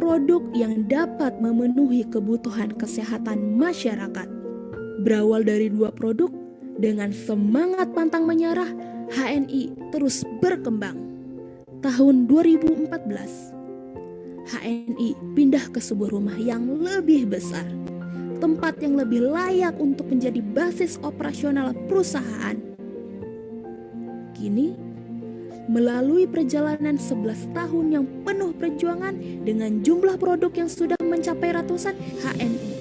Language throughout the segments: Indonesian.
produk yang dapat memenuhi kebutuhan kesehatan masyarakat. Berawal dari 2 produk, dengan semangat pantang menyerah, HNI terus berkembang. Tahun 2014, HNI pindah ke sebuah rumah yang lebih besar, tempat yang lebih layak untuk menjadi basis operasional perusahaan. Kini, melalui perjalanan 11 tahun yang penuh perjuangan dengan jumlah produk yang sudah mencapai ratusan, HNI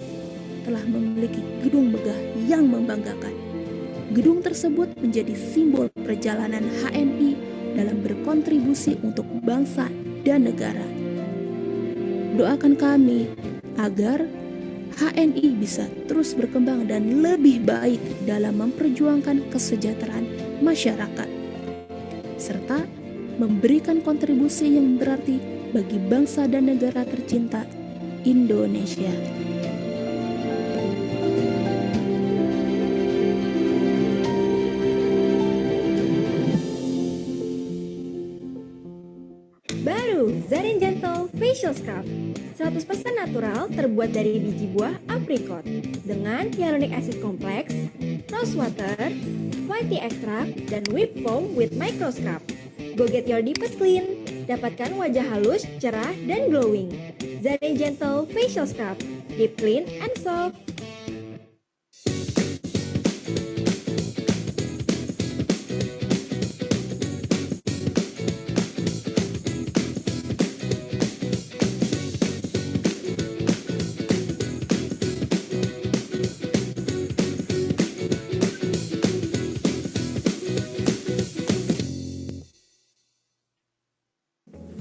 telah memiliki gedung megah yang membanggakan. Gedung tersebut menjadi simbol perjalanan HNI dalam berkontribusi untuk bangsa dan negara. Doakan kami agar HNI bisa terus berkembang dan lebih baik dalam memperjuangkan kesejahteraan masyarakat, serta memberikan kontribusi yang berarti bagi bangsa dan negara tercinta Indonesia. Baru Zarin Gentle Facial Scrub 100% natural, terbuat dari biji buah apricot dengan hyaluronic acid complex, rose water, white tea extract, dan whip foam with micro scrub. Go get your deepest clean. Dapatkan wajah halus, cerah, dan glowing. Zarin Gentle Facial Scrub, deep clean and soft.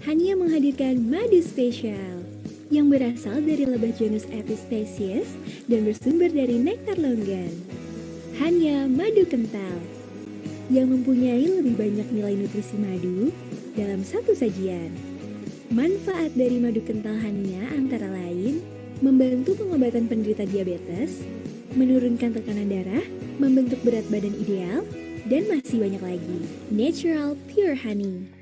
Hania menghadirkan madu spesial yang berasal dari lebah genus Apis species dan bersumber dari nektar longgan. Hania madu kental yang mempunyai lebih banyak nilai nutrisi madu dalam satu sajian. Manfaat dari madu kental Hania antara lain membantu pengobatan penderita diabetes, menurunkan tekanan darah, membentuk berat badan ideal, dan masih banyak lagi. Natural Pure Honey.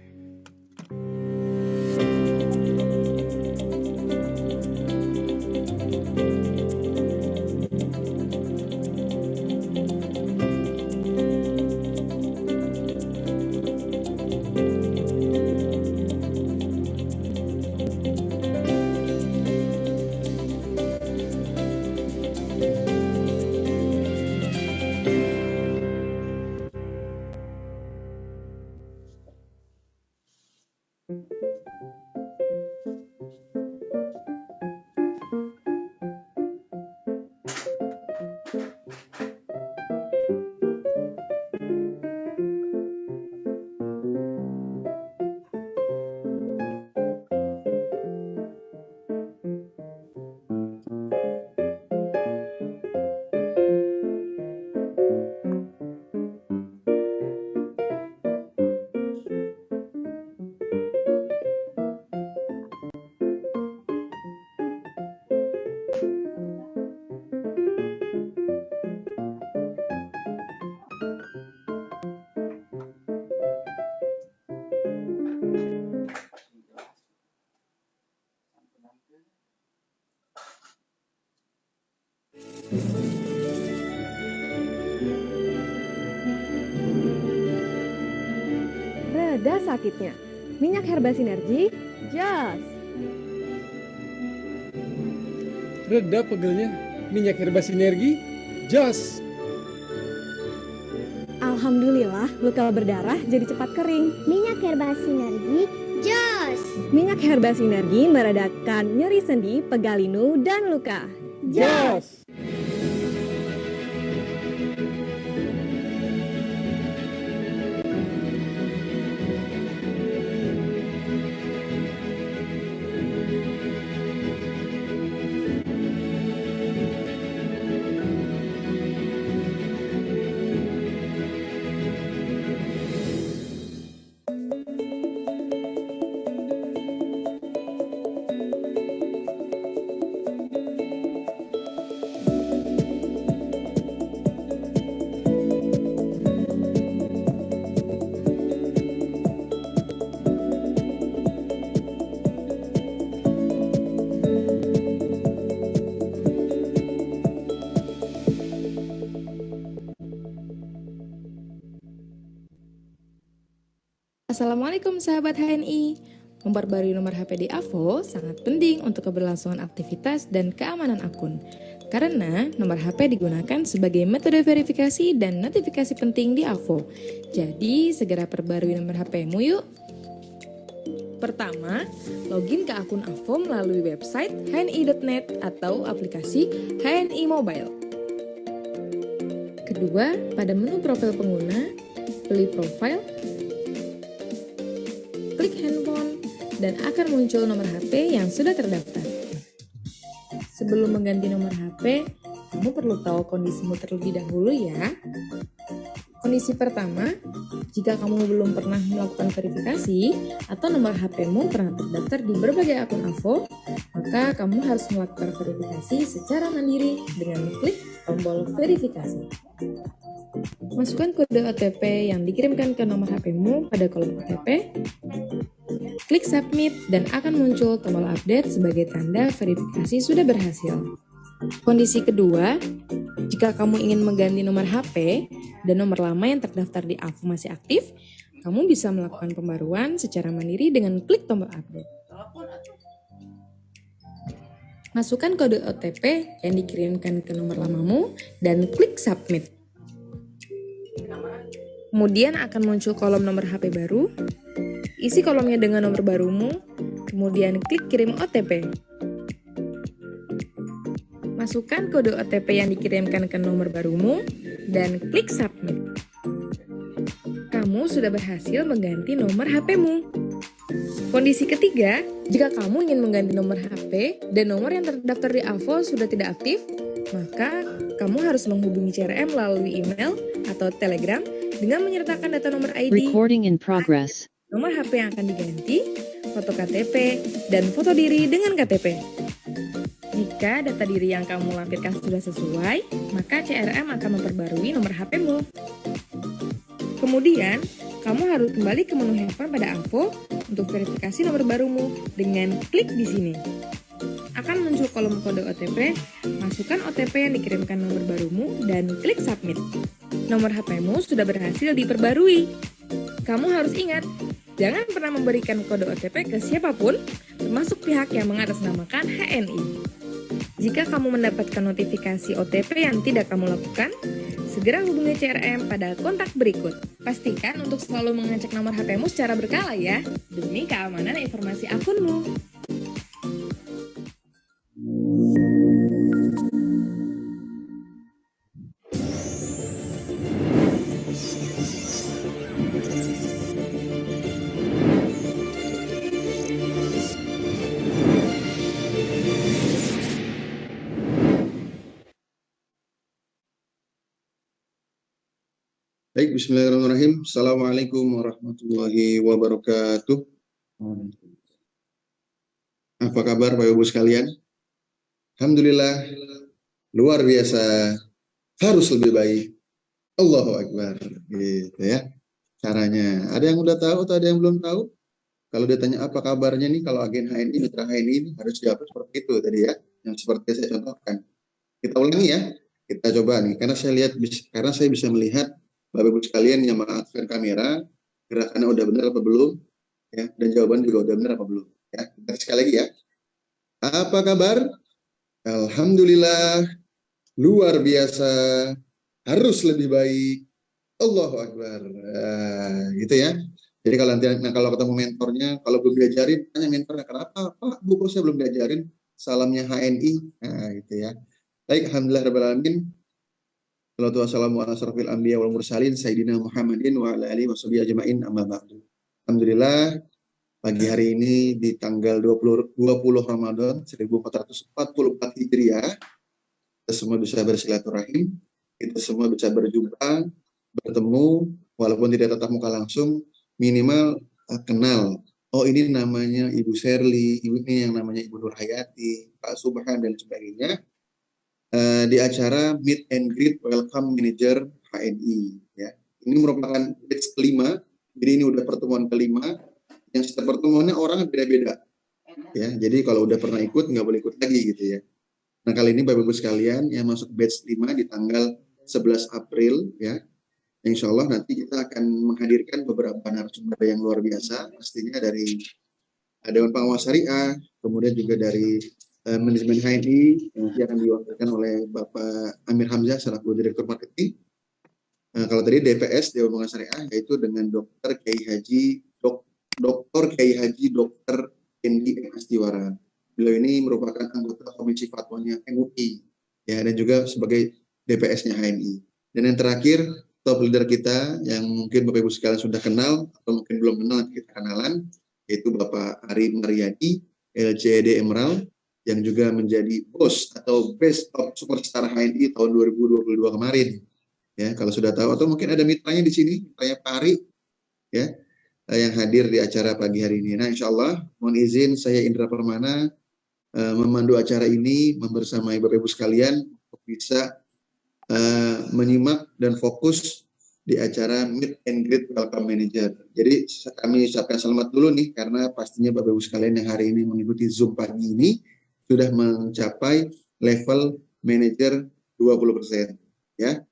Reda sakitnya. Minyak herba sinergi, jos. Reda pegelnya, minyak herba sinergi, jos. Alhamdulillah, luka berdarah jadi cepat kering. Minyak herba sinergi, jos. Minyak herba sinergi meredakan nyeri sendi, pegal linu, dan luka. Jos. Assalamualaikum sahabat HNI. Memperbarui nomor HP di AVO sangat penting untuk keberlangsungan aktivitas dan keamanan akun. Karena nomor HP digunakan sebagai metode verifikasi dan notifikasi penting di AVO. Jadi segera perbarui nomor HP-mu yuk. Pertama, login ke akun AVO melalui website hni.net atau aplikasi HNI Mobile. Kedua, pada menu profil pengguna, pilih profile, klik handphone, dan akan muncul nomor HP yang sudah terdaftar. Sebelum mengganti nomor HP, kamu perlu tahu kondisimu terlebih dahulu ya. Kondisi pertama, jika kamu belum pernah melakukan verifikasi atau nomor HP-mu pernah terdaftar di berbagai akun AVO, maka kamu harus melakukan verifikasi secara mandiri dengan klik tombol verifikasi. Masukkan kode OTP yang dikirimkan ke nomor HP-mu pada kolom OTP, klik submit dan akan muncul tombol update sebagai tanda verifikasi sudah berhasil. Kondisi kedua, jika kamu ingin mengganti nomor HP dan nomor lama yang terdaftar di AVO masih aktif, kamu bisa melakukan pembaruan secara mandiri dengan klik tombol update. Masukkan kode OTP yang dikirimkan ke nomor lamamu dan klik submit. Kemudian akan muncul kolom nomor HP baru. Isi kolomnya dengan nomor barumu, kemudian klik kirim OTP. Masukkan kode OTP yang dikirimkan ke nomor barumu dan klik submit. Kamu sudah berhasil mengganti nomor HP-mu. Kondisi ketiga, jika kamu ingin mengganti nomor HP dan nomor yang terdaftar di AVO sudah tidak aktif, maka kamu harus menghubungi CRM melalui email atau Telegram dengan menyertakan data nomor ID, Recording in progress. nomor HP yang akan diganti, foto KTP, dan foto diri dengan KTP. Jika data diri yang kamu lampirkan sudah sesuai, maka CRM akan memperbarui nomor HP-mu. Kemudian, kamu harus kembali ke menu handphone pada AVO untuk verifikasi nomor barumu dengan klik di sini. Akan muncul kolom kode OTP, masukkan OTP yang dikirimkan nomor barumu dan klik submit. Nomor HP-mu sudah berhasil diperbarui. Kamu harus ingat, jangan pernah memberikan kode OTP ke siapapun, termasuk pihak yang mengatasnamakan HNI. Jika kamu mendapatkan notifikasi OTP yang tidak kamu lakukan, segera hubungi CRM pada kontak berikut. Pastikan untuk selalu mengecek nomor HP-mu secara berkala ya, demi keamanan informasi akunmu. Baik, bismillahirrahmanirrahim. Assalamualaikum warahmatullahi wabarakatuh. Apa kabar Bapak Ibu sekalian? Alhamdulillah, luar biasa, harus lebih baik. Allahu Akbar, gitu ya. Caranya, ada yang udah tahu atau ada yang belum tahu? Kalau dia tanya apa kabarnya nih, kalau agen HNI, mitra HNI ini harus jawab seperti itu tadi ya, yang seperti saya contohkan. Kita ulangi ya, kita coba nih, karena saya bisa melihat Bapak Ibu sekalian yang mengaktifkan kamera, gerakannya udah benar apa belum, ya, dan jawaban juga udah benar apa belum. Ya, kita sekali lagi ya. Apa kabar? Alhamdulillah, luar biasa, harus lebih baik. Allahu Akbar, gitu ya. Jadi kalau ketemu mentornya, kalau belum diajarin, tanya mentornya kenapa? Pak, Bu, kok saya belum diajarin? Salamnya HNI, nah, gitu ya. Baik, alhamdulillah rabbil alamin. Wassalamu ala asrofil anbiya wal mursalin Sayyidina Muhammadin wa ala alihi washabihi ajma'in amma ba'du. Alhamdulillah pagi hari ini di tanggal 20 Ramadan 1444 Hijriah kita semua bisa bersilaturahim, kita semua bisa berjumpa, bertemu walaupun tidak tatap muka langsung, minimal kenal. Oh, ini namanya Ibu Sherly, ini yang namanya Ibu Nur Hayati, Pak Subhan dan sebagainya. Di acara Meet and Greet Welcome Manager HNI ya. Ini merupakan batch kelima, jadi ini udah pertemuan kelima yang setiap pertemuannya orang beda-beda ya. Jadi kalau udah pernah ikut nggak boleh ikut lagi gitu ya. Nah, kali ini Bapak Ibu sekalian yang masuk batch 5 di tanggal 11 April ya, Insya Allah nanti kita akan menghadirkan beberapa narasumber yang luar biasa, pastinya dari Dewan Pengawas Syariah, kemudian juga dari manajemen HNI yang nanti akan diwakilkan oleh Bapak Amir Hamzah selaku Direktur Marketing. Kalau tadi DPS Dewan Pengawas Syariah yaitu dengan Dr. Kiai Haji Dr. Kendi M. Astiwara. Beliau ini merupakan anggota Komisi Fatwanya MUI ya, dan juga sebagai DPS-nya HNI. Dan yang terakhir top leader kita yang mungkin Bapak Ibu sekalian sudah kenal atau mungkin belum kenal, nanti kita kenalan, yaitu Bapak Ari Mariadi, LCD Emerald, yang juga menjadi bos atau best of superstar HNI tahun 2022 kemarin. Ya, kalau sudah tahu atau mungkin ada mitranya di sini, mitranya Pak Ari, ya, yang hadir di acara pagi hari ini. Nah, insya Allah, mohon izin saya Indra Permana memandu acara ini membersamai Bapak Ibu sekalian untuk bisa menyimak dan fokus di acara Meet and Greet Welcome Manager. Jadi kami ucapkan selamat dulu nih, karena pastinya Bapak Ibu sekalian yang hari ini mengikuti Zoom pagi ini sudah mencapai level manager 20%. Ya,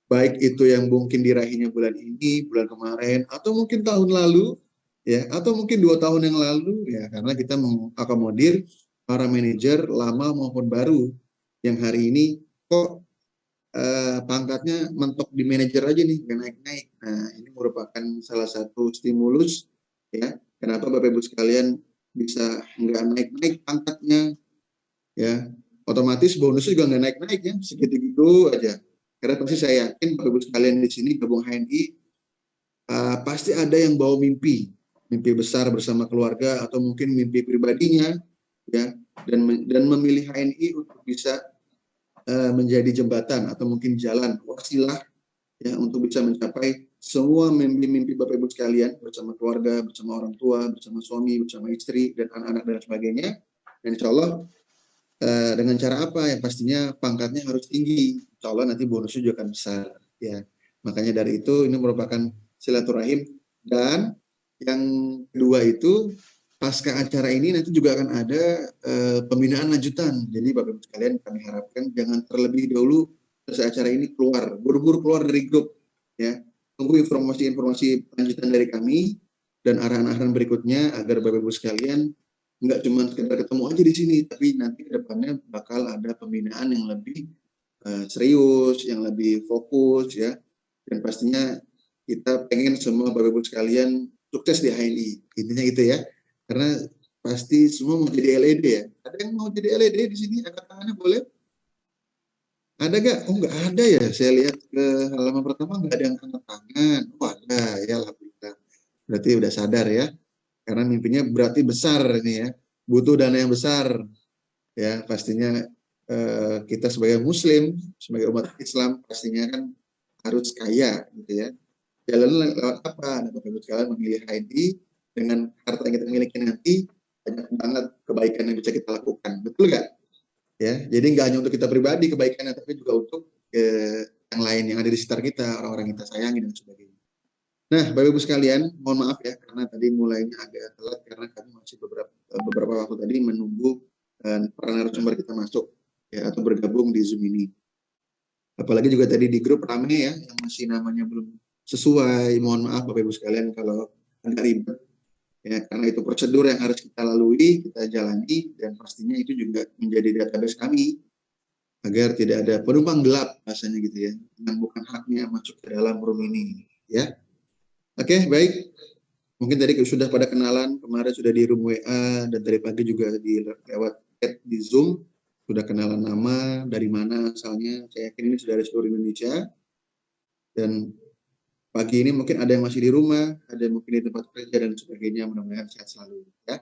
baik itu yang mungkin diraihnya bulan ini, bulan kemarin, atau mungkin tahun lalu, ya, atau mungkin 2 tahun yang lalu, ya, karena kita mengakomodir para manajer lama maupun baru yang hari ini kok pangkatnya mentok di manajer aja nih, nggak naik-naik. Nah, ini merupakan salah satu stimulus, ya, kenapa Bapak Ibu sekalian bisa nggak naik-naik pangkatnya, ya, otomatis bonusnya juga nggak naik-naik ya, segitu-gitu aja. Karena pasti saya yakin Bapak Ibu sekalian di sini gabung HNI pasti ada yang bawa mimpi besar bersama keluarga atau mungkin mimpi pribadinya, ya, dan memilih HNI untuk bisa menjadi jembatan atau mungkin jalan wasilah, ya, untuk bisa mencapai semua mimpi-mimpi Bapak Ibu sekalian bersama keluarga, bersama orang tua, bersama suami, bersama istri dan anak-anak dan sebagainya. Dan insya Allah dengan cara apa? Yang pastinya pangkatnya harus tinggi. Insya Allah nanti bonusnya juga akan besar. Ya, makanya dari itu ini merupakan silaturahim. Dan yang kedua itu pasca acara ini nanti juga akan ada pembinaan lanjutan. Jadi Bapak Ibu sekalian kami harapkan jangan terlebih dahulu selesai acara ini buru-buru keluar dari grup, ya. Tunggu informasi-informasi lanjutan dari kami dan arahan-arahan berikutnya agar Bapak Ibu sekalian nggak cuma sekedar ketemu aja di sini, tapi nanti ke depannya bakal ada pembinaan yang lebih serius, yang lebih fokus, ya. Dan pastinya kita pengen semua Bapak Ibu sekalian sukses di HNI. Intinya itu ya. Karena pasti semua mau jadi LED ya. Ada yang mau jadi LED di sini? Angkat tangannya boleh? Ada nggak? Oh, nggak ada ya. Saya lihat ke halaman pertama nggak ada yang angkat tangan. Oh, ada ya, alhamdulillah. Berarti udah sadar ya. Karena mimpinya berarti besar ini ya. Butuh dana yang besar. Ya, pastinya kita sebagai Muslim, sebagai umat Islam pastinya kan harus kaya gitu ya. Jalan lewat apa? Nah, Bapak Ibu sekalian memilih HNI dengan harta yang kita miliki nanti banyak banget kebaikan yang bisa kita lakukan, betul nggak? Ya, jadi nggak hanya untuk kita pribadi kebaikannya, tapi juga untuk yang lain yang ada di sekitar kita, orang-orang yang kita sayangi dan sebagainya. Nah, Bapak Ibu sekalian, mohon maaf ya karena tadi mulainya agak telat karena kami masih beberapa waktu tadi menunggu para narasumber kita masuk ya atau bergabung di Zoom ini. Apalagi juga tadi di grup rame ya yang masih namanya belum sesuai. Mohon maaf Bapak Ibu sekalian kalau agak ribet. Ya, karena itu prosedur yang harus kita lalui, kita jalani, dan pastinya itu juga menjadi database kami agar tidak ada penumpang gelap rasanya gitu ya, yang bukan haknya masuk ke dalam room ini, ya. Oke, baik. Mungkin tadi sudah pada kenalan, kemarin sudah di room WA dan tadi pagi juga lewat chat di Zoom sudah kenalan nama, dari mana asalnya. Saya yakin ini sudah ada seluruh Indonesia. Dan pagi ini mungkin ada yang masih di rumah, ada yang mungkin di tempat kerja dan sebagainya, mudah-mudahan sehat selalu ya.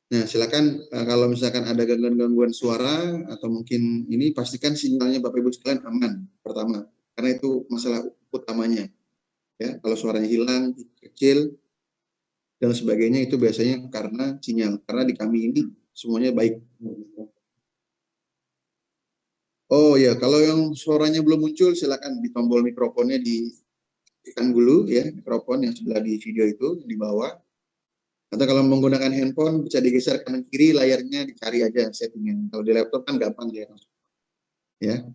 Nah, silakan kalau misalkan ada gangguan-gangguan suara atau mungkin ini pastikan sinyalnya Bapak Ibu sekalian aman pertama, karena itu masalah utamanya. Ya, kalau suaranya hilang, kecil dan sebagainya itu biasanya karena sinyal. Karena di kami ini semuanya baik. Oh ya, kalau yang suaranya belum muncul silakan di tombol mikrofonnya tekan dulu ya, mikrofon yang sebelah di video itu di bawah. Atau kalau menggunakan handphone bisa digeser kanan kiri, layarnya dicari aja settingnya. Kalau di laptop kan gampang ya. Ya.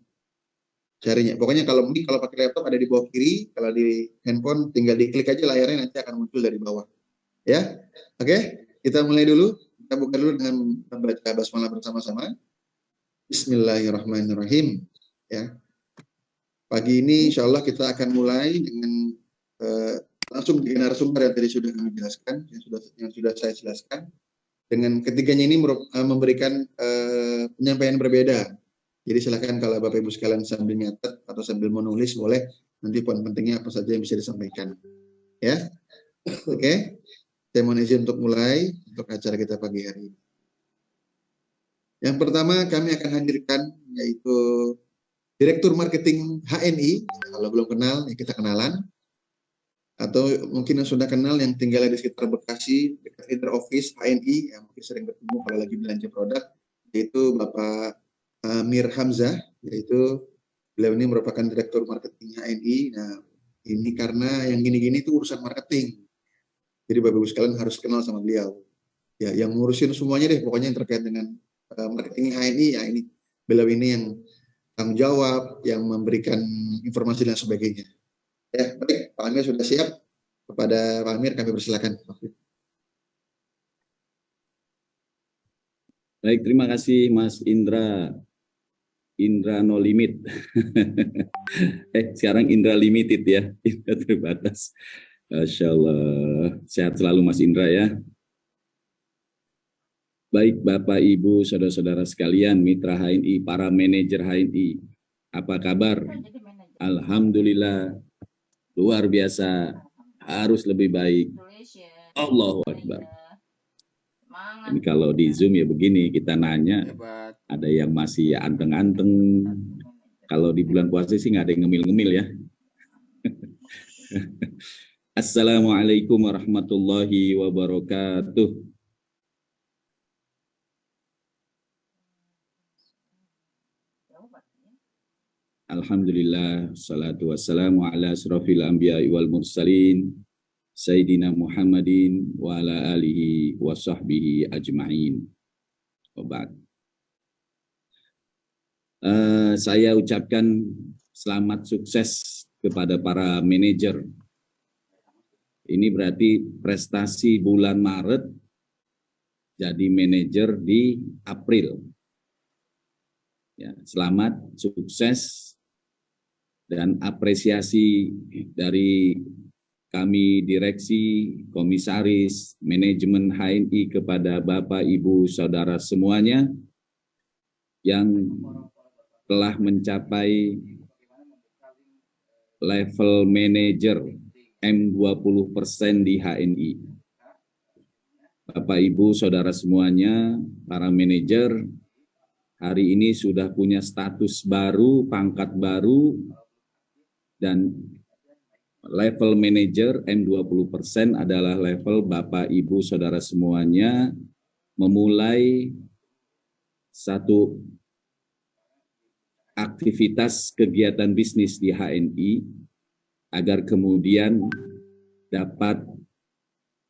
carinya. Pokoknya kalau pakai laptop ada di bawah kiri, kalau di handphone tinggal diklik aja layarnya, nanti akan muncul dari bawah. Ya, oke, kita mulai dulu. Kita buka dulu dengan membaca basmalah bersama-sama. Bismillahirrahmanirrahim. Ya, pagi ini insya Allah kita akan mulai dengan langsung dengan narasumber yang tadi sudah kami jelaskan, yang sudah saya jelaskan. Dengan ketiganya ini memberikan penyampaian berbeda. Jadi silakan kalau Bapak Ibu sekalian sambil nyatet atau sambil menulis boleh, nanti poin pentingnya apa saja yang bisa disampaikan. Ya, oke. Saya mohon izin untuk mulai untuk acara kita pagi hari ini. Yang pertama kami akan hadirkan yaitu Direktur Marketing HNI. Kalau belum kenal, ya kita kenalan. Atau mungkin yang sudah kenal yang tinggal di sekitar Bekasi, dekat Leader Office HNI, yang mungkin sering bertemu kalau lagi belanja produk, yaitu Bapak Amir Hamzah, yaitu beliau ini merupakan Direktur Marketing HNI. Nah, ini karena yang gini-gini itu urusan marketing. Jadi Bapak Ibu sekalian harus kenal sama beliau. Ya, yang ngurusin semuanya deh, pokoknya yang terkait dengan marketing HNI, ya ini beliau ini yang tanggung jawab, yang memberikan informasi dan sebagainya. Ya, baik, Pak Amir sudah siap. Kepada Pak Amir kami persilakan. Baik, terima kasih Mas Indra. Indra no limit. Sekarang Indra limited ya, Indra terbatas. Masya Allah. Sehat selalu Mas Indra ya. Baik Bapak Ibu, saudara-saudara sekalian, mitra HNI, para manajer HNI. Apa kabar? Alhamdulillah. Luar biasa, harus lebih baik. Allahu Akbar. Ini kalau di Zoom ya begini, kita nanya, ada yang masih anteng-anteng. Kalau di bulan puasa sih nggak ada yang ngemil-ngemil ya. Assalamualaikum warahmatullahi wabarakatuh. Alhamdulillah, salatu wassalamu ala asrafil anbiya wal mursalin, Sayyidina Muhammadin wa ala alihi wa sahbihi ajma'in. Obat. Saya ucapkan selamat sukses kepada para manajer. Ini berarti prestasi bulan Maret jadi manajer di April. Ya, selamat, sukses, dan apresiasi dari kami direksi, komisaris, manajemen HNI kepada Bapak, Ibu, Saudara semuanya yang telah mencapai level manajer M20% di HNI. Bapak, Ibu, Saudara semuanya, para manajer, hari ini sudah punya status baru, pangkat baru, dan level manajer M20% adalah level Bapak, Ibu, Saudara semuanya memulai satu aktivitas kegiatan bisnis di HNI agar kemudian dapat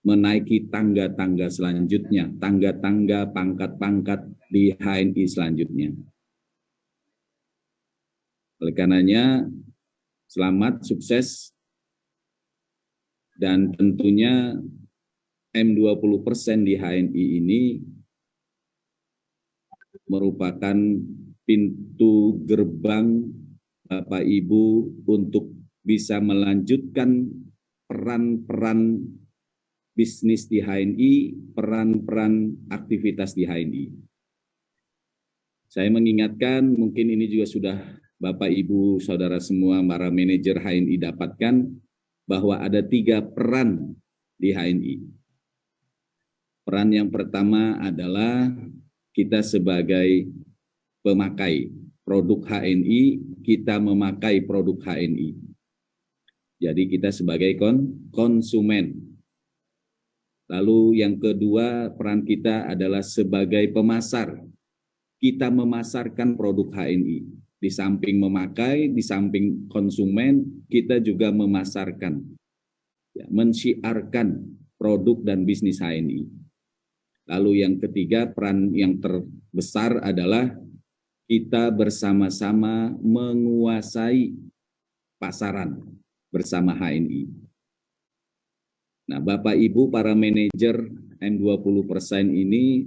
menaiki tangga-tangga selanjutnya, tangga-tangga pangkat-pangkat di HNI selanjutnya. Oleh karenanya, selamat, sukses, dan tentunya M20% di HNI ini merupakan pintu gerbang Bapak Ibu untuk bisa melanjutkan peran-peran bisnis di HNI, peran-peran aktivitas di HNI. Saya mengingatkan, mungkin ini juga sudah Bapak, Ibu, Saudara semua, para manajer HNI dapatkan, bahwa ada 3 peran di HNI. Peran yang pertama adalah kita sebagai pemakai produk HNI, kita memakai produk HNI. Jadi kita sebagai konsumen. Lalu yang kedua, peran kita adalah sebagai pemasar. Kita memasarkan produk HNI. Di samping memakai, di samping konsumen, kita juga memasarkan, ya, mensyiarkan produk dan bisnis HNI. Lalu yang ketiga, peran yang terbesar adalah kita bersama-sama menguasai pasaran bersama HNI. Nah, Bapak Ibu para manajer M20% ini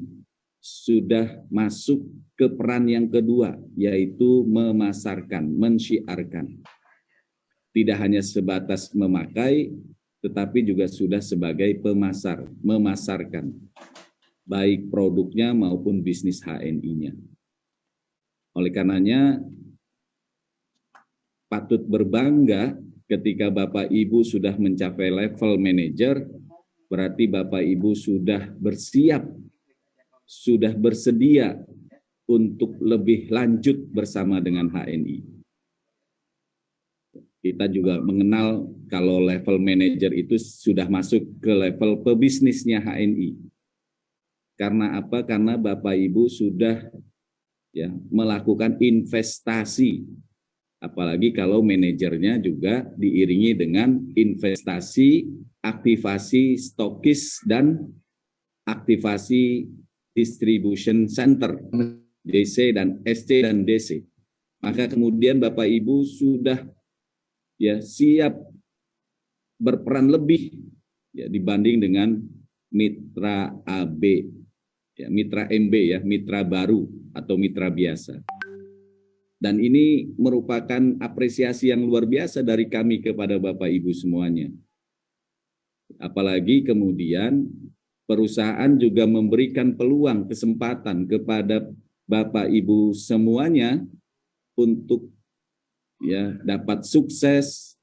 sudah masuk ke peran yang kedua, yaitu memasarkan, mensyiarkan. Tidak hanya sebatas memakai, tetapi juga sudah sebagai pemasar, memasarkan, baik produknya maupun bisnis HNI-nya. Oleh karenanya, patut berbangga ketika Bapak Ibu sudah mencapai level manajer, berarti Bapak Ibu sudah bersiap, sudah bersedia untuk lebih lanjut bersama dengan HNI. Kita juga mengenal kalau level manajer itu sudah masuk ke level pebisnisnya HNI. Karena apa? Karena Bapak Ibu sudah melakukan investasi, apalagi kalau manajernya juga diiringi dengan investasi, aktivasi stokis, dan aktivasi distribution center, DC dan SC dan DC. Maka kemudian Bapak Ibu sudah siap berperan lebih dibanding dengan mitra AB, mitra MB, mitra baru atau mitra biasa. Dan ini merupakan apresiasi yang luar biasa dari kami kepada Bapak Ibu semuanya. Apalagi kemudian perusahaan juga memberikan peluang, kesempatan kepada Bapak Ibu semuanya untuk dapat sukses,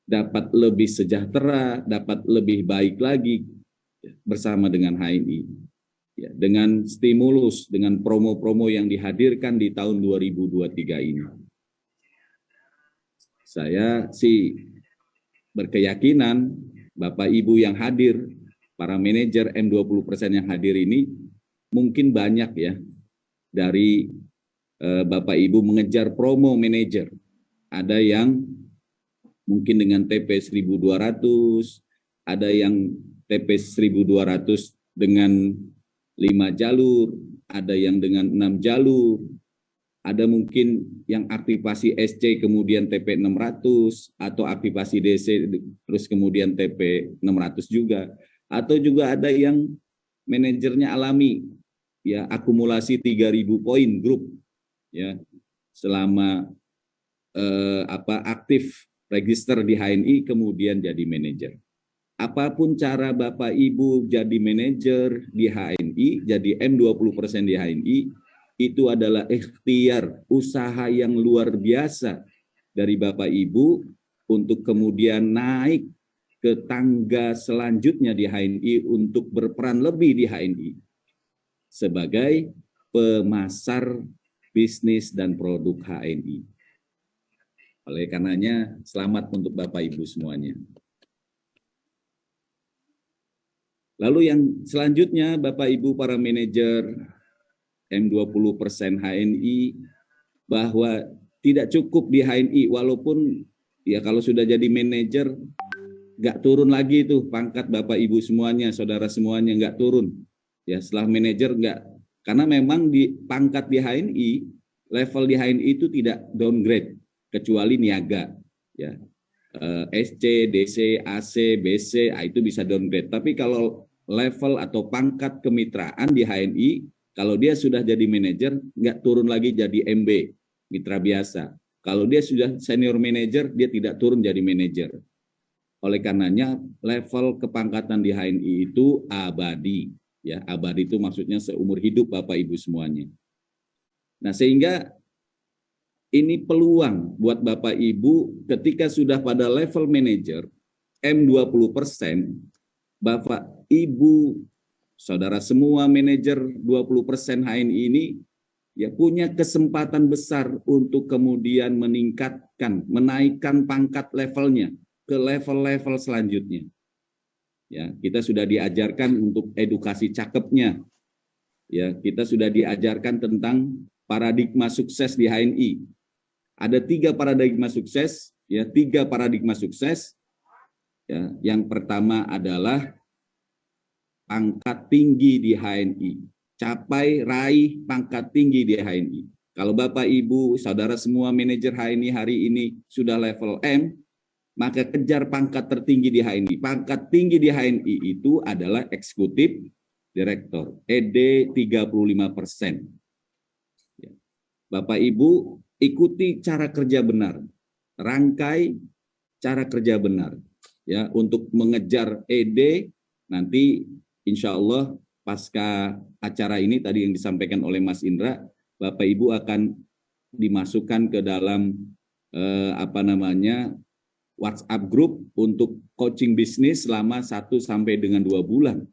dapat lebih sejahtera, dapat lebih baik lagi bersama dengan HNI. Dengan stimulus, dengan promo-promo yang dihadirkan di tahun 2023 ini. Saya sih berkeyakinan Bapak Ibu yang hadir, para manajer M20% yang hadir ini mungkin banyak dari Bapak Ibu mengejar promo manajer. Ada yang mungkin dengan TP 1.200, ada yang TP 1.200 dengan 5 jalur, ada yang dengan 6 jalur, ada mungkin yang aktivasi SC kemudian TP 600, atau aktivasi DC terus kemudian TP 600 juga, atau juga ada yang manajernya alami, akumulasi 3.000 poin grup, selama aktif register di HNI kemudian jadi manajer. Apapun cara Bapak Ibu jadi manajer di HNI, jadi M20% di HNI, itu adalah ikhtiar, usaha yang luar biasa dari Bapak Ibu untuk kemudian naik ke tangga selanjutnya di HNI untuk berperan lebih di HNI sebagai pemasar bisnis dan produk HNI. Oleh karenanya, selamat untuk Bapak Ibu semuanya. Lalu yang selanjutnya, Bapak Ibu para manajer M20% HNI, bahwa tidak cukup di HNI, walaupun kalau sudah jadi manajer, nggak turun lagi tuh pangkat Bapak Ibu semuanya, saudara semuanya nggak turun. Setelah manajer nggak, karena memang di pangkat di HNI, level di HNI itu tidak downgrade, kecuali niaga. SC, DC, AC, BC, itu bisa downgrade. Tapi kalau level atau pangkat kemitraan di HNI, kalau dia sudah jadi manajer, nggak turun lagi jadi MB, mitra biasa. Kalau dia sudah senior manajer, dia tidak turun jadi manajer. Oleh karenanya, level kepangkatan di HNI itu abadi. Abadi itu maksudnya seumur hidup Bapak Ibu semuanya. Nah, sehingga ini peluang buat Bapak Ibu ketika sudah pada level manajer M20%, Bapak Ibu, saudara semua manajer 20% HNI ini punya kesempatan besar untuk kemudian meningkatkan, menaikkan pangkat levelnya ke level-level selanjutnya. Kita sudah diajarkan untuk edukasi cakepnya. Kita sudah diajarkan tentang paradigma sukses di HNI. Ada 3 paradigma sukses, 3 paradigma sukses. Yang pertama adalah pangkat tinggi di HNI. Raih pangkat tinggi di HNI. Kalau Bapak, Ibu, Saudara semua manajer HNI hari ini sudah level M, maka kejar pangkat tertinggi di HNI. Pangkat tinggi di HNI itu adalah eksekutif direktur, ED 35%. Bapak Ibu, ikuti cara kerja benar, rangkai cara kerja benar, ya, untuk mengejar ED. Nanti insya Allah pasca acara ini tadi yang disampaikan oleh Mas Indra, Bapak Ibu akan dimasukkan ke dalam WhatsApp group untuk coaching bisnis selama 1 sampai dengan 2 bulan.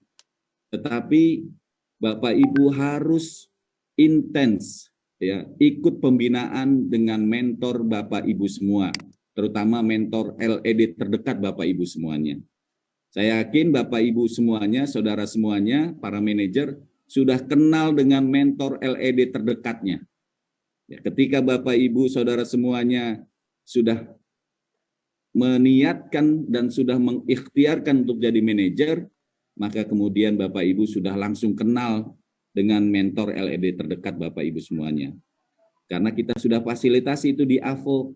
Tetapi Bapak Ibu harus intens, ya, ikut pembinaan dengan mentor Bapak Ibu semua, terutama mentor LED terdekat Bapak Ibu semuanya. Saya yakin Bapak Ibu semuanya, saudara semuanya, para manajer sudah kenal dengan mentor LED terdekatnya. Ya, ketika Bapak Ibu saudara semuanya sudah meniatkan dan sudah mengikhtiarkan untuk jadi manajer, maka kemudian Bapak Ibu sudah langsung kenal dengan mentor LED terdekat Bapak Ibu semuanya. Karena kita sudah fasilitasi itu di AVO,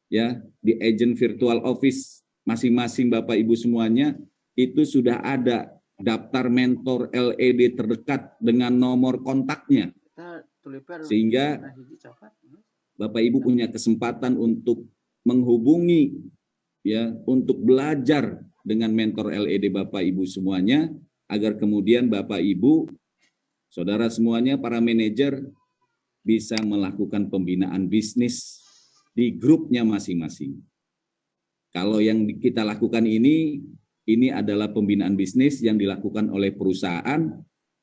ya, di agent virtual office masing-masing Bapak Ibu semuanya, itu sudah ada daftar mentor LED terdekat dengan nomor kontaknya. Sehingga Bapak Ibu punya kesempatan untuk menghubungi, ya, untuk belajar dengan mentor LED Bapak Ibu semuanya, agar kemudian Bapak Ibu saudara semuanya, para manajer, bisa melakukan pembinaan bisnis di grupnya masing-masing. Kalau yang kita lakukan ini adalah pembinaan bisnis yang dilakukan oleh perusahaan,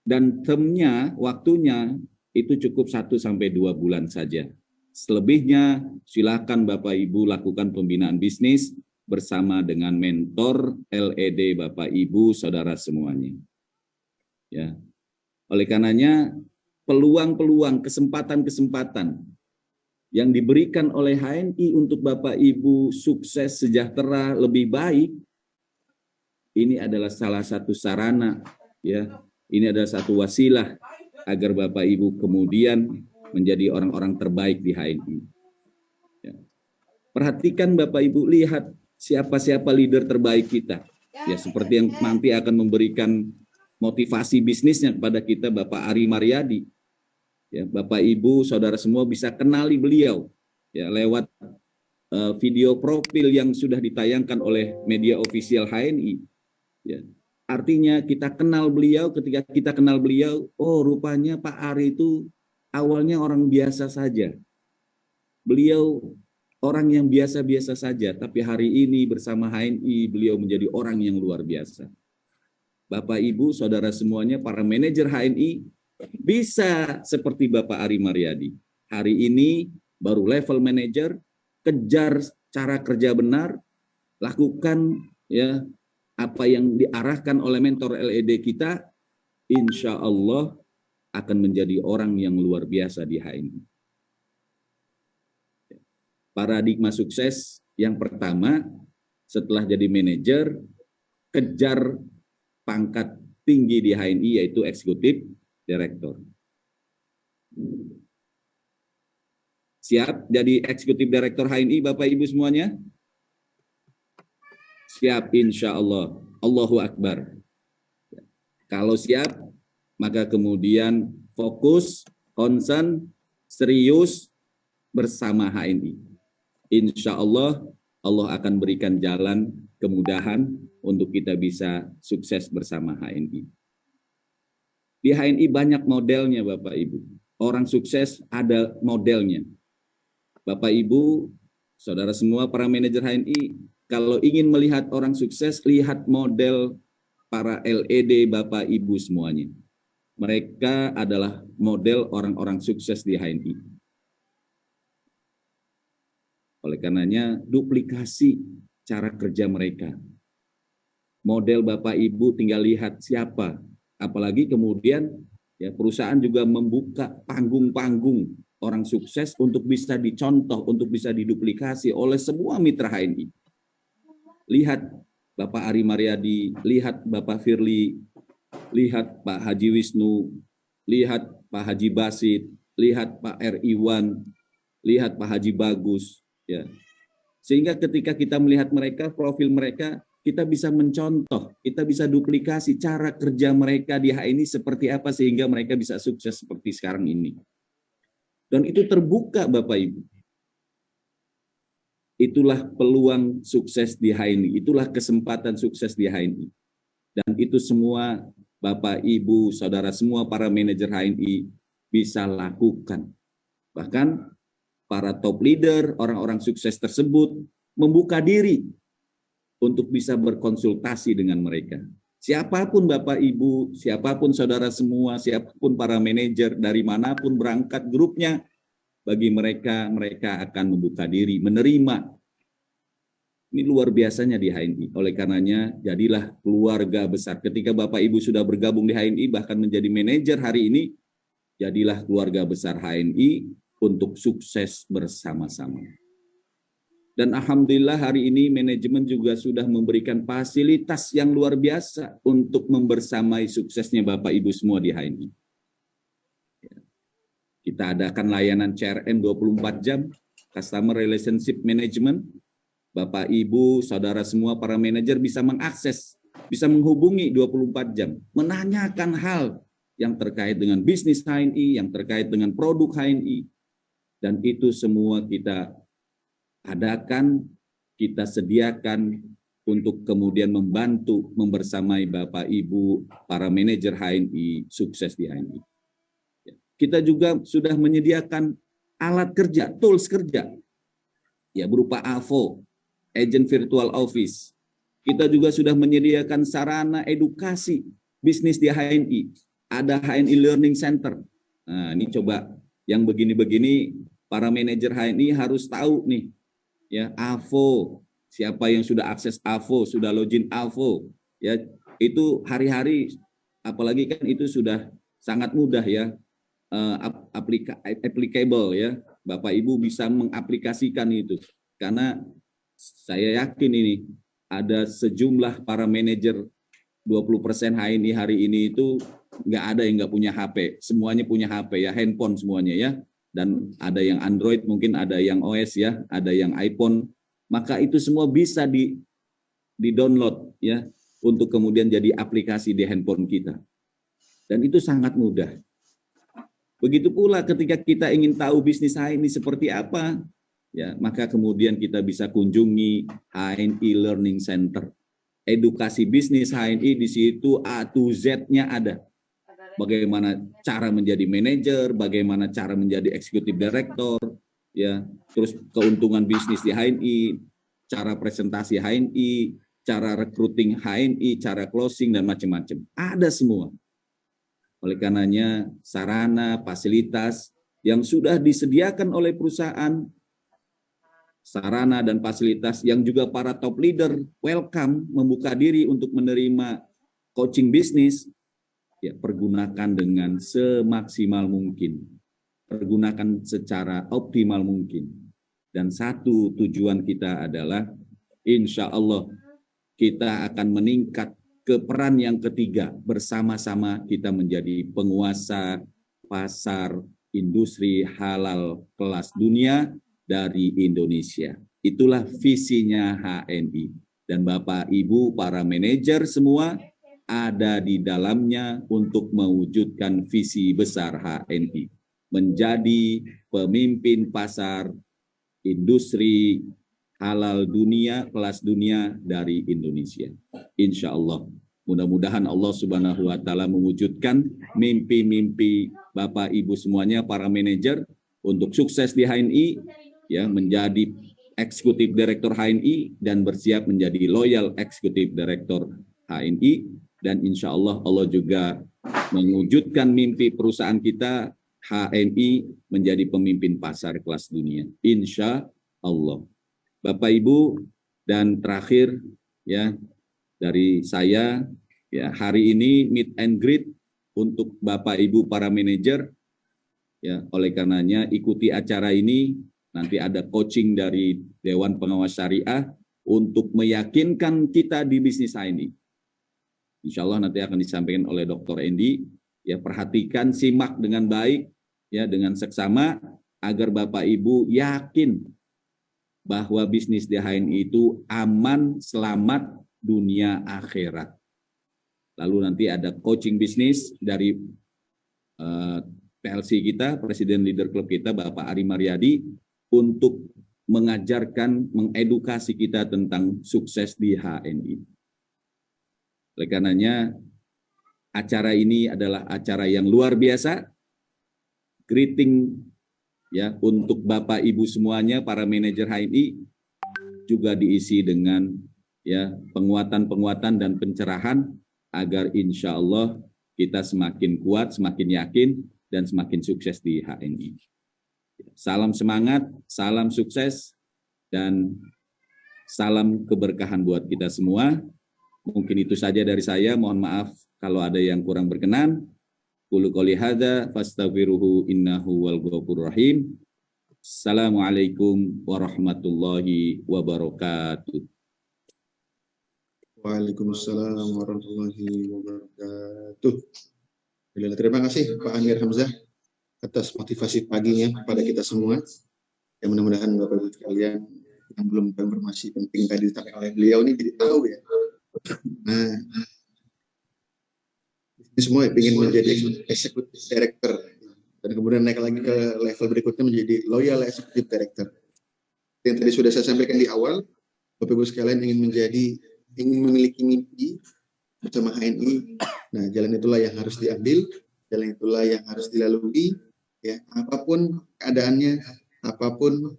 dan termnya, waktunya itu cukup 1 sampai 2 bulan saja. Selebihnya silakan Bapak Ibu lakukan pembinaan bisnis bersama dengan mentor LED Bapak Ibu saudara semuanya. Ya. Oleh karenanya, peluang-peluang, kesempatan-kesempatan yang diberikan oleh HNI untuk Bapak Ibu sukses, sejahtera, lebih baik, ini adalah salah satu sarana, ya. Ini adalah satu wasilah agar Bapak Ibu kemudian menjadi orang-orang terbaik di HNI. Ya. Perhatikan Bapak Ibu, lihat siapa-siapa leader terbaik kita. Ya, seperti yang nanti akan memberikan motivasi bisnisnya kepada kita, Bapak Ari Mariadi. Ya, Bapak Ibu, saudara semua bisa kenali beliau, ya, lewat video profil yang sudah ditayangkan oleh media ofisial HNI. Ya, artinya kita kenal beliau, ketika kita kenal beliau, oh rupanya Pak Ari itu awalnya orang biasa saja. Beliau orang yang biasa-biasa saja, tapi hari ini bersama HNI beliau menjadi orang yang luar biasa. Bapak Ibu, saudara semuanya, para manajer HNI bisa seperti Bapak Ari Mariadi. Hari ini baru level manajer, kejar cara kerja benar, lakukan, ya, apa yang diarahkan oleh mentor LED kita, insya Allah akan menjadi orang yang luar biasa di HNI. Paradigma sukses yang pertama, setelah jadi manajer, kejar pangkat tinggi di HNI, yaitu eksekutif direktur. Siap jadi eksekutif direktur HNI Bapak Ibu semuanya? Siap, insya Allah. Allahu Akbar. Kalau siap, maka kemudian fokus, concern, serius bersama HNI. Insya Allah, Allah akan berikan jalan kemudahan untuk kita bisa sukses bersama HNI. Di HNI banyak modelnya Bapak Ibu. Orang sukses ada modelnya. Bapak Ibu, saudara semua, para manajer HNI, kalau ingin melihat orang sukses, lihat model para LED Bapak Ibu semuanya. Mereka adalah model orang-orang sukses di HNI. Oleh karenanya, duplikasi cara kerja mereka. Model Bapak Ibu tinggal lihat siapa. Apalagi kemudian ya perusahaan juga membuka panggung-panggung orang sukses untuk bisa dicontoh, untuk bisa diduplikasi oleh semua mitra HNI. Lihat Bapak Ari Mariadi, lihat Bapak Firly, lihat Pak Haji Wisnu, lihat Pak Haji Basit, lihat Pak R. Iwan, lihat Pak Haji Bagus, ya. Sehingga ketika kita melihat mereka, profil mereka, kita bisa mencontoh, kita bisa duplikasi cara kerja mereka di HNI seperti apa sehingga mereka bisa sukses seperti sekarang ini. Dan itu terbuka Bapak Ibu. Itulah peluang sukses di HNI, itulah kesempatan sukses di HNI. Dan itu semua Bapak, Ibu, Saudara semua para manajer HNI bisa lakukan. Bahkan para top leader, orang-orang sukses tersebut membuka diri untuk bisa berkonsultasi dengan mereka. Siapapun Bapak Ibu, siapapun saudara semua, siapapun para manajer, dari manapun berangkat grupnya, bagi mereka, mereka akan membuka diri, menerima. Ini luar biasanya di HNI. Oleh karenanya, jadilah keluarga besar. Ketika Bapak Ibu sudah bergabung di HNI, bahkan menjadi manajer hari ini, jadilah keluarga besar HNI untuk sukses bersama-sama. Dan alhamdulillah hari ini manajemen juga sudah memberikan fasilitas yang luar biasa untuk membersamai suksesnya Bapak Ibu semua di HNI. Kita adakan layanan CRM 24 jam, Customer Relationship Management. Bapak Ibu, saudara semua para manajer bisa mengakses, bisa menghubungi 24 jam, menanyakan hal yang terkait dengan bisnis HNI, yang terkait dengan produk HNI. Dan itu semua kita adakan, kita sediakan untuk kemudian membantu membersamai Bapak Ibu para manajer HNI sukses di HNI. Kita juga sudah menyediakan alat kerja, tools kerja, ya berupa AVO, Agent Virtual Office. Kita juga sudah menyediakan sarana edukasi bisnis di HNI. Ada HNI Learning Center. Nah, ini coba yang begini-begini para manajer HNI harus tahu nih. Ya, AVO, siapa yang sudah akses AVO, sudah login AVO, ya itu hari-hari, apalagi kan itu sudah sangat mudah ya, applicable ya, Bapak Ibu bisa mengaplikasikan itu, karena saya yakin ini ada sejumlah para manajer 20% HNI hari ini itu nggak ada yang nggak punya HP, semuanya punya HP ya, handphone semuanya ya. Dan ada yang Android, mungkin ada yang OS ya, ada yang iPhone, maka itu semua bisa di-download ya, untuk kemudian jadi aplikasi di handphone kita. Dan itu sangat mudah. Begitu pula ketika kita ingin tahu bisnis HNI seperti apa, ya, maka kemudian kita bisa kunjungi HNI Learning Center. Edukasi bisnis HNI di situ A to Z-nya ada. Bagaimana cara menjadi manajer, bagaimana cara menjadi eksekutif direktur, ya, terus keuntungan bisnis di HNI, cara presentasi HNI, cara recruiting HNI, cara closing dan macam-macam. Ada semua. Oleh karenanya sarana, fasilitas yang sudah disediakan oleh perusahaan, sarana dan fasilitas yang juga para top leader welcome membuka diri untuk menerima coaching bisnis. Ya, pergunakan dengan semaksimal mungkin, pergunakan secara optimal mungkin. Dan satu tujuan kita adalah insya Allah kita akan meningkat ke peran yang ketiga, bersama-sama kita menjadi penguasa pasar industri halal kelas dunia dari Indonesia. Itulah visinya HNI. Dan Bapak Ibu para manajer semua ada di dalamnya untuk mewujudkan visi besar HNI, menjadi pemimpin pasar industri halal dunia, kelas dunia dari Indonesia. Insya Allah, mudah-mudahan Allah Subhanahu wa Ta'ala mewujudkan mimpi-mimpi Bapak Ibu semuanya, para manajer, untuk sukses di HNI, ya, menjadi eksekutif direktur HNI dan bersiap menjadi loyal eksekutif direktur HNI. Dan insya Allah Allah juga mewujudkan mimpi perusahaan kita HNI menjadi pemimpin pasar kelas dunia. Insya Allah. Bapak Ibu, dan terakhir ya dari saya ya, hari ini meet and greet untuk Bapak Ibu para manajer ya. Oleh karenanya ikuti acara ini, nanti ada coaching dari Dewan Pengawas Syariah untuk meyakinkan kita di bisnis HNI. Insya Allah nanti akan disampaikan oleh Dr. Endi. Ya, perhatikan, simak dengan baik, ya dengan seksama agar Bapak Ibu yakin bahwa bisnis di HNI itu aman, selamat dunia akhirat. Lalu nanti ada coaching bisnis dari PLC kita, Presiden Leader Club kita, Bapak Ari Mariadi, untuk mengajarkan, mengedukasi kita tentang sukses di HNI. Oleh karenanya, acara ini adalah acara yang luar biasa. Greeting ya untuk Bapak Ibu semuanya, para manajer HNI, juga diisi dengan ya penguatan-penguatan dan pencerahan agar insya Allah kita semakin kuat, semakin yakin, dan semakin sukses di HNI. Salam semangat, salam sukses, dan salam keberkahan buat kita semua. Mungkin itu saja dari saya. Mohon maaf kalau ada yang kurang berkenan. Qulu qouli hadza fastaghfiruhu innahu wal ghafurur rahim. Assalamualaikum warahmatullahi wabarakatuh. Waalaikumsalam warahmatullahi wabarakatuh. Terima kasih Pak Amir Hamzah atas motivasi paginya kepada kita semua. Yang mudah-mudahan Bapak Ibu sekalian yang belum tahu informasi penting tadi disampaikan oleh beliau ini jadi tahu ya. Nah, ini semua ingin menjadi executive director dan kemudian naik lagi ke level berikutnya menjadi loyal executive director. Yang tadi sudah saya sampaikan di awal, Bapak Ibu sekalian ingin memiliki mimpi bersama HNI. Nah, jalan itulah yang harus diambil, jalan itulah yang harus dilalui. Ya, apapun keadaannya, apapun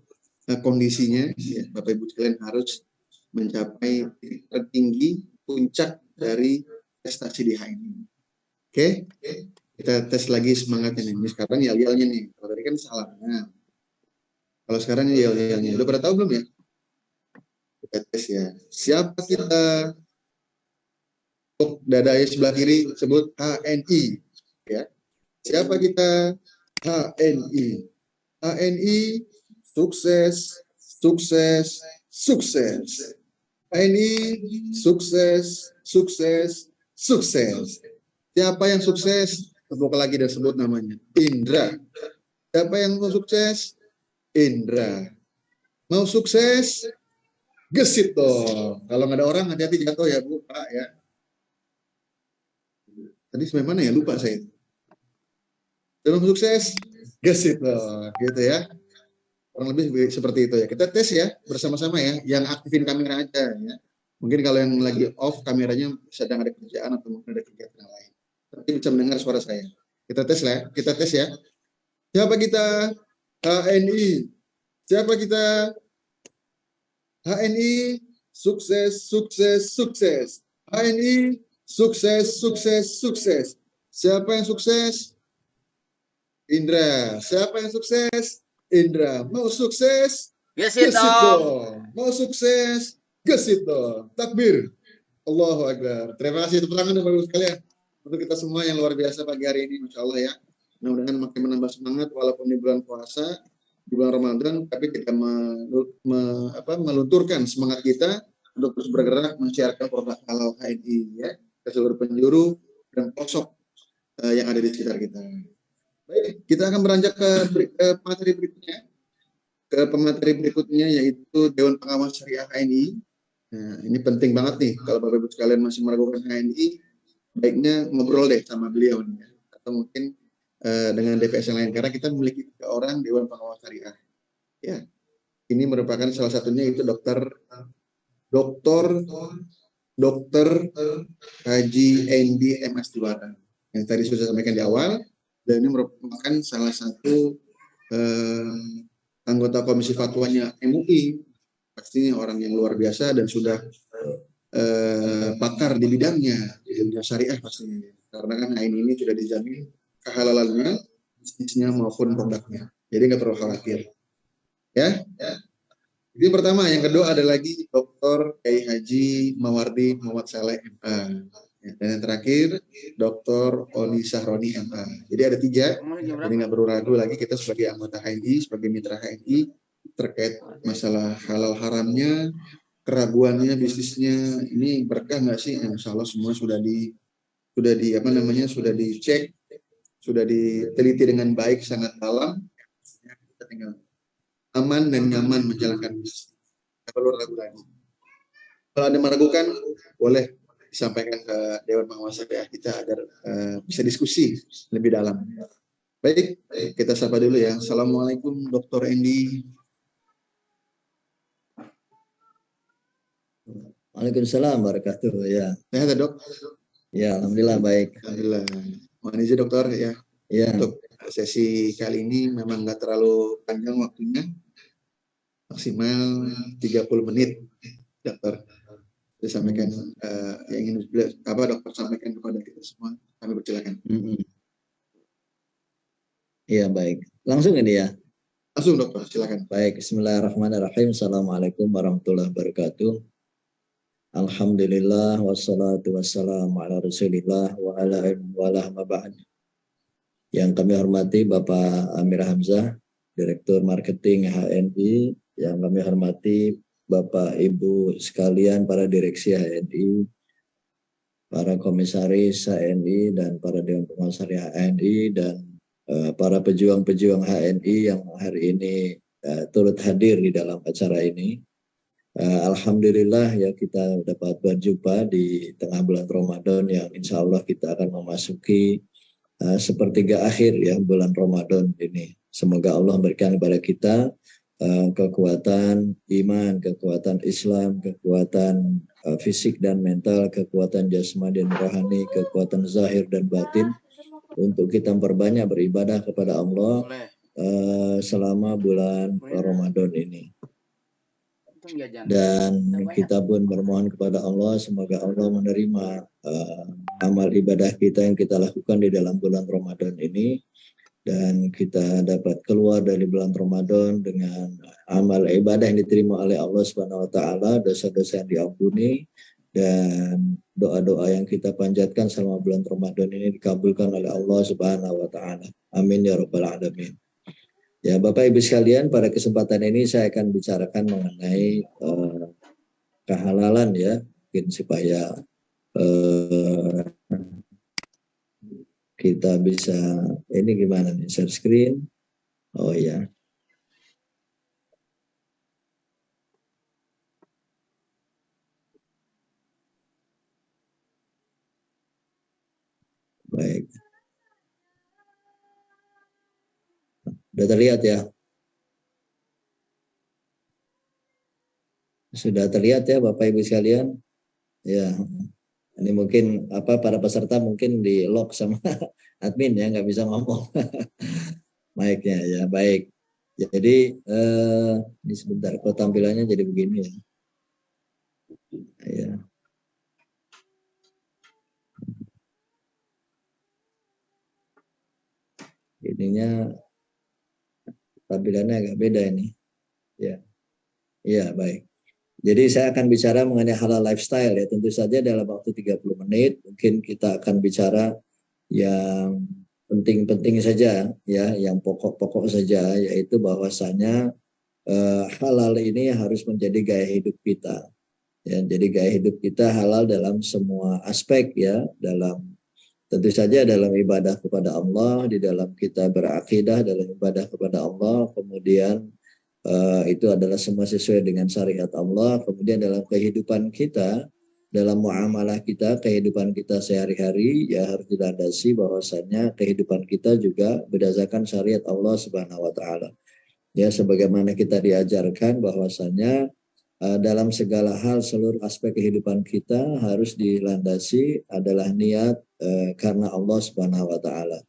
kondisinya, ya, Bapak Ibu sekalian harus mencapai tertinggi puncak dari prestasi di HNI. Oke, kita tes lagi semangatnya nih. Ini sekarang yel-yelnya nih. Kalau tadi kan salah. Nah, kalau sekarang yel-yelnya. Udah pada tahu belum ya? Kita tes ya. Siapa kita? Dadanya sebelah kiri sebut HNI. Ya. Siapa kita? HNI. HNI sukses, sukses, sukses. HNI sukses, sukses, sukses. Siapa yang sukses? Tepuk lagi dan sebut namanya. Indra. Siapa yang mau sukses? Indra. Mau sukses? Gesit dong. Kalau nggak ada orang, hati-hati jatuh ya Bu, Pak ya. Tadi sampai mana ya? Lupa saya. Mau sukses? Gesit dong. Gitu ya. Kurang lebih seperti itu ya. Kita tes ya bersama-sama ya. Yang aktifin kamera aja ya. Mungkin kalau yang lagi off kameranya sedang ada kerjaan atau mungkin ada kegiatan yang lain. Tapi bisa mendengar suara saya. Kita tes lah. Kita tes ya. Siapa kita? HNI. Siapa kita? HNI sukses, sukses, sukses. HNI sukses, sukses, sukses. Siapa yang sukses? Indra. Siapa yang sukses? Indra. Mau sukses? Gesit dong. Mau sukses? Gesit dong. Takbir. Allahu Akbar. Terima kasih. Tepuk tangan Bapak Ibu sekalian. Untuk kita semua yang luar biasa pagi hari ini. Masya Allah ya. Mudah-mudahan makin menambah semangat walaupun di bulan puasa, di bulan Ramadan, tapi kita melunturkan semangat kita untuk terus bergerak mensiarkan produk halal HNI ya, ke seluruh penjuru dan pelosok yang ada di sekitar kita. Baik, kita akan beranjak ke materi berikutnya. Ke pemateri berikutnya yaitu Dewan Pengawas Syariah HNI. Nah, ini penting banget nih kalau Bapak Ibu sekalian masih meragukan HNI, baiknya ngobrol deh sama beliau nih ya. Atau mungkin dengan DPS yang lain karena kita memiliki 3 orang Dewan Pengawas Syariah. Ya, ini merupakan salah satunya itu Dokter Haji Endi MS Diwara yang tadi sudah sampaikan di awal, dan ini merupakan salah satu anggota Komisi Fatwanya MUI, pastinya orang yang luar biasa dan sudah pakar di bidangnya, di bidang syariah pastinya, karena kan ini sudah dijamin kehalalannya, bisnisnya maupun produknya. Jadi nggak perlu khawatir. Ya. Jadi pertama, yang kedua ada lagi Dr. Kiai Haji Mawardi Muhammad Saleh MA. Ya, dan yang terakhir Dr. Oni Sahroni MA. Jadi ada 3. Jadi nggak perlu ragu lagi kita sebagai anggota HNI, sebagai mitra HNI terkait masalah halal haramnya, keraguannya, bisnisnya ini berkah nggak sih? Insya Allah semua sudah dicek sudah diteliti dengan baik, sangat dalam. Kita tinggal aman dan nyaman menjalankan bisnis. Tidak perlu ragu lagi. Kalau ada meragukan, boleh disampaikan ke Dewan Pengawas Syariah kita agar bisa diskusi lebih dalam. Baik, kita sapa dulu ya. Assalamualaikum Dr. Endi. Waalaikumsalam wabarakatuh. Ya, Sehat ya, Dok? ya, alhamdulillah baik. Alhamdulillah. Mohon izin dokter ya. Ya, Untuk sesi kali ini memang nggak terlalu panjang waktunya. Maksimal 30 menit, dokter. Saya sampaikan yang ingin dokter sampaikan kepada kita semua. Kami persilakan. iya baik. Langsung ini ya. Langsung dokter, silakan. Baik, Bismillahirrahmanirrahim. Assalamualaikum warahmatullahi wabarakatuh. Alhamdulillah wassalatu wassalamu ala Rasulillah wa ala alihi wa ma ba'd. Yang kami hormati Bapak Amir Hamzah, Direktur Marketing HNI, yang kami hormati Bapak Ibu sekalian para direksi HNI, para komisaris HNI dan para dewan pengawas syariah HNI dan para pejuang-pejuang HNI yang hari ini turut hadir di dalam acara ini. Alhamdulillah ya kita dapat berjumpa di tengah bulan Ramadan yang insya Allah kita akan memasuki sepertiga akhir ya bulan Ramadan ini. Semoga Allah berikan kepada kita kekuatan iman, kekuatan Islam, kekuatan fisik dan mental, kekuatan jasmani dan rohani, kekuatan zahir dan batin untuk kita memperbanyak beribadah kepada Allah selama bulan Ramadan ini. Dan kita pun bermohon kepada Allah semoga Allah menerima amal ibadah kita yang kita lakukan di dalam bulan Ramadan ini dan kita dapat keluar dari bulan Ramadan dengan amal ibadah yang diterima oleh Allah Subhanahu wa taala, dosa-dosa yang diampuni dan doa-doa yang kita panjatkan selama bulan Ramadan ini dikabulkan oleh Allah Subhanahu wa taala. Amin ya rabbal alamin. Ya Bapak Ibu sekalian, pada kesempatan ini saya akan bicarakan mengenai kehalalan ya, mungkin supaya kita bisa, ini gimana nih, share screen? Oh ya. Baik. Sudah terlihat ya? Sudah terlihat ya Bapak Ibu sekalian? Ya, ini mungkin para peserta mungkin di lock sama admin ya, nggak bisa ngomong mic-nya ya. Baik. Jadi ini sebentar kok tampilannya jadi begini ya. Ya. Ininya tampilannya agak beda ini. Ya. Iya, baik. Jadi saya akan bicara mengenai halal lifestyle ya. Tentu saja dalam waktu 30 menit mungkin kita akan bicara yang penting-penting saja ya, yang pokok-pokok saja, yaitu bahwasanya halal ini harus menjadi gaya hidup kita. Ya, jadi gaya hidup kita halal dalam semua aspek ya, dalam tentu saja dalam ibadah kepada Allah, di dalam kita berakidah, dalam ibadah kepada Allah, kemudian itu adalah semua sesuai dengan syariat Allah, kemudian dalam kehidupan kita, dalam muamalah kita, kehidupan kita sehari-hari, ya harus dilandasi bahwasannya kehidupan kita juga berdasarkan syariat Allah Subhanahu wa taala. Ya, sebagaimana kita diajarkan bahwasannya dalam segala hal, seluruh aspek kehidupan kita harus dilandasi adalah niat karena Allah Subhanahu wa taala.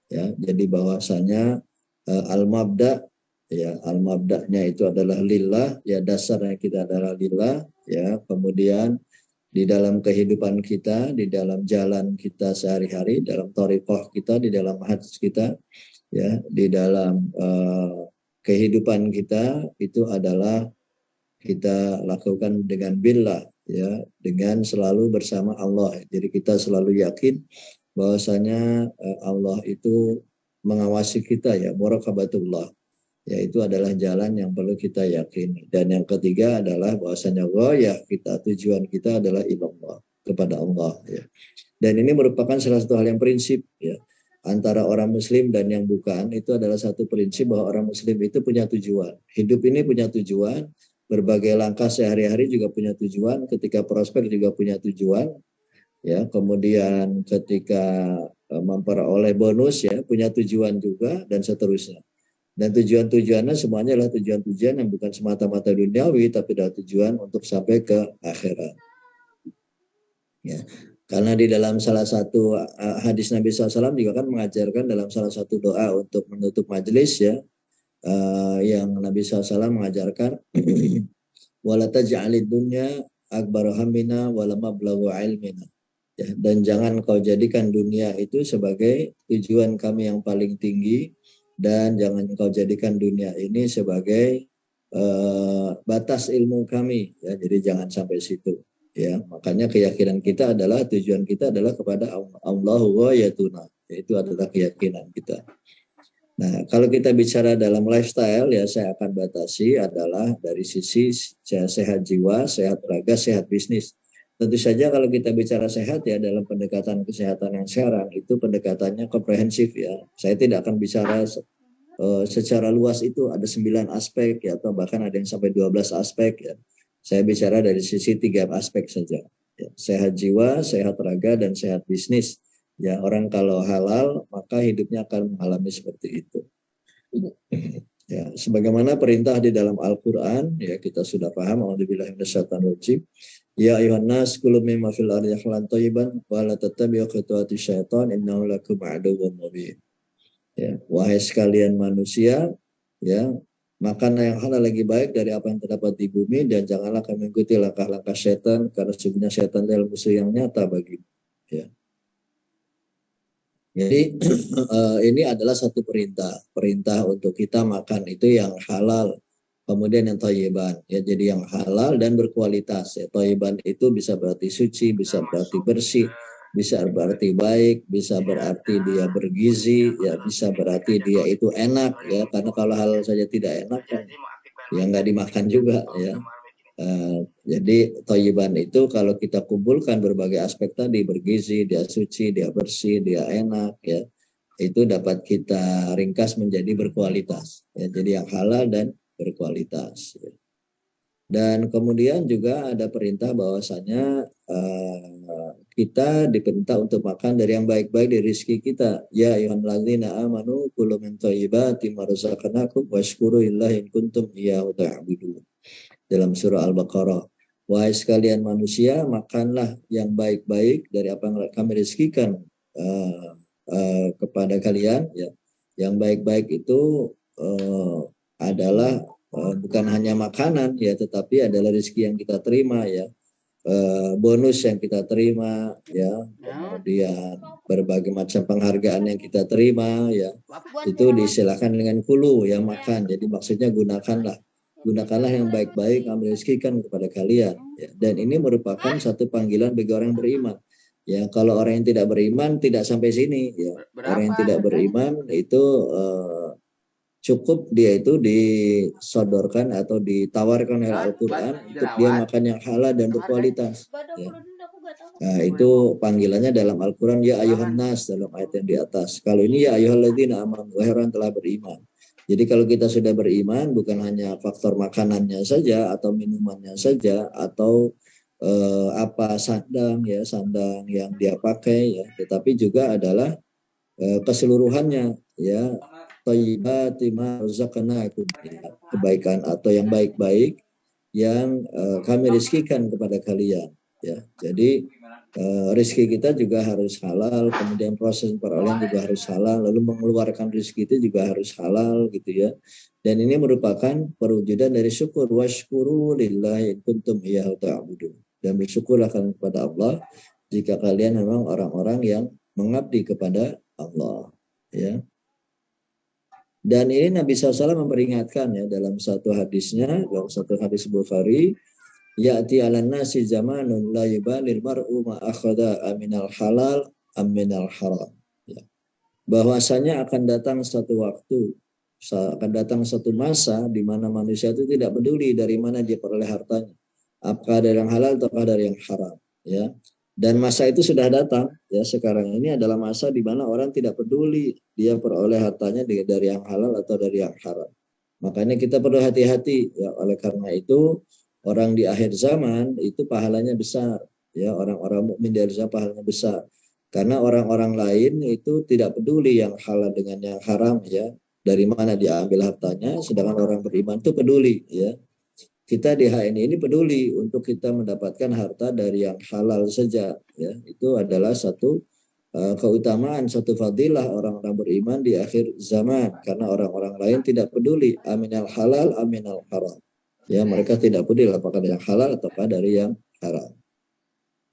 Ya, jadi bahwasanya al-mabda ya, al-mabda'nya itu adalah lillah, ya dasarnya kita adalah lillah, ya. Kemudian di dalam kehidupan kita, di dalam jalan kita sehari-hari, dalam thariqah kita, di dalam hadis kita, ya, di dalam kehidupan kita itu adalah kita lakukan dengan billah ya, dengan selalu bersama Allah. Jadi kita selalu yakin bahwasanya Allah itu mengawasi kita ya, muraqabatullah. Ya, itu adalah jalan yang perlu kita yakini. Dan yang ketiga adalah bahwasanya ghayah kita, tujuan kita adalah ilallah, kepada Allah ya. Dan ini merupakan salah satu hal yang prinsip ya. antara orang muslim dan yang bukan itu adalah satu prinsip bahwa orang muslim itu punya tujuan. Hidup ini punya tujuan, berbagai langkah sehari-hari juga punya tujuan, ketika prospek juga punya tujuan, ya. Kemudian ketika memperoleh bonus ya punya tujuan juga dan seterusnya. Dan tujuan-tujuannya semuanya adalah tujuan-tujuan yang bukan semata-mata duniawi, tapi adalah tujuan untuk sampai ke akhirat. Ya. Karena di dalam salah satu hadis Nabi SAW juga kan mengajarkan dalam salah satu doa untuk menutup majelis ya, yang Nabi SAW mengajarkan wala taj'alid dunya akbar hammina wala mablaghu ilmina. Ya, dan jangan kau jadikan dunia itu sebagai tujuan kami yang paling tinggi, dan jangan kau jadikan dunia ini sebagai batas ilmu kami ya, jadi jangan sampai situ ya. Makanya keyakinan kita adalah, tujuan kita adalah kepada Allah wa yatuna, itu adalah keyakinan kita. Nah, kalau kita bicara dalam lifestyle ya, saya akan batasi adalah dari sisi sehat jiwa, sehat raga, sehat bisnis. Tentu saja kalau kita bicara sehat ya, dalam pendekatan kesehatan yang sekarang itu pendekatannya komprehensif ya. Saya tidak akan bicara secara luas, itu ada 9 aspek ya, atau bahkan ada yang sampai 12 aspek ya. Saya bicara dari sisi 3 aspek saja ya. Sehat jiwa, sehat raga, dan sehat bisnis ya. Orang kalau halal maka hidupnya akan mengalami seperti itu ya, sebagaimana perintah di dalam Al-Quran ya, kita sudah paham. A'udzubillahi minasyaitonirrajim. Ya ayuhan nas kulu mimma fil ardi halal thayyiban wa la tattabi'u khutuwati syaitan innahu lakum aduwwun mubin. Ya, wahai sekalian manusia, ya, makan yang halal lagi baik dari apa yang terdapat di bumi, dan janganlah kamu mengikuti langkah-langkah setan, karena sesungguhnya setan adalah musuh yang nyata bagimu. Ya. Jadi ini adalah satu perintah untuk kita makan itu yang halal. Kemudian yang thayyiban, ya, jadi yang halal dan berkualitas. Ya, thayyiban itu bisa berarti suci, bisa berarti bersih, bisa berarti baik, bisa berarti dia bergizi, ya, bisa berarti dia itu enak, ya. Karena kalau halal saja tidak enak kan, ya nggak dimakan juga, ya. Jadi thayyiban itu kalau kita kumpulkan berbagai aspek tadi, bergizi, dia suci, dia bersih, dia enak, ya, itu dapat kita ringkas menjadi berkualitas. Ya, jadi yang halal dan berkualitas. Dan kemudian juga ada perintah bahwasanya kita diperintah untuk makan dari yang baik-baik dari rezeki kita. Ya ayyuhal ladzina amanu kulu min thayyibati ma razaqnakum washkuru lillahi in kuntum iyyahu ta'budun. Dalam surah Al-Baqarah. Wahai sekalian manusia, makanlah yang baik-baik dari apa yang kami rezekikan kepada kalian. Ya. Yang baik-baik itu adalah bukan hanya makanan ya, tetapi adalah rezeki yang kita terima ya, bonus yang kita terima ya, kemudian berbagai macam penghargaan yang kita terima ya, itu diistilahkan dengan kulu yang makan. Jadi maksudnya gunakanlah yang baik-baik kami rezekikan kepada kalian ya. Dan ini merupakan satu panggilan bagi orang beriman ya. Kalau orang yang tidak beriman tidak sampai sini ya. Orang yang tidak beriman itu cukup dia itu disodorkan atau ditawarkan oleh Al-Quran untuk dia makan yang halal dan berkualitas ya. Nah, itu panggilannya dalam Al-Quran, ya ayuhan nas, dalam ayat yang di atas. Kalau ini ya ayyuhalladzina amanu, wahai orang telah beriman. Jadi kalau kita sudah beriman, bukan hanya faktor makanannya saja atau minumannya saja atau sandang yang dia pakai ya, tetapi juga adalah keseluruhannya ya, thayyibati ma razaqnakum, kebaikan atau yang baik-baik yang kami rezekikan kepada kalian ya. Jadi rezeki kita juga harus halal, kemudian proses perolehan juga harus halal, lalu mengeluarkan rezeki itu juga harus halal gitu ya. Dan ini merupakan perwujudan dari syukur, washkuru lillahi kuntum iyyahu ta'budun. Dan bersyukurlah kalian kepada Allah jika kalian memang orang-orang yang mengabdi kepada Allah ya. Dan ini Nabi SAW memperingatkan ya dalam satu hadisnya, dalam satu hadis Bukhari, ya'ti 'alan nasi zamanun la yubalil mar'u ma akhadha aminal halal aminal haram ya. Bahwasanya akan datang satu waktu, akan datang satu masa di mana manusia itu tidak peduli dari mana dia peroleh hartanya, apakah dari yang halal atau dari yang haram ya. Dan masa itu sudah datang. Ya, sekarang ini adalah masa di mana orang tidak peduli dia peroleh hartanya dari yang halal atau dari yang haram. Makanya kita perlu hati-hati. Ya, oleh karena itu orang di akhir zaman itu pahalanya besar. Ya, orang-orang mukmin di akhir zaman pahalanya besar. Karena orang-orang lain itu tidak peduli yang halal dengan yang haram, ya. Dari mana dia ambil hartanya, sedangkan orang beriman itu peduli, ya. Kita di HNI ini peduli untuk kita mendapatkan harta dari yang halal saja, ya. Itu adalah satu keutamaan, satu fadilah orang-orang beriman di akhir zaman, karena orang-orang lain tidak peduli aminal halal aminal haram, ya. Mereka tidak peduli apakah dari yang halal ataukah dari yang haram,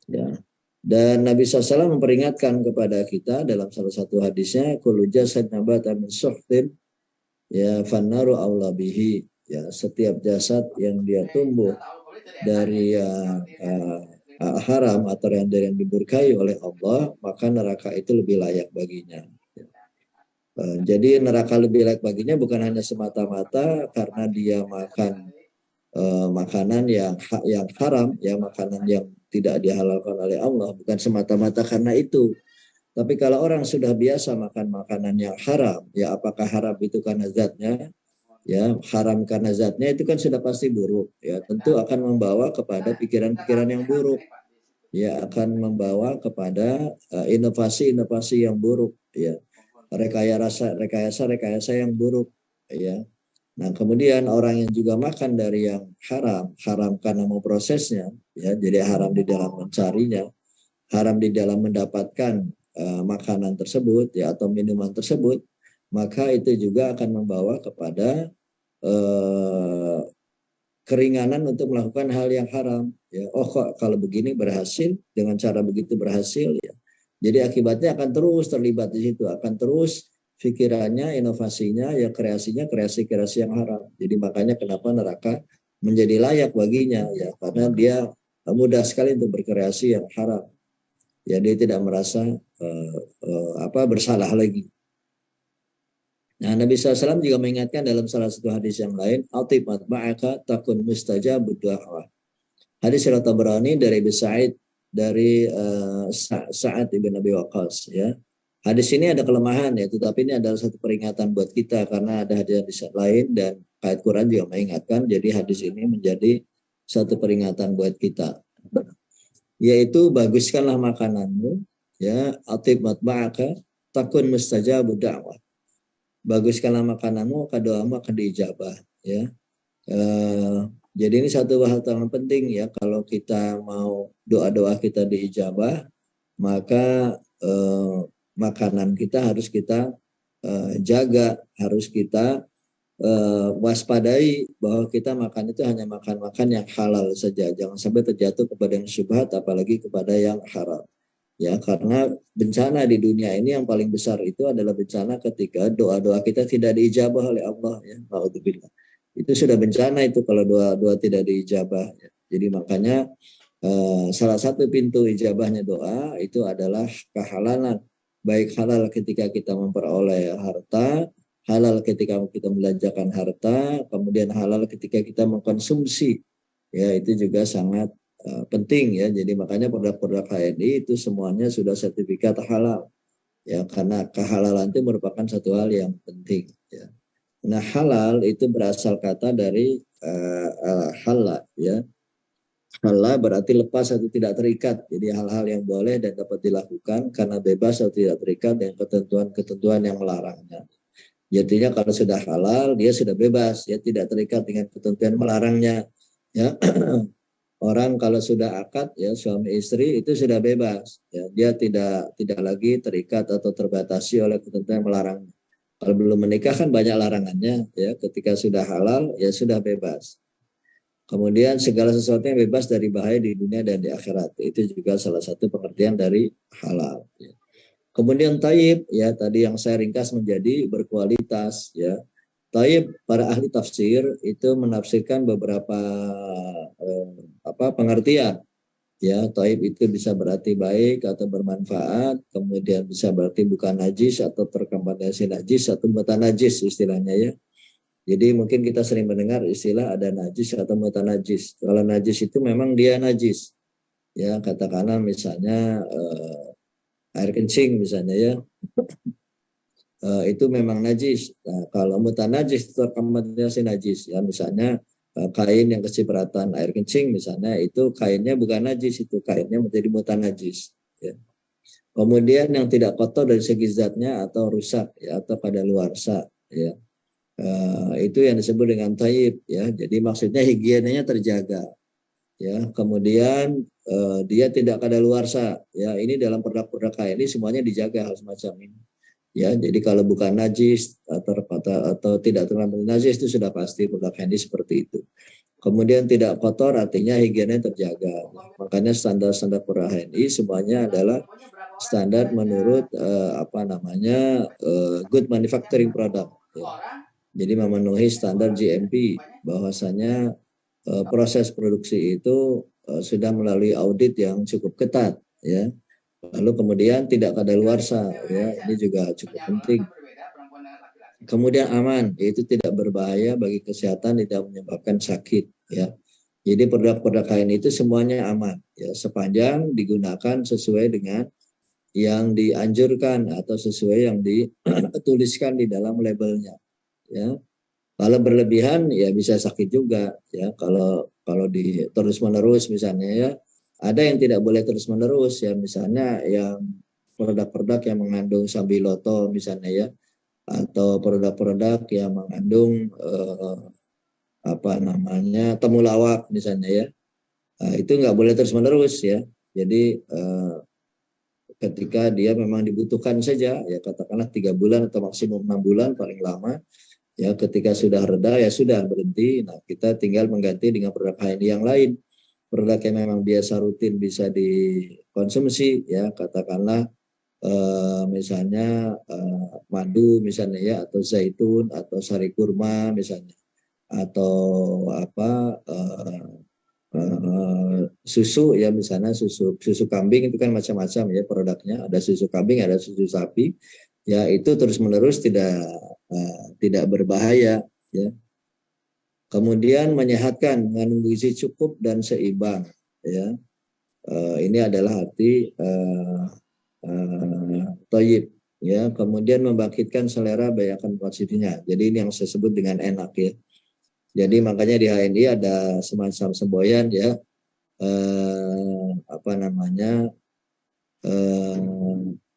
ya. Dan Nabi SAW memperingatkan kepada kita dalam salah satu hadisnya, kullu jasad nabata min suhtin ya fannaru aula bihi. Ya, setiap jasad yang dia tumbuh dari yang haram atau yang dari yang diberkahi oleh Allah, maka neraka itu lebih layak baginya. Jadi neraka lebih layak baginya bukan hanya semata-mata karena dia makan makanan yang haram, ya, makanan yang tidak dihalalkan oleh Allah, bukan semata-mata karena itu. Tapi kalau orang sudah biasa makan makanan yang haram, ya apakah haram itu karena zatnya? Ya, haram karena zatnya itu kan sudah pasti buruk, ya, tentu akan membawa kepada pikiran-pikiran yang buruk, ya, akan membawa kepada inovasi-inovasi yang buruk, ya, rekayasa yang buruk, ya. Nah, kemudian orang yang juga makan dari yang haram karena mau prosesnya, ya, jadi haram di dalam mencarinya, haram di dalam mendapatkan makanan tersebut, ya, atau minuman tersebut, maka itu juga akan membawa kepada keringanan untuk melakukan hal yang haram, ya. Oh, kok kalau begini berhasil, dengan cara begitu berhasil, ya. Jadi akibatnya akan terus terlibat di situ, akan terus pikirannya, inovasinya, ya kreasinya, kreasi-kreasi yang haram. Jadi makanya kenapa neraka menjadi layak baginya, ya, karena dia mudah sekali untuk berkreasi yang haram. Ya, dia tidak merasa bersalah lagi. Nah, Nabi SAW juga mengingatkan dalam salah satu hadis yang lain, atib matba'aka takun mustajabud du'a. Hadis riwayat Tabrani dari Abu Sa'id dari Sa'ad ibn Abi Waqqas, ya. Hadis ini ada kelemahan, ya, tetapi ini adalah satu peringatan buat kita karena ada hadis lain dan ayat Quran juga mengingatkan. Jadi hadis ini menjadi satu peringatan buat kita, yaitu baguskanlah makananmu, ya, atib matba'aka takun mustajabud da'wah. Baguskanlah makananmu, maka doamu akan diijabah, ya. Jadi ini satu hal yang penting, ya, kalau kita mau doa-doa kita diijabah, maka makanan kita harus kita jaga, harus kita waspadai bahwa kita makan itu hanya makan-makan yang halal saja, jangan sampai terjatuh kepada yang syubhat, apalagi kepada yang haram. Ya, karena bencana di dunia ini yang paling besar itu adalah bencana ketika doa-doa kita tidak diijabah oleh Allah, ya. Alhamdulillah. Itu sudah bencana itu kalau doa-doa tidak diijabah, ya. Jadi makanya salah satu pintu ijabahnya doa itu adalah kehalalan, baik halal ketika kita memperoleh harta, halal ketika kita belanjakan harta, kemudian halal ketika kita mengkonsumsi, ya, itu juga sangat penting, ya. Jadi makanya produk-produk HNI itu semuanya sudah sertifikat halal, ya, karena kehalalan itu merupakan satu hal yang penting, ya. Nah, halal itu berasal kata dari halal, ya. Halal berarti lepas atau tidak terikat. Jadi hal-hal yang boleh dan dapat dilakukan karena bebas atau tidak terikat dengan ketentuan-ketentuan yang melarangnya. Jadinya kalau sudah halal dia sudah bebas, ya, tidak terikat dengan ketentuan melarangnya, ya. Orang kalau sudah akad, ya, suami istri itu sudah bebas, ya, dia tidak lagi terikat atau terbatasi oleh ketentuan yang melarang. Kalau belum menikah kan banyak larangannya, ya. Ketika sudah halal, ya sudah bebas. Kemudian segala sesuatu yang bebas dari bahaya di dunia dan di akhirat, itu juga salah satu pengertian dari halal, ya. Kemudian thayyib, ya, tadi yang saya ringkas menjadi berkualitas, ya. Thayyib, para ahli tafsir itu menafsirkan beberapa pengertian, ya. Thayyib itu bisa berarti baik atau bermanfaat, kemudian bisa berarti bukan najis atau terkontaminasi najis atau mutanajis istilahnya, ya. Jadi mungkin kita sering mendengar istilah ada najis atau mutanajis. Kalau najis itu memang dia najis, ya katakanlah misalnya air kencing misalnya ya, itu memang najis. Nah, kalau mutanajis itu rekomendasi najis ya, misalnya kain yang kecipratan air kencing misalnya, itu kainnya bukan najis, itu kainnya menjadi mutanajis ya. Kemudian yang tidak kotor dari segi zatnya atau rusak ya, atau kadaluarsa ya, itu yang disebut dengan thayyib ya. Jadi maksudnya higienanya terjaga ya. Kemudian dia tidak kadaluarsa ya. Ini dalam produk-produk kain ini semuanya dijaga hal semacam ini ya. Jadi kalau bukan najis atau tidak terlalu najis, itu sudah pasti produk kain ini seperti itu. Kemudian tidak kotor artinya higienanya terjaga. Makanya standar-standar produk HNI semuanya adalah standar menurut good manufacturing product ya. Jadi memenuhi standar GMP, bahwasanya proses produksi itu sudah melalui audit yang cukup ketat ya. Lalu kemudian tidak kadaluarsa ya, ini juga cukup penting. Kemudian aman, yaitu tidak berbahaya bagi kesehatan, tidak menyebabkan sakit ya. Jadi produk-produk kain itu semuanya aman ya, sepanjang digunakan sesuai dengan yang dianjurkan atau sesuai yang dituliskan di dalam labelnya ya. Kalau berlebihan ya bisa sakit juga ya, kalau di terus menerus misalnya ya. Ada yang tidak boleh terus menerus ya, misalnya yang produk-produk yang mengandung sambiloto misalnya ya, atau produk-produk yang mengandung temulawak misalnya ya, itu nggak boleh terus menerus ya. Jadi ketika dia memang dibutuhkan saja ya, katakanlah 3 bulan atau maksimum 6 bulan paling lama ya, ketika sudah reda ya sudah berhenti. Nah, kita tinggal mengganti dengan produk HNI yang lain, produk yang memang biasa rutin bisa dikonsumsi ya, katakanlah misalnya madu misalnya ya, atau zaitun atau sari kurma misalnya, atau susu ya, misalnya susu kambing itu kan macam-macam ya produknya, ada susu kambing, ada susu sapi ya, itu terus menerus tidak berbahaya ya. Kemudian menyehatkan, mengandung gizi cukup dan seimbang ya, ini adalah arti thayyib ya. Kemudian membangkitkan selera bayakan konsumsinya, jadi ini yang saya sebut dengan enak ya. Jadi makanya di HNI ada semacam semboyan ya,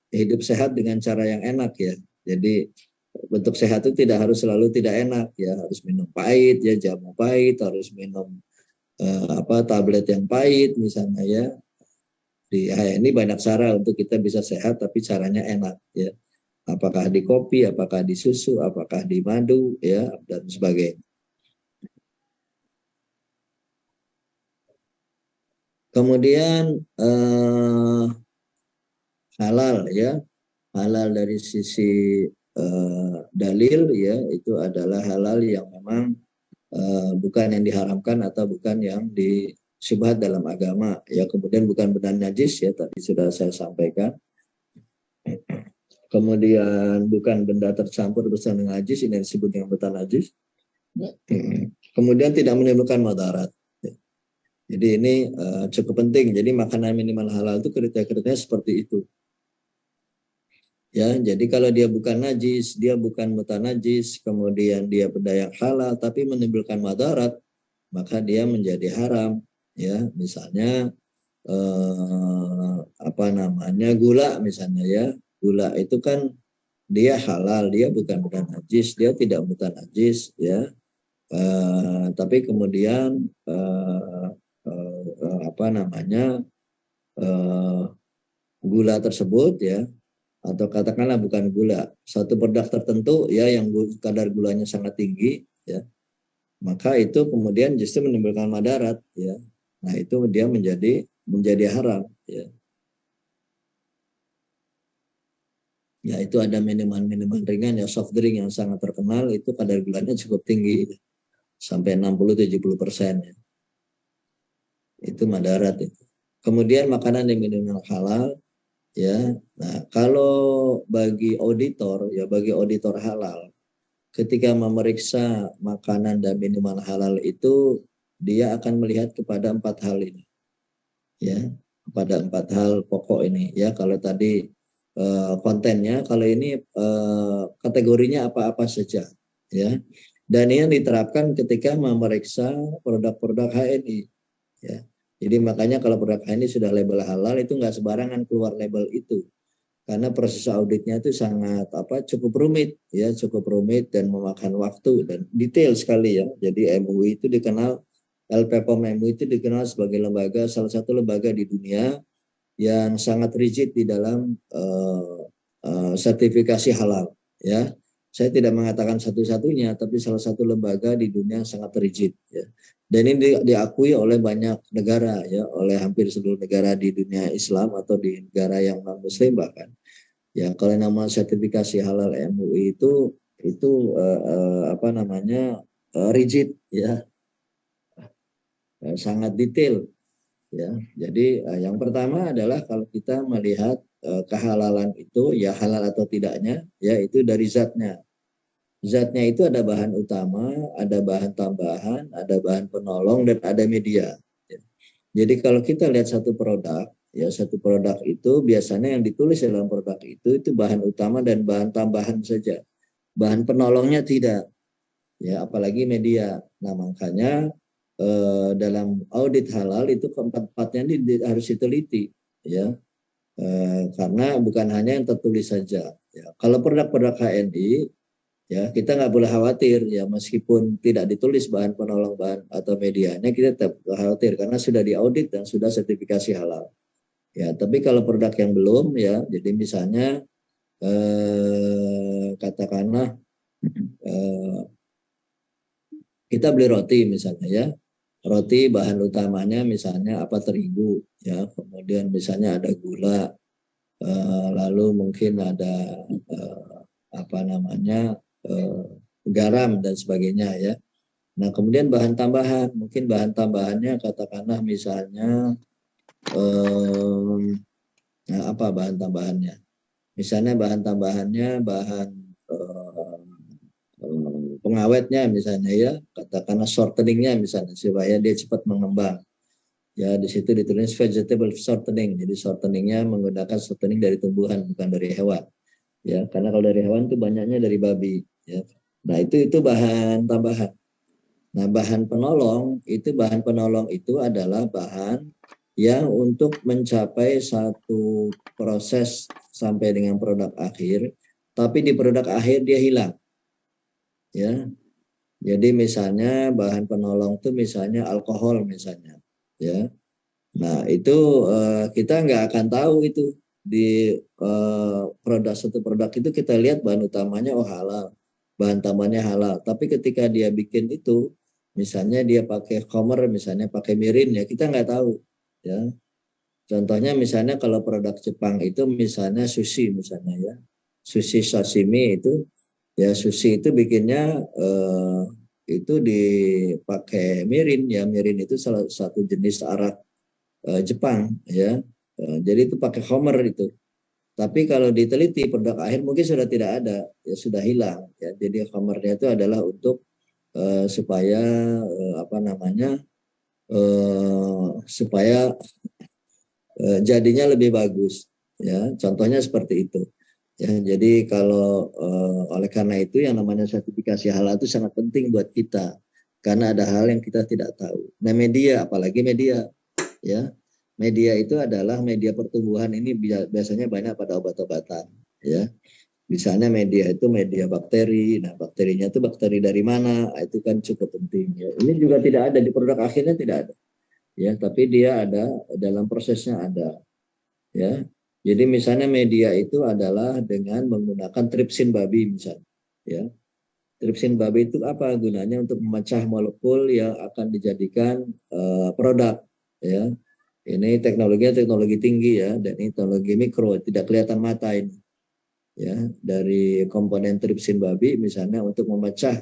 hidup sehat dengan cara yang enak ya. Jadi bentuk sehat itu tidak harus selalu tidak enak ya, harus minum pahit ya, jamu pahit, harus minum tablet yang pahit misalnya ya. Di HNI banyak cara untuk kita bisa sehat tapi caranya enak ya. Apakah di kopi, apakah di susu, apakah di madu ya, dan sebagainya. Kemudian halal ya, halal dari sisi dalil ya, itu adalah halal yang memang bukan yang diharamkan atau bukan yang disyubhat dalam agama ya. Kemudian bukan benda najis ya, tadi sudah saya sampaikan. Kemudian bukan benda tercampur bersama dengan najis, ini disebut dengan benda najis. Kemudian tidak menimbulkan madarat. Jadi ini cukup penting. Jadi makanan minimal halal itu kriteria-kriterianya seperti itu. Ya, jadi kalau dia bukan najis, dia bukan mutanajis, kemudian dia benda yang halal tapi menimbulkan madarat, maka dia menjadi haram. Ya, misalnya gula misalnya ya. Gula itu kan dia halal, dia bukan benda najis, dia tidak mutanajis ya. Tapi kemudian gula tersebut ya, atau katakanlah bukan gula, satu produk tertentu ya yang kadar gulanya sangat tinggi ya, maka itu kemudian justru menimbulkan madarat ya. Nah, itu dia menjadi haram ya. Ya, itu ada minuman-minuman ringan ya, soft drink yang sangat terkenal itu kadar gulanya cukup tinggi sampai 60-70% ya. Itu madarat itu. Kemudian makanan dan minuman halal ya. Nah, kalau bagi auditor halal, ketika memeriksa makanan dan minuman halal itu dia akan melihat kepada 4 hal ini. Ya. pada 4 hal pokok ini ya. Kalau tadi kontennya, kalau ini kategorinya apa-apa saja ya. Dan ini diterapkan ketika memeriksa produk-produk HNI ya. Jadi makanya kalau produk HNI sudah label halal itu nggak sembarangan keluar label itu. Karena proses auditnya itu sangat cukup rumit ya, cukup rumit dan memakan waktu dan detail sekali ya. Jadi MUI itu dikenal, LPPOM MUI itu dikenal sebagai lembaga, salah satu lembaga di dunia yang sangat rigid di dalam sertifikasi halal ya. Saya tidak mengatakan satu-satunya, tapi salah satu lembaga di dunia yang sangat rigid ya. Dan ini diakui oleh banyak negara ya, oleh hampir seluruh negara di dunia Islam atau di negara yang non Muslim bahkan. Ya, kalau nama sertifikasi halal MUI itu rigid ya, sangat detail ya. Jadi yang pertama adalah kalau kita melihat kehalalan itu ya, halal atau tidaknya ya, itu dari zatnya. Zatnya itu ada bahan utama, ada bahan tambahan, ada bahan penolong, dan ada media. Jadi kalau kita lihat satu produk, ya satu produk itu biasanya yang ditulis dalam produk itu bahan utama dan bahan tambahan saja. Bahan penolongnya tidak. Ya, apalagi media. Nah, makanya dalam audit halal itu keempat-empatnya harus diteliti, ya. Karena bukan hanya yang tertulis saja. Ya. Kalau produk-produk HNI, ya kita nggak boleh khawatir ya, meskipun tidak ditulis bahan penolong bahan atau medianya, kita tetap khawatir karena sudah diaudit dan sudah sertifikasi halal. Ya, tapi kalau produk yang belum ya, jadi misalnya katakanlah kita beli roti misalnya ya, roti bahan utamanya misalnya terigu ya, kemudian misalnya ada gula, lalu mungkin ada garam dan sebagainya ya. Nah, kemudian bahan tambahan, mungkin bahan tambahannya katakanlah misalnya bahan tambahannya? Misalnya bahan tambahannya bahan pengawetnya misalnya ya, katakanlah shorteningnya misalnya supaya dia cepat mengembang. Ya, di situ ditulis vegetable shortening. Jadi shorteningnya menggunakan shortening dari tumbuhan bukan dari hewan. Ya, karena kalau dari hewan itu banyaknya dari babi ya. Nah, itu bahan tambahan. Nah, bahan penolong itu adalah bahan yang untuk mencapai satu proses sampai dengan produk akhir, tapi di produk akhir dia hilang. Ya. Jadi misalnya bahan penolong itu misalnya alkohol misalnya, ya. Nah, itu kita nggak akan tahu itu di satu produk itu kita lihat bahan utamanya halal, bahan tambahnya halal. Tapi ketika dia bikin itu, misalnya dia pakai khamr, misalnya pakai mirin ya, kita nggak tahu ya. Contohnya misalnya kalau produk Jepang itu misalnya sushi misalnya ya, sushi sashimi itu ya, sushi itu bikinnya itu dipakai mirin ya. Mirin itu salah satu jenis arak Jepang ya. Jadi itu pakai khamr itu. Tapi kalau diteliti produk akhir mungkin sudah tidak ada, ya sudah hilang ya. Jadi khamrnya itu adalah untuk supaya supaya jadinya lebih bagus ya. Contohnya seperti itu. Ya, jadi kalau oleh karena itu yang namanya sertifikasi halal itu sangat penting buat kita karena ada hal yang kita tidak tahu. Nah, media, apalagi media ya. Media itu adalah media pertumbuhan, ini biasanya banyak pada obat-obatan ya. Misalnya media itu media bakteri. Nah, bakterinya itu bakteri dari mana? Itu kan cukup penting ya. Ini juga tidak ada di produk akhirnya, tidak ada. Ya, tapi dia ada dalam prosesnya ada. Ya. Jadi misalnya media itu adalah dengan menggunakan tripsin babi misalnya. Ya. Tripsin babi itu apa gunanya? Untuk memecah molekul yang akan dijadikan produk. Ya. Ini teknologi tinggi ya, dan ini teknologi mikro, tidak kelihatan mata ini. Ya, dari komponen tripsin babi misalnya untuk memecah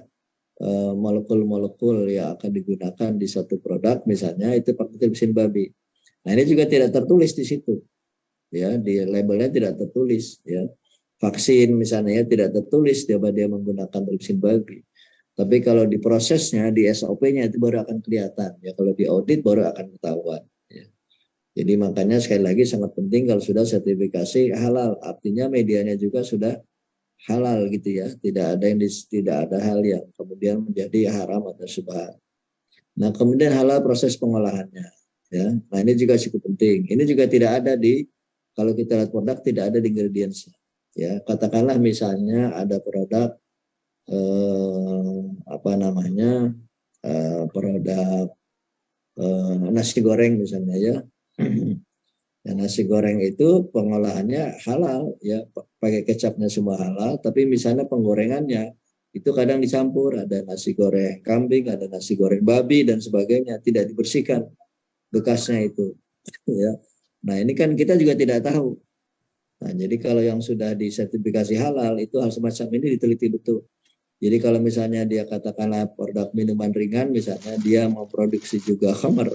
molekul-molekul yang akan digunakan di satu produk misalnya itu pakai tripsin babi. Nah, ini juga tidak tertulis di situ. Ya, di labelnya tidak tertulis ya. Vaksin misalnya ya, tidak tertulis dia menggunakan tripsin babi. Tapi kalau di prosesnya, di SOP-nya itu baru akan kelihatan ya. Kalau di audit baru akan ketahuan. Ya. Jadi makanya sekali lagi sangat penting kalau sudah sertifikasi halal, artinya medianya juga sudah halal gitu ya. Tidak ada hal yang kemudian menjadi haram atau syubhat. Nah, kemudian halal proses pengolahannya ya. Nah, ini juga cukup penting. Ini juga tidak ada kalau kita lihat produk tidak ada di ingredients ya. Katakanlah misalnya ada produk produk nasi goreng misalnya ya. Dan nasi goreng itu pengolahannya halal ya, pakai kecapnya semua halal, tapi misalnya penggorengannya itu kadang dicampur, ada nasi goreng kambing, ada nasi goreng babi dan sebagainya, tidak dibersihkan bekasnya itu ya. Nah, ini kan kita juga tidak tahu. Nah, jadi kalau yang sudah disertifikasi halal itu hal semacam ini diteliti betul. Jadi kalau misalnya dia katakanlah produk minuman ringan, misalnya dia mau produksi juga khamar.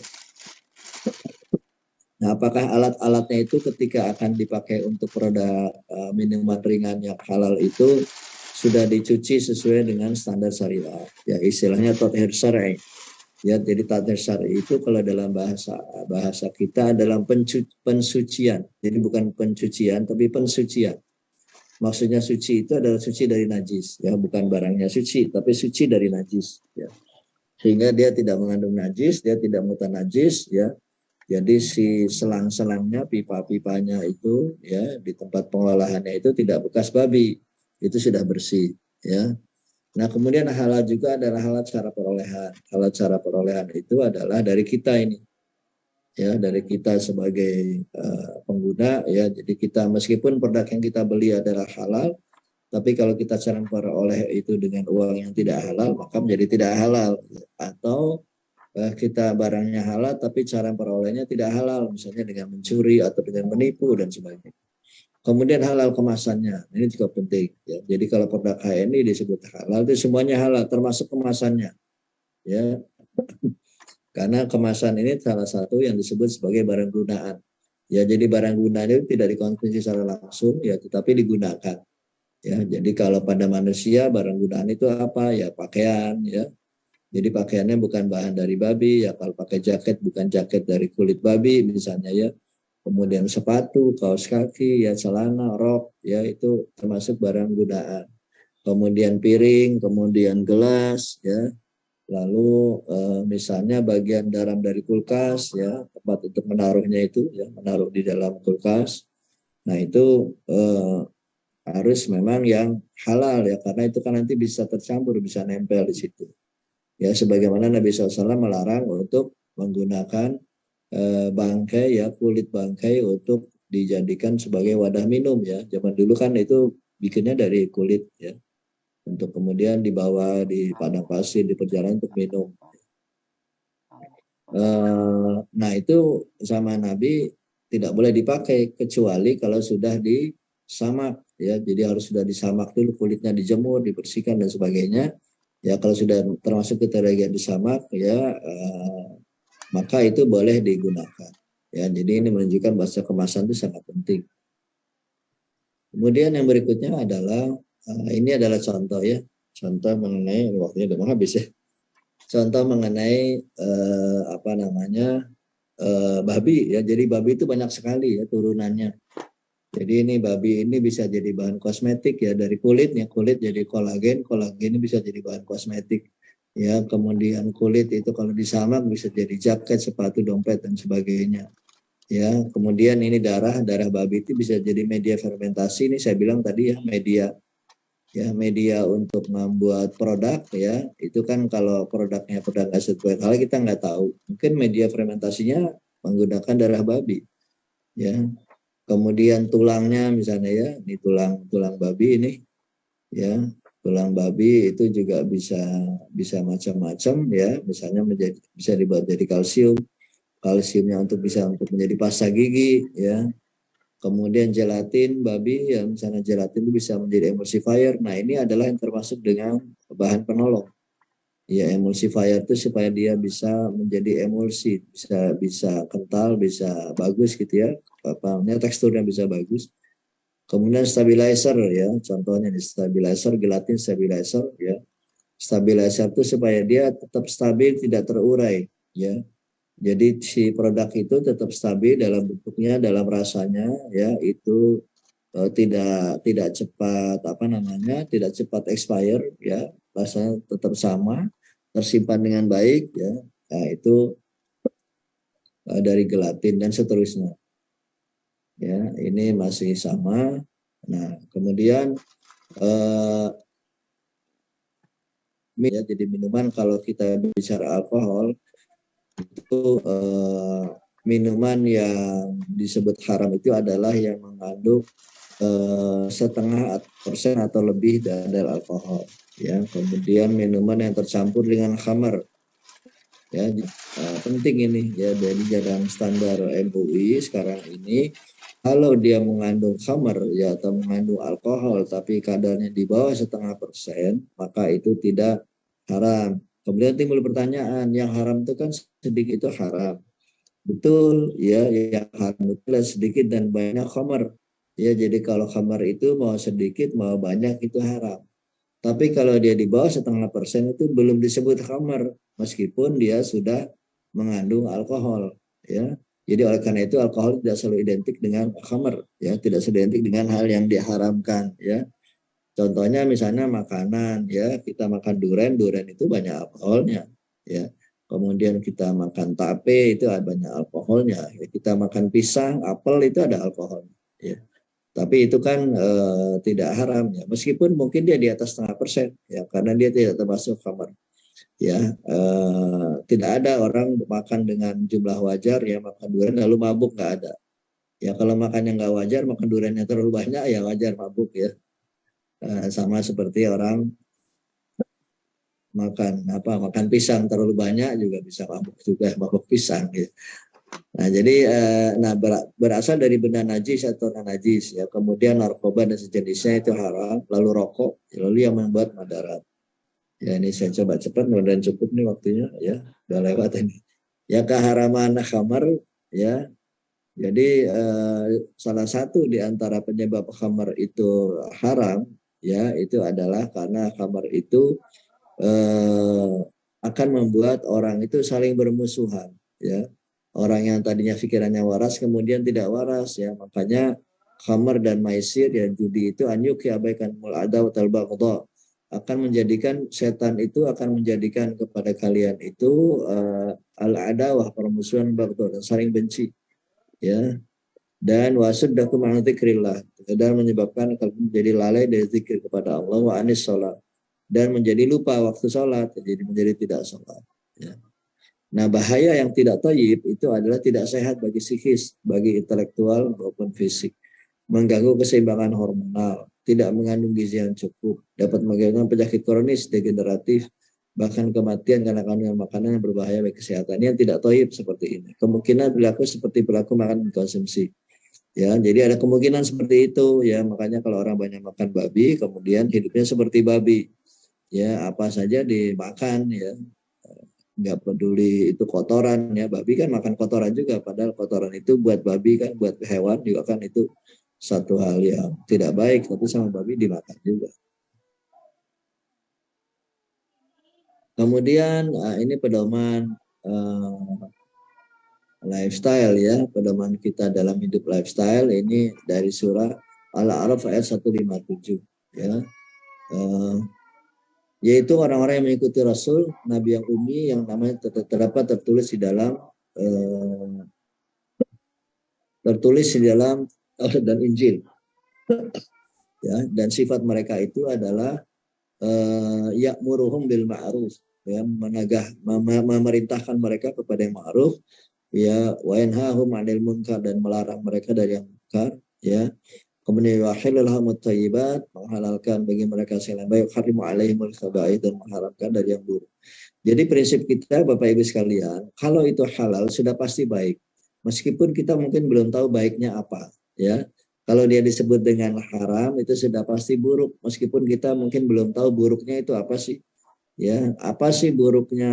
Nah, apakah alat-alatnya itu ketika akan dipakai untuk produk minuman ringan yang halal itu sudah dicuci sesuai dengan standar syariat? Ya, istilahnya tathhir syar'i. Ya, jadi tathhir syar'i itu kalau dalam bahasa kita adalah pensucian. Jadi bukan pencucian tapi pensucian. Maksudnya suci itu adalah suci dari najis, ya, bukan barangnya suci, tapi suci dari najis, ya. Sehingga dia tidak mengandung najis, dia tidak mutanajis, ya. Jadi si selang-selangnya, pipa-pipanya itu, ya, di tempat pengolahannya itu tidak bekas babi, itu sudah bersih, ya. Nah, kemudian halal juga adalah halal cara perolehan. Halal cara perolehan itu adalah dari kita ini, ya, dari kita sebagai pengguna, ya. Jadi kita meskipun produk yang kita beli adalah halal, tapi kalau kita cara memperoleh itu dengan uang yang tidak halal, maka menjadi tidak halal. Atau kita barangnya halal tapi cara memperolehnya tidak halal, misalnya dengan mencuri atau dengan menipu dan sebagainya. Kemudian halal kemasannya, ini juga penting, ya. Jadi kalau produk HNI disebut halal itu semuanya halal, termasuk kemasannya, ya. Karena kemasan ini salah satu yang disebut sebagai barang gunaan. Ya, jadi barang gunaan itu tidak dikonsumsi secara langsung, ya, tetapi digunakan. Ya, jadi kalau pada manusia barang gunaan itu apa? Ya, pakaian, ya. Jadi pakaiannya bukan bahan dari babi, ya. Kalau pakai jaket bukan jaket dari kulit babi, misalnya, ya. Kemudian sepatu, kaos kaki, ya, celana, rok, ya, itu termasuk barang gunaan. Kemudian piring, kemudian gelas, ya. Lalu misalnya bagian dalam dari kulkas, ya, tempat untuk menaruhnya itu, ya, menaruh di dalam kulkas. Nah, itu harus memang yang halal, ya, karena itu kan nanti bisa tercampur, bisa nempel di situ. Ya, sebagaimana Nabi SAW melarang untuk menggunakan bangkai, ya, kulit bangkai untuk dijadikan sebagai wadah minum, ya. Zaman dulu kan itu bikinnya dari kulit, ya, untuk kemudian dibawa di padang pasir di perjalanan untuk minum. Nah, itu sama Nabi tidak boleh dipakai kecuali kalau sudah disamak, ya. Jadi harus sudah disamak dulu, kulitnya dijemur, dibersihkan dan sebagainya. Ya, kalau sudah termasuk kriteria disamak, ya, maka itu boleh digunakan. Ya, jadi ini menunjukkan bahwa kemasan itu sangat penting. Kemudian yang berikutnya adalah ini adalah contoh, ya, contoh mengenai waktunya udah mau habis, ya. Contoh mengenai babi, ya. Jadi babi itu banyak sekali, ya, turunannya. Jadi ini babi ini bisa jadi bahan kosmetik, ya, dari kulitnya, kulit jadi kolagen, kolagen ini bisa jadi bahan kosmetik, ya. Kemudian kulit itu kalau disamak bisa jadi jaket, sepatu, dompet dan sebagainya, ya. Kemudian ini darah babi itu bisa jadi media fermentasi, ini saya bilang tadi, ya, media untuk membuat produk, ya. Itu kan kalau produknya produk aset halal kita nggak tahu, mungkin media fermentasinya menggunakan darah babi, ya. Kemudian tulangnya misalnya, ya, ini tulang babi ini, ya, tulang babi itu juga bisa macam-macam, ya. Misalnya bisa dibuat jadi kalsiumnya untuk menjadi pasta gigi, ya. Kemudian gelatin babi, ya, misalnya gelatin itu bisa menjadi emulsifier. Nah, ini adalah yang termasuk dengan bahan penolong. Ya, emulsifier itu supaya dia bisa menjadi emulsi, bisa kental, bisa bagus gitu, ya. Teksturnya bisa bagus. Kemudian stabilizer, ya, contohnya nih stabilizer, gelatin stabilizer, ya. Stabilizer itu supaya dia tetap stabil, tidak terurai, ya. Jadi si produk itu tetap stabil dalam bentuknya, dalam rasanya, ya itu tidak cepat tidak cepat expire, ya rasanya tetap sama, tersimpan dengan baik, ya. Nah, itu dari gelatin dan seterusnya. Ya, ini masih sama. Nah, kemudian ya, jadi minuman kalau kita bicara alkohol itu minuman yang disebut haram itu adalah yang mengandung 0,5% atau lebih dari alkohol, ya. Kemudian minuman yang tercampur dengan khamar, ya, penting ini, ya. Jadi dalam standar MUI sekarang ini kalau dia mengandung khamar, ya, atau mengandung alkohol tapi kadarnya di bawah 0,5%, maka itu tidak haram. Kemudian timbul pertanyaan, yang haram itu kan sedikit itu haram. Betul, ya, yang haram itu sedikit dan banyak khamar. Ya, jadi kalau khamar itu mau sedikit mau banyak itu haram. Tapi kalau dia di bawah 0,5% itu belum disebut khamar, meskipun dia sudah mengandung alkohol, ya. Jadi oleh karena itu alkohol tidak selalu identik dengan khamar, ya, tidak selalu identik dengan hal yang diharamkan, ya. Contohnya misalnya makanan, ya, kita makan durian itu banyak alkoholnya, ya. Kemudian kita makan tape itu banyak alkoholnya, ya. Kita makan pisang, apel itu ada alkoholnya, ya. Tapi itu kan tidak haram, ya. Meskipun mungkin dia di atas 0,5%, ya, karena dia tidak termasuk khamar, ya. Tidak ada orang makan dengan jumlah wajar, ya, makan durian lalu mabuk, nggak ada. Ya, kalau makannya nggak wajar, makan duriannya terlalu banyak, ya wajar mabuk, ya. Sama seperti orang makan pisang terlalu banyak juga bisa mabuk juga, mabuk pisang, ya. Nah, jadi berasal dari benda najis atau non najis, ya. Kemudian narkoba dan sejenisnya itu haram, lalu rokok, lalu yang membuat madarat. Ya, ini saya coba cepat, mudah-mudahan cukup nih waktunya, ya. Udah lewat ini. Ya, keharaman khamar, ya. Jadi salah satu di antara penyebab khamar itu haram, ya, itu adalah karena khamar itu akan membuat orang itu saling bermusuhan, ya. Orang yang tadinya pikirannya waras kemudian tidak waras, ya. Makanya khamar dan maisir, ya, judi itu anyuki abaikan mul adaw wal baghdha, akan menjadikan setan itu akan menjadikan kepada kalian itu al-adawah, permusuhan, baghdha, dan saling benci, ya. Dan wasuddakum an dzikrillah, dan menyebabkan kalian menjadi lalai dari zikir kepada Allah, wa anis salat, dan menjadi lupa waktu salat, jadi menjadi tidak salat, ya. Nah, bahaya yang tidak thayyib itu adalah tidak sehat bagi psikis, bagi intelektual maupun fisik, mengganggu keseimbangan hormonal, tidak mengandung gizi yang cukup, dapat mengakibatkan penyakit kronis, degeneratif, bahkan kematian karena kandungan makanan yang berbahaya bagi kesehatan. Yang tidak thayyib seperti ini kemungkinan berlaku seperti berlaku makan konsumsi, ya. Jadi ada kemungkinan seperti itu, ya. Makanya kalau orang banyak makan babi kemudian hidupnya seperti babi, ya, apa saja dimakan, ya, nggak peduli itu kotoran, ya. Babi kan makan kotoran juga, padahal kotoran itu buat babi kan, buat hewan juga kan itu satu hal yang tidak baik, tapi sama babi dimakan juga. Kemudian ini pedoman lifestyle, ya, pedoman kita dalam hidup lifestyle ini dari surah Al-A'raf ayat 157, ya. Yaitu orang-orang yang mengikuti Rasul, Nabi yang ummi, yang namanya tertulis di dalam Taurat dan Injil, ya. Dan sifat mereka itu adalah ya'muruhum bil ma'ruf, ya, memerintahkan mereka kepada yang ma'ruf, ya, wa yanhahum 'anil munkar, dan melarang mereka dari yang munkar, ya. Kemudian wahilul hamut thayyibat, menghalalkan bagi mereka yang baik, harimu alaihimul khaba'ith, dan mengharamkan dari yang buruk. Jadi prinsip kita Bapak Ibu sekalian, kalau itu halal sudah pasti baik. Meskipun kita mungkin belum tahu baiknya apa, ya. Kalau dia disebut dengan haram itu sudah pasti buruk, meskipun kita mungkin belum tahu buruknya itu apa sih, ya. Apa sih buruknya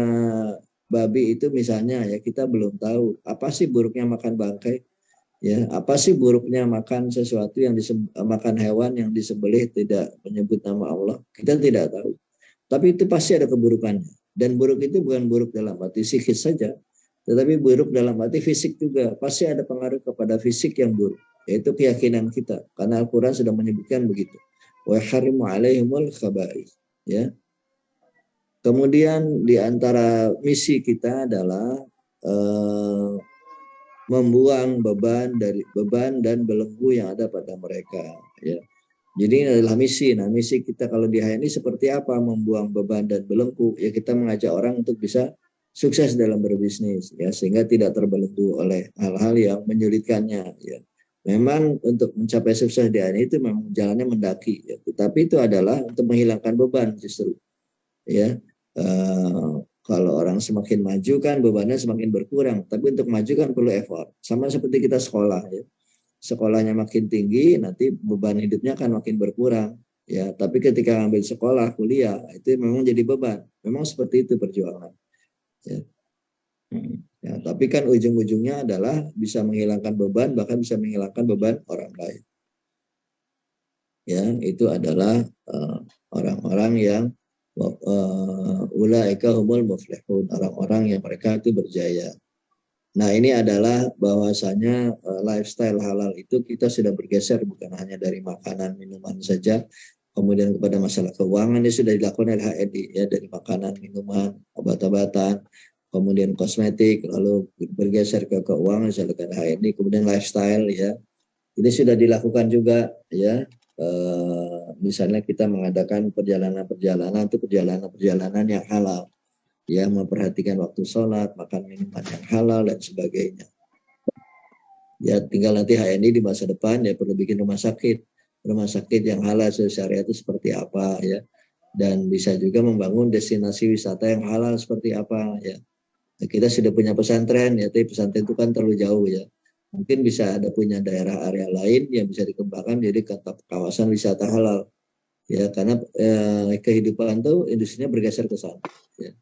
babi itu misalnya, ya, kita belum tahu. Apa sih buruknya makan bangkai? Ya, apa sih buruknya makan sesuatu yang makan hewan yang disembelih tidak menyebut nama Allah? Kita tidak tahu. Tapi itu pasti ada keburukannya. Dan buruk itu bukan buruk dalam arti psikis saja, Tetapi buruk dalam arti fisik juga. Pasti ada pengaruh kepada fisik yang buruk. Yaitu keyakinan kita. Karena Al-Quran sudah menyebutkan begitu. Wa harimu alaihimul khaba'ith. Ya. Kemudian di antara misi kita adalah membuang beban dan belenggu yang ada pada mereka. Ya. Jadi ini adalah misi. Nah, misi kita kalau di HNI seperti apa? Membuang beban dan belenggu. Ya, kita mengajak orang untuk bisa sukses dalam berbisnis, ya, sehingga tidak terbelenggu oleh hal-hal yang menyulitkannya. Ya. Memang untuk mencapai sukses di HNI itu memang jalannya mendaki. Ya. Tetapi itu adalah untuk menghilangkan beban justru. Ya. Kalau orang semakin maju kan bebannya semakin berkurang. Tapi untuk maju kan perlu effort. Sama seperti kita sekolah. Ya. Sekolahnya makin tinggi, nanti beban hidupnya akan makin berkurang. Ya, tapi ketika ambil sekolah, kuliah, itu memang jadi beban. Memang seperti itu perjuangan. Ya. Ya, tapi kan ujung-ujungnya adalah bisa menghilangkan beban, bahkan bisa menghilangkan beban orang lain. Ya, itu adalah orang-orang yang ulaika humul muflihun, orang-orang yang mereka itu berjaya. Nah, ini adalah bahwasanya lifestyle halal itu kita sudah bergeser bukan hanya dari makanan, minuman saja, kemudian kepada masalah keuangan ini sudah dilakukan oleh HNI, ya, dari makanan, minuman, obat-obatan, kemudian kosmetik, lalu bergeser ke keuangan dilakukan HNI, kemudian lifestyle, ya, ini sudah dilakukan juga, ya. Misalnya kita mengadakan perjalanan-perjalanan itu perjalanan-perjalanan yang halal, ya, memperhatikan waktu sholat, makan minuman yang halal dan sebagainya. Ya, tinggal nanti HNI di masa depan ya perlu bikin rumah sakit yang halal sesuai syariat itu seperti apa, ya, dan bisa juga membangun destinasi wisata yang halal seperti apa, ya. Nah, kita sudah punya pesantren, ya, tapi pesantren itu kan terlalu jauh, ya. Mungkin bisa ada punya daerah area lain yang bisa dikembangkan jadi kawasan wisata halal, ya, karena kehidupan tuh industrinya bergeser ke sana, ya.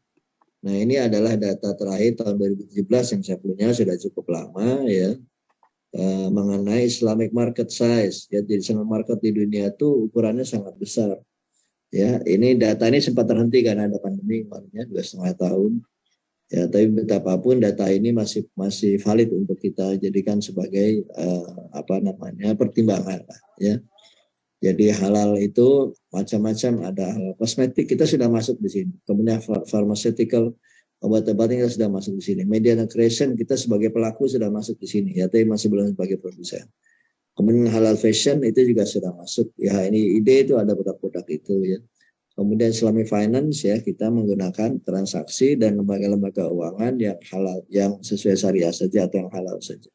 Nah, ini adalah data terakhir tahun 2017 yang saya punya, sudah cukup lama, ya, mengenai Islamic market size. Ya, jadi Islamic market di dunia itu ukurannya sangat besar. Ya, ini data ini sempat terhenti karena ada pandemi kemarinnya 2,5 tahun. Ya, tapi betapapun data ini masih valid untuk kita jadikan sebagai pertimbangan, ya. Jadi halal itu macam-macam, ada halal kosmetik kita sudah masuk di sini. Kemudian pharmaceutical, obat-obatan kita sudah masuk di sini. Media and creation kita sebagai pelaku sudah masuk di sini, ya, tapi masih belum sebagai produsen. Kemudian halal fashion itu juga sudah masuk. Ya, ini ide itu ada produk-produk itu, ya. Kemudian Islamic finance, ya, kita menggunakan transaksi dan lembaga-lembaga keuangan yang halal, yang sesuai syariah saja atau yang halal saja.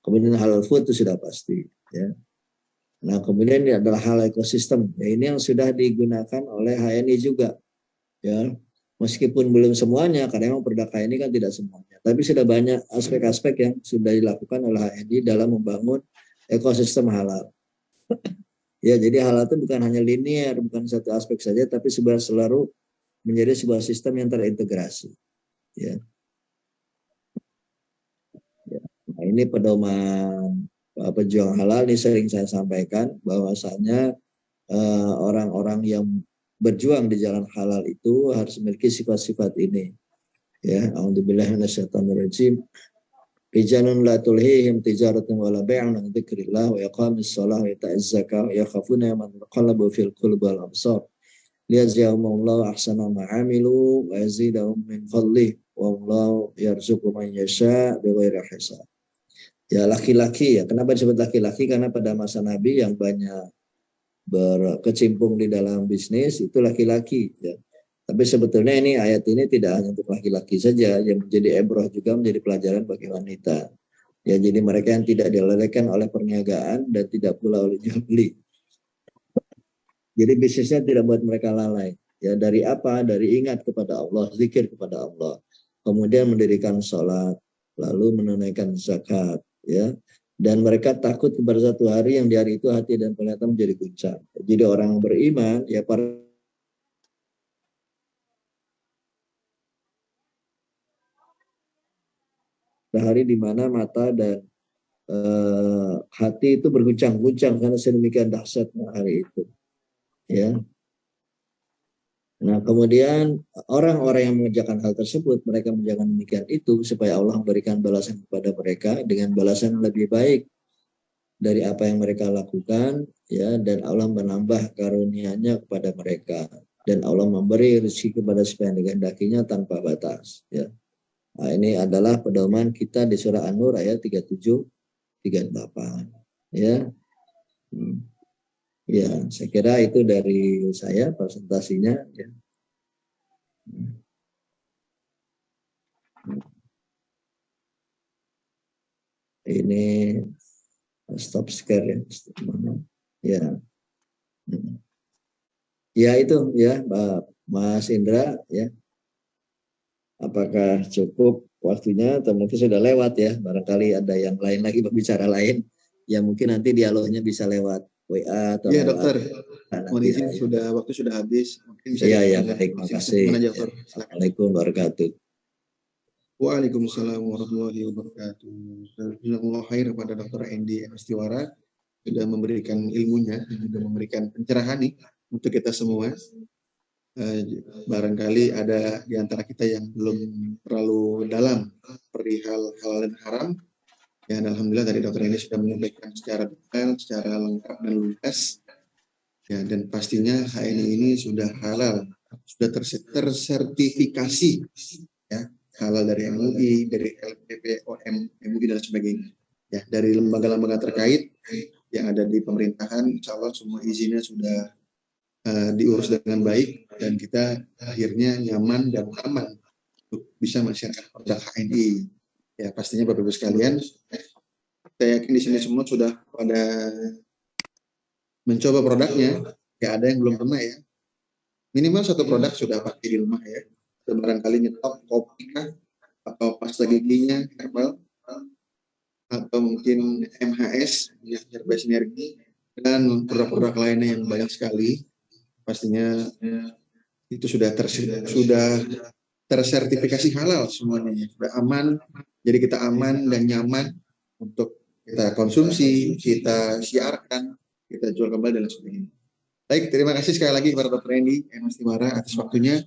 Kemudian halal food itu sudah pasti, ya. Nah, kemudian ini adalah hal ekosistem. Ya, ini yang sudah digunakan oleh HNI juga, ya. Meskipun belum semuanya, karena memang produk HNI kan tidak semuanya. Tapi sudah banyak aspek-aspek yang sudah dilakukan oleh HNI dalam membangun ekosistem halal. Ya, jadi halal itu bukan hanya linear, bukan satu aspek saja, tapi selalu menjadi sebuah sistem yang terintegrasi. Ya. Ya. Nah, ini pedoman pejuang halal ini sering saya sampaikan bahwasanya orang-orang yang berjuang di jalan halal itu harus memiliki sifat-sifat ini. Ya, a'udzubillahi minasyaitonirrajim. Rijalun la tulhihim tijaratun wala bai'un an dzikrillah wa iqamis shalah wa ita'iz zakah wa yakhafuna man qalbu fil qulubi wal absar liyajziyahumullahu ahsana ma 'amilu wa yazidahum min fadlihi wallahu yarzuqu man yasha' bighairi hisab. Ya, laki-laki, ya. Kenapa disebut laki-laki? Karena pada masa Nabi yang banyak berkecimpung di dalam bisnis itu laki-laki, ya. Tapi sebetulnya ini ayat ini tidak hanya untuk laki-laki saja, yang menjadi ibrah juga menjadi pelajaran bagi wanita. Ya, jadi mereka yang tidak dilalaikan oleh perniagaan dan tidak pula oleh jual beli. Jadi bisnisnya tidak buat mereka lalai. Ya, dari apa? Dari ingat kepada Allah, zikir kepada Allah. Kemudian mendirikan sholat, lalu menunaikan zakat, ya. Dan mereka takut kepada satu hari yang di hari itu hati dan penglihatan menjadi guncang. Jadi orang yang beriman, ya, para hari di mana mata dan hati itu berguncang-guncang karena sedemikian dahsyatnya hari itu, ya. Nah, kemudian orang-orang yang mengerjakan hal tersebut, mereka menjalankan demikian itu supaya Allah memberikan balasan kepada mereka dengan balasan yang lebih baik dari apa yang mereka lakukan, ya, dan Allah menambah karunia-Nya kepada mereka, dan Allah memberi rezeki kepada siapa yang dikehendakinya tanpa batas, ya. Nah, ini adalah pedoman kita di surah An-Nur ayat 37 38, ya. Ya, saya kira itu dari saya presentasinya, ya. Ini stop share, ya. Ya. Ya itu, ya, Mas Indra, ya. Apakah cukup waktunya atau mungkin sudah lewat, ya? Barangkali ada yang lain lagi berbicara lain, ya mungkin nanti dialognya bisa lewat WA atau Iya lewat dokter, mohon izin ya. waktu sudah habis, mungkin bisa Iya, baik, terima kasih. Assalamualaikum warahmatullahi wabarakatuh. Waalaikumsalam warahmatullahi wabarakatuh. Jazakallahu khair kepada Dr. Andy Estiwara sudah memberikan ilmunya dan juga memberikan pencerahan nih untuk kita semua. Barangkali ada di antara kita yang belum terlalu dalam perihal halal dan haram. Ya, alhamdulillah tadi Dr. Andy sudah menyampaikan secara detail, secara lengkap dan lugas. Ya, dan pastinya HNI ini sudah halal, sudah tersertifikasi, ya, halal dari MUI, dari LPPOM, MUI dan sebagainya. Ya, dari lembaga-lembaga terkait yang ada di pemerintahan, insya Allah semua izinnya sudah diurus dengan baik dan kita akhirnya nyaman dan aman untuk bisa mensiarkan produk HNI. Ya, pastinya Bapak Ibu sekalian, saya yakin di sini semua sudah pada mencoba produknya. Ya, ada yang belum pernah, ya. Minimal satu produk sudah pakai di rumah, ya. Atau barangkali nyetok kopi atau pasta giginya herbal, atau mungkin MHS, Herba Sinergi, dan produk-produk lainnya yang banyak sekali. Pastinya itu sudah tersertifikasi halal semuanya, sudah aman. Jadi kita aman dan nyaman untuk kita konsumsi, kita siarkan, kita jual kembali dan sebagainya. Baik, terima kasih sekali lagi kepada Dr. Andy Estiwara atas waktunya.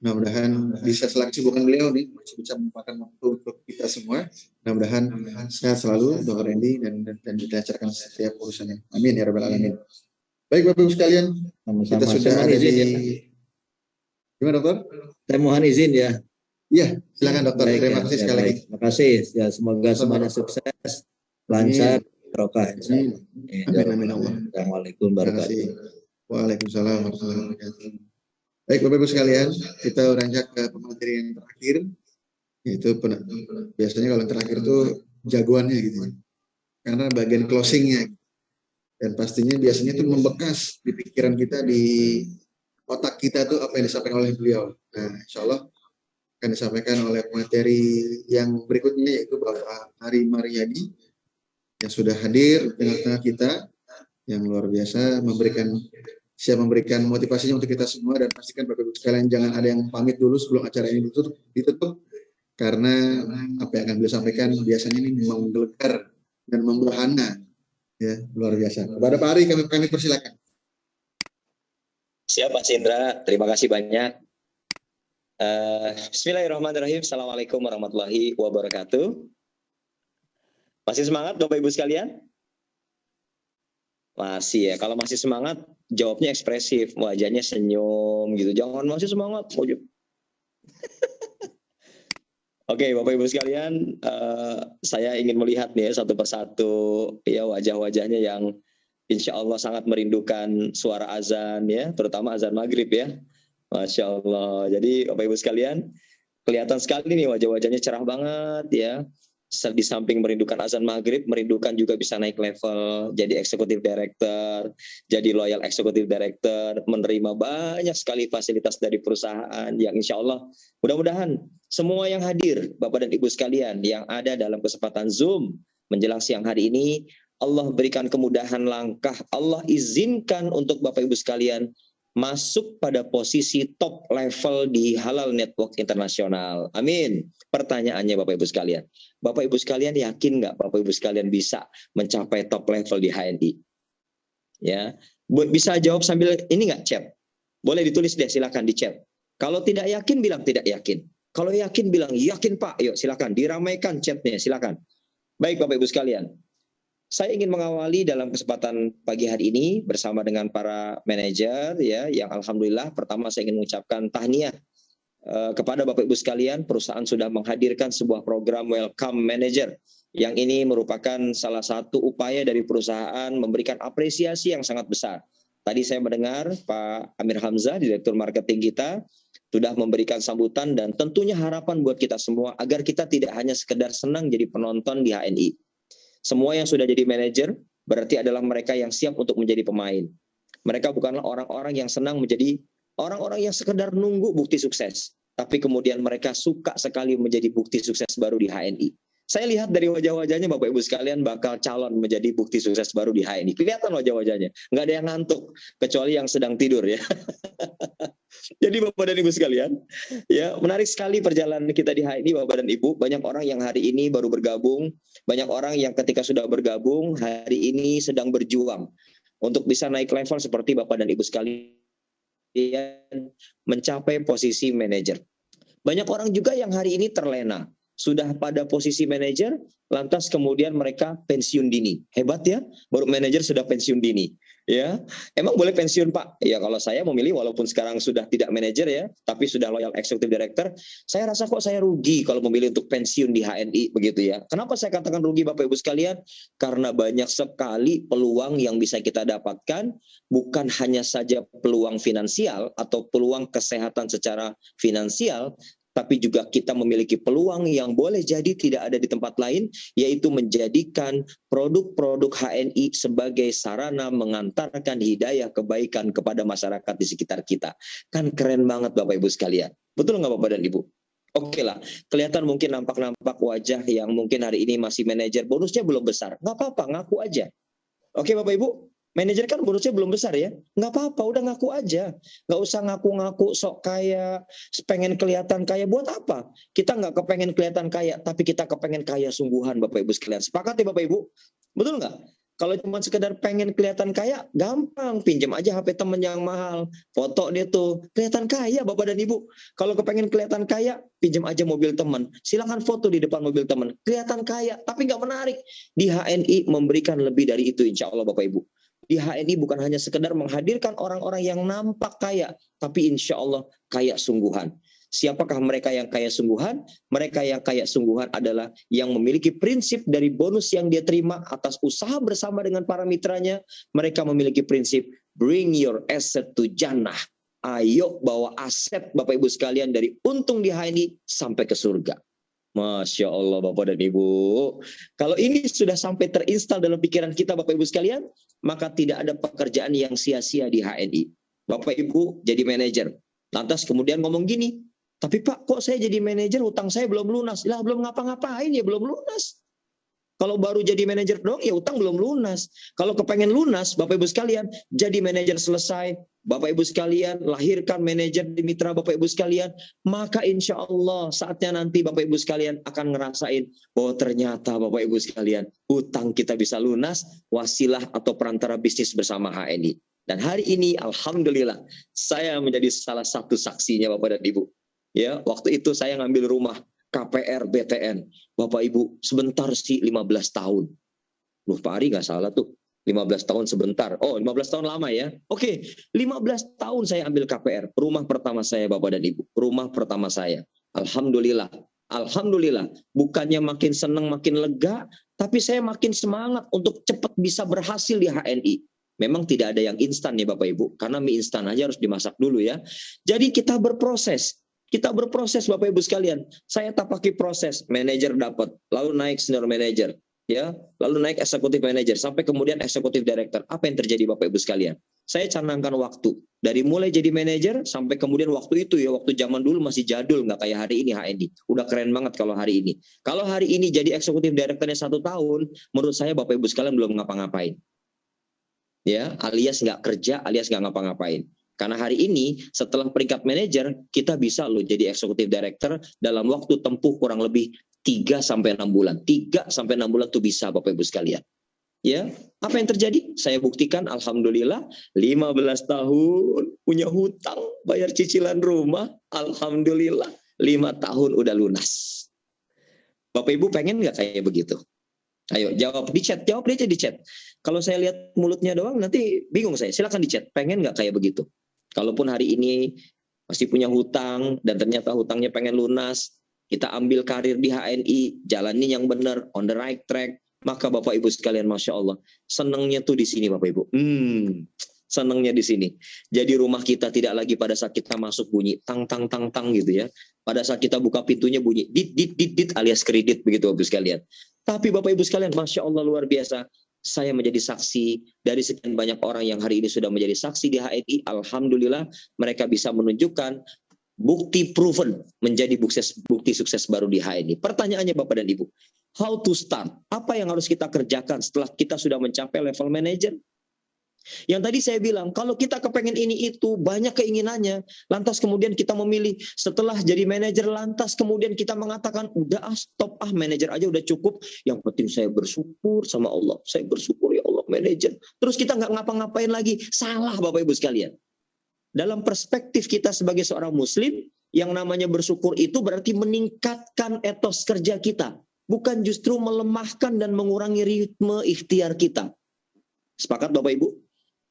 Mudah-mudahan bisa selalu kesibukan beliau nih masih bisa menyempatkan waktu untuk kita semua. Mudah-mudahan sehat selalu Dr. Andy dan dilancarkan setiap urusannya. Amin ya rabbal alamin. Baik Bapak Ibu sekalian, kita sudah ada di gimana dokter? Saya mohon izin, ya. Iya, silakan dokter. Baik, terima kasih sekali lagi. Terima kasih. Ya, semoga semuanya sukses, lancar, barokah. Amin. Amin Allah. Assalamualaikum warahmatullahi wabarakatuh. Waalaikumsalam warahmatullahi wabarakatuh. Baik Bapak Ibu sekalian, kita beranjak ke pemateri yang terakhir. Yaitu biasanya kalau yang terakhir itu jagoannya gitu. Karena bagian closingnya. Dan pastinya biasanya itu membekas di pikiran kita, di otak kita tuh apa yang disampaikan oleh beliau. Nah, insya Allah akan disampaikan oleh materi yang berikutnya, yaitu Bapak Ari Mariadi yang sudah hadir di tengah-tengah kita, yang luar biasa siap memberikan motivasinya untuk kita semua. Dan pastikan Bapak Ibu sekalian jangan ada yang pamit dulu sebelum acara ini ditutup karena apa yang akan beliau sampaikan biasanya ini menggelegar dan memberhana, ya, luar biasa. Kepada Pak Ari kami persilakan. Siap Mas Indra, terima kasih banyak. Bismillahirrahmanirrahim. Assalamualaikum warahmatullahi wabarakatuh. Masih semangat Bapak Ibu sekalian? Masih ya, kalau masih semangat jawabnya ekspresif, wajahnya senyum gitu. Jangan masih semangat. Oke, Bapak Ibu sekalian, saya ingin melihat nih satu persatu ya wajah-wajahnya yang insya Allah sangat merindukan suara azan ya, terutama azan maghrib ya. Masya Allah. Jadi Bapak Ibu sekalian, kelihatan sekali nih wajah-wajahnya cerah banget ya. Di samping merindukan azan maghrib, merindukan juga bisa naik level, jadi executive director, jadi loyal executive director, menerima banyak sekali fasilitas dari perusahaan yang insya Allah mudah-mudahan semua yang hadir, Bapak dan Ibu sekalian yang ada dalam kesempatan Zoom menjelang siang hari ini, Allah berikan kemudahan langkah, Allah izinkan untuk Bapak Ibu sekalian masuk pada posisi top level di Halal Network Internasional. Amin. Pertanyaannya Bapak Ibu sekalian, Bapak Ibu sekalian yakin nggak Bapak Ibu sekalian bisa mencapai top level di HNI? Ya, bisa jawab sambil ini nggak chat? Boleh ditulis deh, silakan di chat. Kalau tidak yakin, bilang tidak yakin. Kalau yakin, bilang yakin Pak. Yuk silakan, diramaikan chatnya, silakan. Baik Bapak Ibu sekalian. Saya ingin mengawali dalam kesempatan pagi hari ini bersama dengan para manajer ya, yang alhamdulillah pertama saya ingin mengucapkan tahniah kepada Bapak Ibu sekalian. Perusahaan sudah menghadirkan sebuah program Welcome Manager, yang ini merupakan salah satu upaya dari perusahaan memberikan apresiasi yang sangat besar. Tadi saya mendengar Pak Amir Hamzah, Direktur Marketing kita, sudah memberikan sambutan, dan tentunya harapan buat kita semua agar kita tidak hanya sekedar senang jadi penonton di HNI. Semua yang sudah jadi manajer berarti adalah mereka yang siap untuk menjadi pemain. Mereka bukanlah orang-orang yang senang menjadi orang-orang yang sekedar nunggu bukti sukses, tapi kemudian mereka suka sekali menjadi bukti sukses baru di HNI. Saya lihat dari wajah-wajahnya Bapak Ibu sekalian bakal calon menjadi bukti sukses baru di HNI. Kelihatan wajah-wajahnya, nggak ada yang ngantuk kecuali yang sedang tidur ya. Jadi Bapak dan Ibu sekalian, ya menarik sekali perjalanan kita di HNI Bapak dan Ibu. Banyak orang yang hari ini baru bergabung, banyak orang yang ketika sudah bergabung hari ini sedang berjuang untuk bisa naik level seperti Bapak dan Ibu sekalian, mencapai posisi manajer. Banyak orang juga yang hari ini terlena, sudah pada posisi manajer, lantas kemudian mereka pensiun dini. Hebat ya, baru manajer sudah pensiun dini. Ya, emang boleh pensiun Pak? Ya kalau saya memilih, walaupun sekarang sudah tidak manajer ya, tapi sudah loyal executive director, saya rasa kok saya rugi kalau memilih untuk pensiun di HNI begitu ya. Kenapa saya katakan rugi Bapak Ibu sekalian? Karena banyak sekali peluang yang bisa kita dapatkan, bukan hanya saja peluang finansial atau peluang kesehatan secara finansial, tapi juga kita memiliki peluang yang boleh jadi tidak ada di tempat lain, yaitu menjadikan produk-produk HNI sebagai sarana mengantarkan hidayah kebaikan kepada masyarakat di sekitar kita. Kan keren banget Bapak Ibu sekalian. Betul nggak Bapak dan Ibu? Oke lah, kelihatan mungkin nampak-nampak wajah yang mungkin hari ini masih manajer, bonusnya belum besar. Nggak apa-apa, ngaku aja. Oke Bapak Ibu? Manajer kan bonusnya belum besar ya, nggak apa-apa, udah ngaku aja, nggak usah ngaku-ngaku sok kaya, pengen kelihatan kaya. Buat apa? Kita nggak kepengen kelihatan kaya, tapi kita kepengen kaya sungguhan Bapak Ibu sekalian. Sepakat ya Bapak Ibu? Betul nggak? Kalau cuma sekedar pengen kelihatan kaya, gampang, pinjam aja HP temen yang mahal, foto dia tuh, kelihatan kaya Bapak dan Ibu. Kalau kepengen kelihatan kaya, pinjam aja mobil teman, silahkan foto di depan mobil teman, kelihatan kaya, tapi nggak menarik. Di HNI memberikan lebih dari itu insya Allah Bapak Ibu. Di HNI bukan hanya sekedar menghadirkan orang-orang yang nampak kaya, tapi insya Allah kaya sungguhan. Siapakah mereka yang kaya sungguhan? Mereka yang kaya sungguhan adalah yang memiliki prinsip dari bonus yang dia terima atas usaha bersama dengan para mitranya. Mereka memiliki prinsip bring your asset to jannah. Ayo bawa aset Bapak Ibu sekalian dari untung di HNI sampai ke surga. Masya Allah Bapak dan Ibu. Kalau ini sudah sampai terinstal dalam pikiran kita Bapak Ibu sekalian, maka tidak ada pekerjaan yang sia-sia di HNI. Bapak Ibu jadi manajer, lantas kemudian ngomong gini, tapi Pak kok saya jadi manajer utang saya belum lunas? Lah belum ngapa-ngapain ya belum lunas. Kalau baru jadi manajer dong ya utang belum lunas. Kalau kepengen lunas Bapak Ibu sekalian, jadi manajer selesai, Bapak Ibu sekalian lahirkan manajer di mitra Bapak Ibu sekalian, maka insya Allah saatnya nanti Bapak Ibu sekalian akan ngerasain bahwa ternyata Bapak Ibu sekalian utang kita bisa lunas, wasilah atau perantara bisnis bersama HNI. Dan hari ini alhamdulillah saya menjadi salah satu saksinya Bapak dan Ibu. Ya, waktu itu saya ngambil rumah KPR BTN. Bapak Ibu, sebentar sih 15 tahun. Loh Pak Ari nggak salah tuh. 15 tahun sebentar. Oh 15 tahun lama ya. Oke, 15 tahun saya ambil KPR. Rumah pertama saya Bapak dan Ibu. Rumah pertama saya. Alhamdulillah. Alhamdulillah. Bukannya makin senang, makin lega. Tapi saya makin semangat untuk cepat bisa berhasil di HNI. Memang tidak ada yang instan ya Bapak Ibu. Karena mie instan aja harus dimasak dulu ya. Jadi kita berproses. Kita berproses Bapak Ibu sekalian. Saya tapaki proses, manajer dapat, lalu naik senior manager, ya, lalu naik eksekutif manager, sampai kemudian eksekutif director. Apa yang terjadi Bapak Ibu sekalian? Saya canangkan waktu dari mulai jadi manajer sampai kemudian waktu itu ya, waktu zaman dulu masih jadul, nggak kayak hari ini HNI. Udah keren banget kalau hari ini. Kalau hari ini jadi eksekutif directornya 1 tahun, menurut saya Bapak Ibu sekalian belum ngapa-ngapain. Ya, alias nggak kerja, alias nggak ngapa-ngapain. Karena hari ini setelah peringkat manajer kita bisa loh jadi eksekutif director dalam waktu tempuh kurang lebih 3-6 bulan. 3-6 bulan tuh bisa Bapak Ibu sekalian. Ya, apa yang terjadi? Saya buktikan, alhamdulillah 15 tahun punya hutang, bayar cicilan rumah, alhamdulillah 5 tahun udah lunas. Bapak Ibu pengen nggak kayak begitu? Ayo jawab di chat, jawab aja di chat. Kalau saya lihat mulutnya doang nanti bingung saya. Silakan di chat, pengen nggak kayak begitu? Kalaupun hari ini masih punya hutang dan ternyata hutangnya pengen lunas, kita ambil karir di HNI, jalani yang benar, on the right track. Maka Bapak Ibu sekalian, Masya Allah, senangnya tuh di sini Bapak Ibu. Senangnya di sini. Jadi rumah kita tidak lagi pada saat kita masuk bunyi tang tang tang tang gitu ya. Pada saat kita buka pintunya bunyi dit dit dit dit alias kredit begitu Bapak Ibu sekalian. Tapi Bapak Ibu sekalian, Masya Allah luar biasa. Saya menjadi saksi dari sekian banyak orang yang hari ini sudah menjadi saksi di HNI. Alhamdulillah mereka bisa menunjukkan bukti proven menjadi bukti sukses baru di HNI. Pertanyaannya Bapak dan Ibu, how to start? Apa yang harus kita kerjakan setelah kita sudah mencapai level manager? Yang tadi saya bilang, kalau kita kepengen ini itu, banyak keinginannya, lantas kemudian kita memilih setelah jadi manajer, lantas kemudian kita mengatakan, udah stop manajer aja udah cukup, yang penting saya bersyukur sama Allah, saya bersyukur ya Allah manajer. Terus kita nggak ngapa-ngapain lagi, salah Bapak Ibu sekalian. Dalam perspektif kita sebagai seorang muslim, yang namanya bersyukur itu berarti meningkatkan etos kerja kita. Bukan justru melemahkan dan mengurangi ritme ikhtiar kita. Sepakat Bapak Ibu?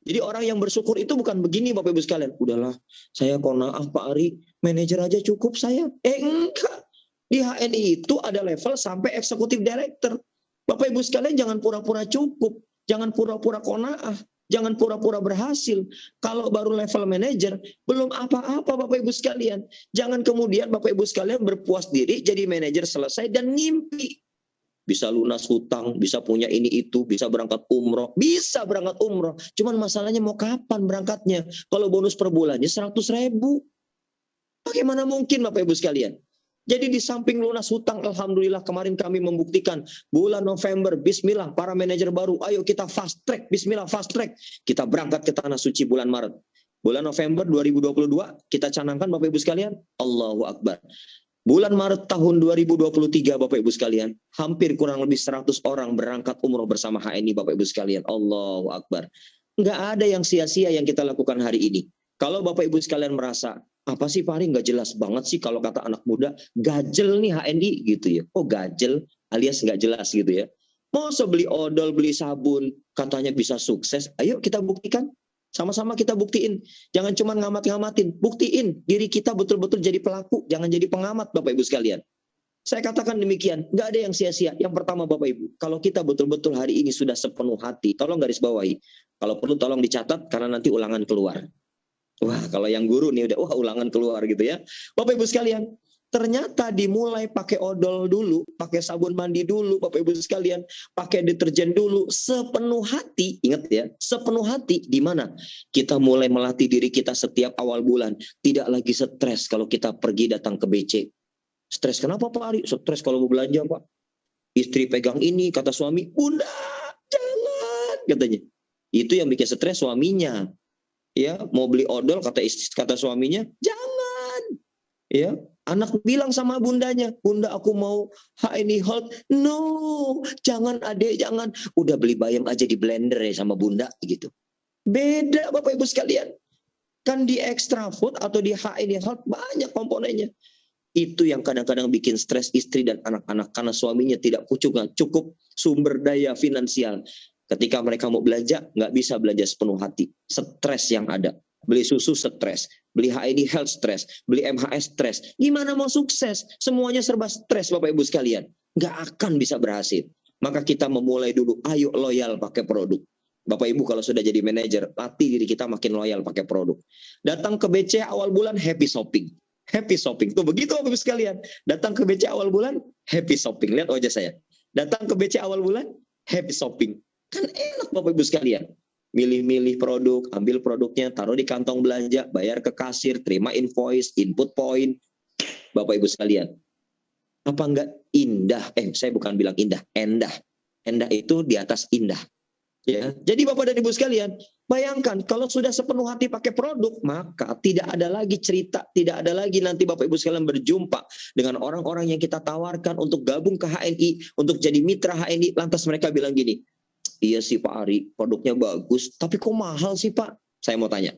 Jadi orang yang bersyukur itu bukan begini Bapak Ibu sekalian. Udahlah, saya qanaah Pak Ari, manajer aja cukup saya. Enggak. Di HNI itu ada level sampai eksekutif director. Bapak Ibu sekalian jangan pura-pura cukup. Jangan pura-pura qanaah. Jangan pura-pura berhasil. Kalau baru level manajer, belum apa-apa Bapak Ibu sekalian. Jangan kemudian Bapak Ibu sekalian berpuas diri jadi manajer selesai dan ngimpi. Bisa lunas hutang, bisa punya ini itu, bisa berangkat umroh. Bisa berangkat umroh. Cuman masalahnya mau kapan berangkatnya? Kalau bonus per bulannya 100.000. Bagaimana mungkin Bapak Ibu sekalian? Jadi di samping lunas hutang, alhamdulillah kemarin kami membuktikan bulan November, bismillah para manajer baru, ayo kita fast track, bismillah fast track. Kita berangkat ke Tanah Suci bulan Maret. Bulan November 2022 kita canangkan Bapak Ibu sekalian, Allahu Akbar. Bulan Maret tahun 2023 Bapak Ibu sekalian, hampir kurang lebih 100 orang berangkat umroh bersama HNI Bapak Ibu sekalian, Allahu Akbar. Enggak ada yang sia-sia yang kita lakukan hari ini. Kalau Bapak Ibu sekalian merasa, apa sih Pak Ari nggak jelas banget sih kalau kata anak muda, gajel nih HNI gitu ya. Oh gajel alias nggak jelas gitu ya. Masa beli odol, beli sabun, katanya bisa sukses. Ayo kita buktikan. Sama-sama kita buktiin. Jangan cuma ngamat-ngamatin. Buktiin diri kita betul-betul jadi pelaku. Jangan jadi pengamat Bapak Ibu sekalian. Saya katakan demikian. Nggak ada yang sia-sia. Yang pertama Bapak Ibu. Kalau kita betul-betul hari ini sudah sepenuh hati. Tolong garis bawahi. Kalau perlu tolong dicatat karena nanti ulangan keluar. Wah, kalau yang guru nih udah ulangan keluar gitu ya. Bapak Ibu sekalian, ternyata dimulai pakai odol dulu, pakai sabun mandi dulu, Bapak Ibu sekalian, pakai deterjen dulu, sepenuh hati, ingat ya, sepenuh hati, di mana kita mulai melatih diri kita setiap awal bulan, tidak lagi stres kalau kita pergi datang ke BC. Stres kenapa Pak Ari? Stres kalau mau belanja Pak. Istri pegang ini, kata suami, Bunda, jangan, katanya. Itu yang bikin stres suaminya. Ya, mau beli odol kata suaminya, jangan. Ya, anak bilang sama bundanya, Bunda aku mau HNI Hold. No, jangan adek, jangan. Udah beli bayam aja di blender ya sama Bunda gitu. Beda Bapak Ibu sekalian. Kan di extra food atau di HNI Hold banyak komponennya. Itu yang kadang-kadang bikin stres istri dan anak-anak karena suaminya tidak cukup sumber daya finansial. Ketika mereka mau belanja, nggak bisa belanja sepenuh hati. Stres yang ada. Beli susu stres, beli HNI Health stres, beli MHS stres. Gimana mau sukses? Semuanya serba stres Bapak Ibu sekalian. Nggak akan bisa berhasil. Maka kita memulai dulu, ayo loyal pakai produk. Bapak Ibu kalau sudah jadi manajer, latih diri kita makin loyal pakai produk. Datang ke BC awal bulan, happy shopping. Happy shopping. Tuh begitu Bapak Ibu sekalian. Datang ke BC awal bulan, happy shopping. Lihat wajah saya. Datang ke BC awal bulan, happy shopping. Kan enak Bapak Ibu sekalian. Milih-milih produk, ambil produknya, taruh di kantong belanja, bayar ke kasir, terima invoice, input point. Bapak Ibu sekalian. Apa enggak indah? Saya bukan bilang indah, endah. Endah itu di atas indah. Ya. Jadi Bapak dan Ibu sekalian, bayangkan kalau sudah sepenuh hati pakai produk, maka tidak ada lagi cerita, tidak ada lagi nanti Bapak Ibu sekalian berjumpa dengan orang-orang yang kita tawarkan untuk gabung ke HNI, untuk jadi mitra HNI, lantas mereka bilang gini, Iya sih Pak Ari, produknya bagus, tapi kok mahal sih Pak? Saya mau tanya,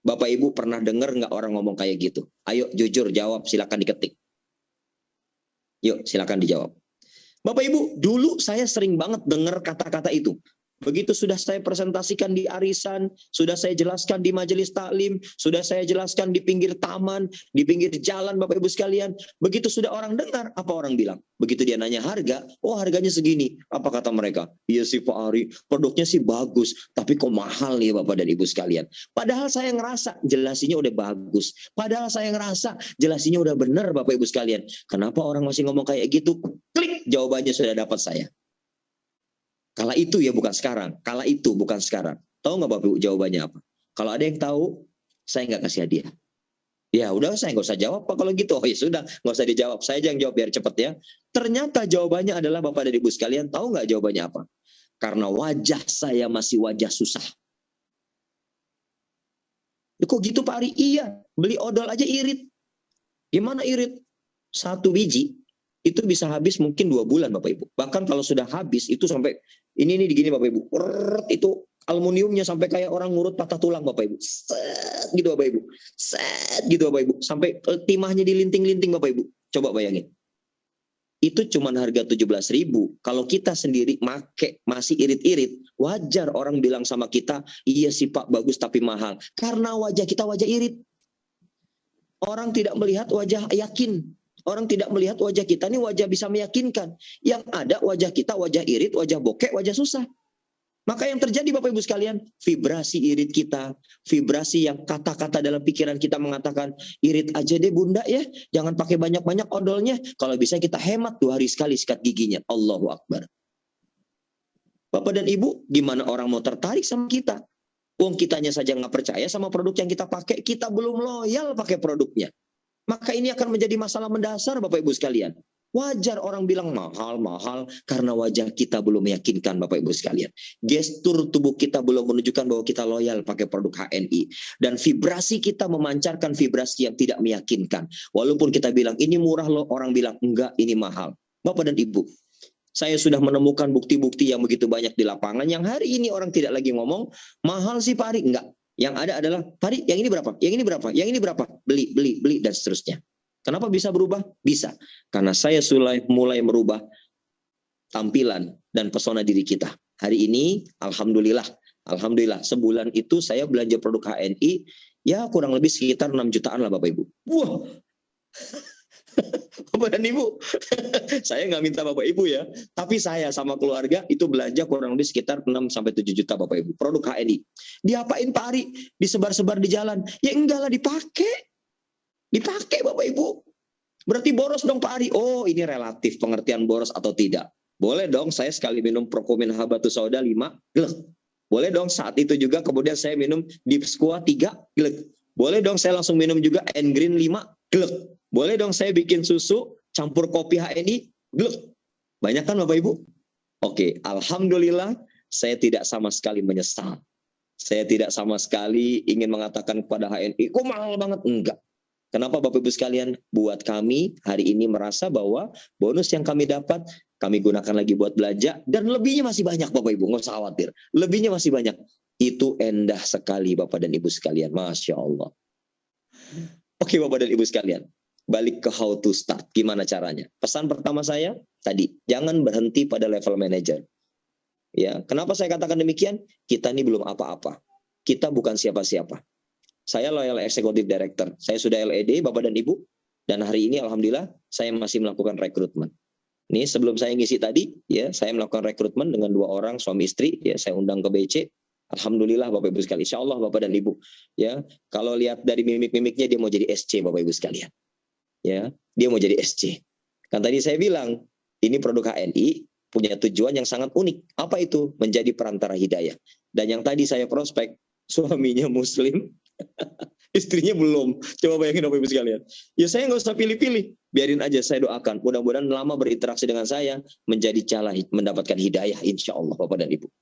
Bapak Ibu pernah dengar nggak orang ngomong kayak gitu? Ayo jujur jawab, silakan diketik. Yuk silakan dijawab. Bapak Ibu, dulu saya sering banget dengar kata-kata itu. Begitu sudah saya presentasikan di arisan, sudah saya jelaskan di majelis taklim, sudah saya jelaskan di pinggir taman, di pinggir jalan Bapak Ibu sekalian. Begitu sudah orang dengar, apa orang bilang? Begitu dia nanya harga, oh harganya segini. Apa kata mereka? Iya sih Pak Ari, produknya sih bagus, tapi kok mahal nih Bapak dan Ibu sekalian. Padahal saya ngerasa jelasinya udah bagus. Padahal saya ngerasa jelasinya udah benar Bapak Ibu sekalian. Kenapa orang masih ngomong kayak gitu? Klik, jawabannya sudah dapat saya. Kala itu ya bukan sekarang. Kala itu bukan sekarang. Tahu nggak Bapak Ibu jawabannya apa? Kalau ada yang tahu, saya nggak kasih hadiah. Ya udah saya nggak usah jawab Pak kalau gitu. Oh ya sudah, nggak usah dijawab. Saya aja yang jawab biar cepet ya. Ternyata jawabannya adalah Bapak dan Ibu sekalian. Tahu nggak jawabannya apa? Karena wajah saya masih wajah susah. Kok gitu Pak Ari? Iya, beli odol aja irit. Gimana irit? 1 biji itu bisa habis mungkin 2 bulan Bapak Ibu. Bahkan kalau sudah habis itu sampai ini digini Bapak Ibu. Itu aluminiumnya sampai kayak orang ngurut patah tulang Bapak Ibu. Set gitu Bapak Ibu. Set gitu Bapak Ibu. Sampai timahnya dilinting-linting Bapak Ibu. Coba bayangin. Itu cuma harga 17.000. Kalau kita sendiri make masih irit-irit, wajar orang bilang sama kita, iya sih Pak bagus tapi mahal. Karena wajah kita wajah irit. Orang tidak melihat wajah yakin. Orang tidak melihat wajah kita ini wajah bisa meyakinkan. Yang ada wajah kita wajah irit, wajah bokek, wajah susah. Maka yang terjadi Bapak Ibu sekalian, vibrasi irit kita, vibrasi yang kata-kata dalam pikiran kita mengatakan, irit aja deh bunda ya, jangan pakai banyak-banyak odolnya. Kalau bisa kita hemat 2 hari sekali sikat giginya. Allahu Akbar. Bapak dan Ibu, gimana orang mau tertarik sama kita? Wong kitanya saja nggak percaya sama produk yang kita pakai, kita belum loyal pakai produknya. Maka ini akan menjadi masalah mendasar Bapak Ibu sekalian. Wajar orang bilang mahal karena wajah kita belum meyakinkan Bapak Ibu sekalian. Gestur tubuh kita belum menunjukkan bahwa kita loyal pakai produk HNI. Dan vibrasi kita memancarkan vibrasi yang tidak meyakinkan. Walaupun kita bilang ini murah loh, orang bilang enggak ini mahal. Bapak dan Ibu, saya sudah menemukan bukti-bukti yang begitu banyak di lapangan yang hari ini orang tidak lagi ngomong mahal sih Pak Ari, enggak. Yang ada adalah, Pak Ari, yang ini berapa? Yang ini berapa? Yang ini berapa? Beli, dan seterusnya. Kenapa bisa berubah? Bisa. Karena saya mulai merubah tampilan dan pesona diri kita. Hari ini, Alhamdulillah, sebulan itu saya belanja produk HNI, ya kurang lebih sekitar 6 jutaan lah Bapak Ibu. Wah! Bapak dan Ibu, saya nggak minta Bapak Ibu ya, tapi saya sama keluarga itu belanja kurang lebih sekitar 6-7 juta Bapak Ibu. Produk HNI. Diapain Pak Ari? Disebar-sebar di jalan. Ya enggak lah, dipakai. Dipakai Bapak Ibu. Berarti boros dong Pak Ari. Oh ini relatif pengertian boros atau tidak. Boleh dong saya sekali minum Procomin Habatus Sauda 5, glek. Boleh dong saat itu juga kemudian saya minum Deep Squat 3, glek. Boleh dong saya langsung minum juga N-Green 5, glek. Boleh dong saya bikin susu, campur kopi HNI, glek. Banyak kan Bapak Ibu? Oke, Alhamdulillah saya tidak sama sekali menyesal. Saya tidak sama sekali ingin mengatakan kepada HNI, kok mahal banget? Enggak. Kenapa Bapak Ibu sekalian? Buat kami hari ini merasa bahwa bonus yang kami dapat, kami gunakan lagi buat belanja, dan lebihnya masih banyak Bapak Ibu, nggak usah khawatir. Lebihnya masih banyak. Itu endah sekali Bapak dan Ibu sekalian. Masya Allah. Oke Bapak dan Ibu sekalian, balik ke how to start. Gimana caranya? Pesan pertama saya tadi, jangan berhenti pada level manager. Ya, kenapa saya katakan demikian? Kita ini belum apa-apa. Kita bukan siapa-siapa. Saya loyal executive director. Saya sudah LED Bapak dan Ibu. Dan hari ini alhamdulillah saya masih melakukan rekrutmen. Ini sebelum saya ngisi tadi, ya saya melakukan rekrutmen dengan 2 orang suami istri. Ya saya undang ke BC. Alhamdulillah Bapak Ibu sekalian. Insya Allah Bapak dan Ibu. Ya kalau lihat dari mimik-mimiknya dia mau jadi SC Bapak Ibu sekalian. Ya dia mau jadi SC. Kan tadi saya bilang ini produk HNI punya tujuan yang sangat unik. Apa itu? Menjadi perantara hidayah. Dan yang tadi saya prospek suaminya Muslim. Istrinya belum. Coba bayangin Bapak Ibu sekalian. Ya saya nggak usah pilih-pilih. Biarin aja saya doakan. Mudah-mudahan lama berinteraksi dengan saya menjadi cala mendapatkan hidayah insya Allah Bapak dan Ibu.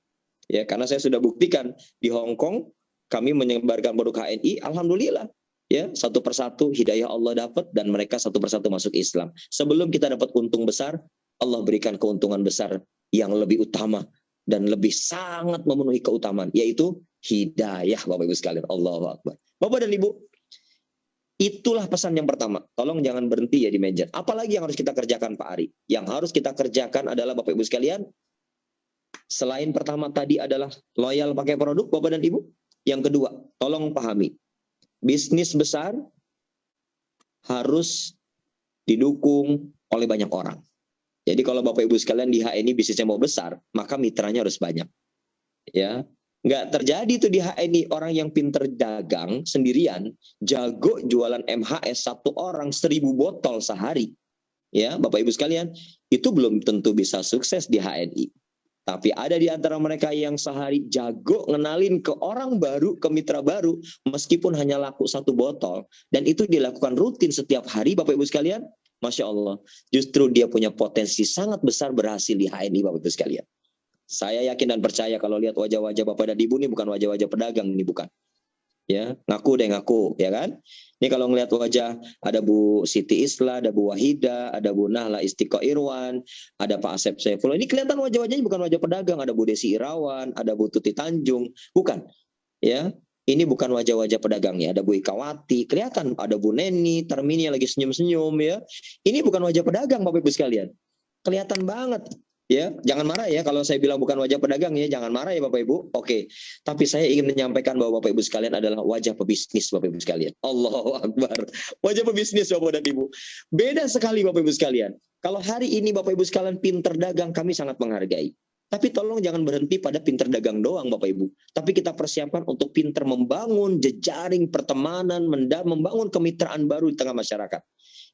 Ya karena saya sudah buktikan di Hong Kong kami menyebarkan produk HNI. Alhamdulillah. Ya satu persatu hidayah Allah dapat dan mereka satu persatu masuk Islam. Sebelum kita dapat untung besar, Allah berikan keuntungan besar yang lebih utama dan lebih sangat memenuhi keutamaan, yaitu hidayah, Bapak Ibu sekalian. Allahu Akbar. Bapak dan Ibu, itulah pesan yang pertama. Tolong jangan berhenti ya di meja. Apalagi yang harus kita kerjakan Pak Ari? Yang harus kita kerjakan adalah Bapak Ibu sekalian, selain pertama tadi adalah loyal pakai produk Bapak dan Ibu. Yang kedua, tolong pahami, bisnis besar harus didukung oleh banyak orang. Jadi kalau Bapak Ibu sekalian di HNI bisnisnya mau besar, maka mitranya harus banyak. Ya, nggak terjadi tuh di HNI orang yang pinter dagang sendirian, jago jualan MHS 1 orang 1000 botol sehari. Ya, Bapak Ibu sekalian, itu belum tentu bisa sukses di HNI. Tapi ada di antara mereka yang sehari jago ngenalin ke orang baru, ke mitra baru, meskipun hanya laku 1 botol. Dan itu dilakukan rutin setiap hari, Bapak Ibu sekalian. Masya Allah, justru dia punya potensi sangat besar berhasil di HNI, Bapak Ibu sekalian. Saya yakin dan percaya kalau lihat wajah-wajah Bapak dan Ibu ini bukan wajah-wajah pedagang, ini bukan. Ya, ngaku, ya kan? Ini kalau ngelihat wajah, ada Bu Siti Isla, ada Bu Wahida, ada Bu Nahla Istiqo Irwan, ada Pak Asep Saifullah. Ini kelihatan wajah-wajahnya bukan wajah pedagang, ada Bu Desi Irawan, ada Bu Tuti Tanjung, bukan. Ya, ini bukan wajah-wajah pedagangnya. Ada Bu Ikawati, kelihatan ada Bu Neni, Termini yang lagi senyum-senyum ya. Ini bukan wajah pedagang Bapak Ibu sekalian. Kelihatan banget. Ya, jangan marah ya kalau saya bilang bukan wajah pedagang ya, jangan marah ya Bapak Ibu. Oke. Tapi saya ingin menyampaikan bahwa Bapak Ibu sekalian adalah wajah pebisnis Bapak Ibu sekalian. Allahu Akbar. Wajah pebisnis Bapak dan Ibu. Beda sekali Bapak Ibu sekalian. Kalau hari ini Bapak Ibu sekalian pinter dagang, kami sangat menghargai. Tapi tolong jangan berhenti pada pinter dagang doang Bapak Ibu. Tapi kita persiapkan untuk pinter membangun jejaring pertemanan, membangun kemitraan baru di tengah masyarakat.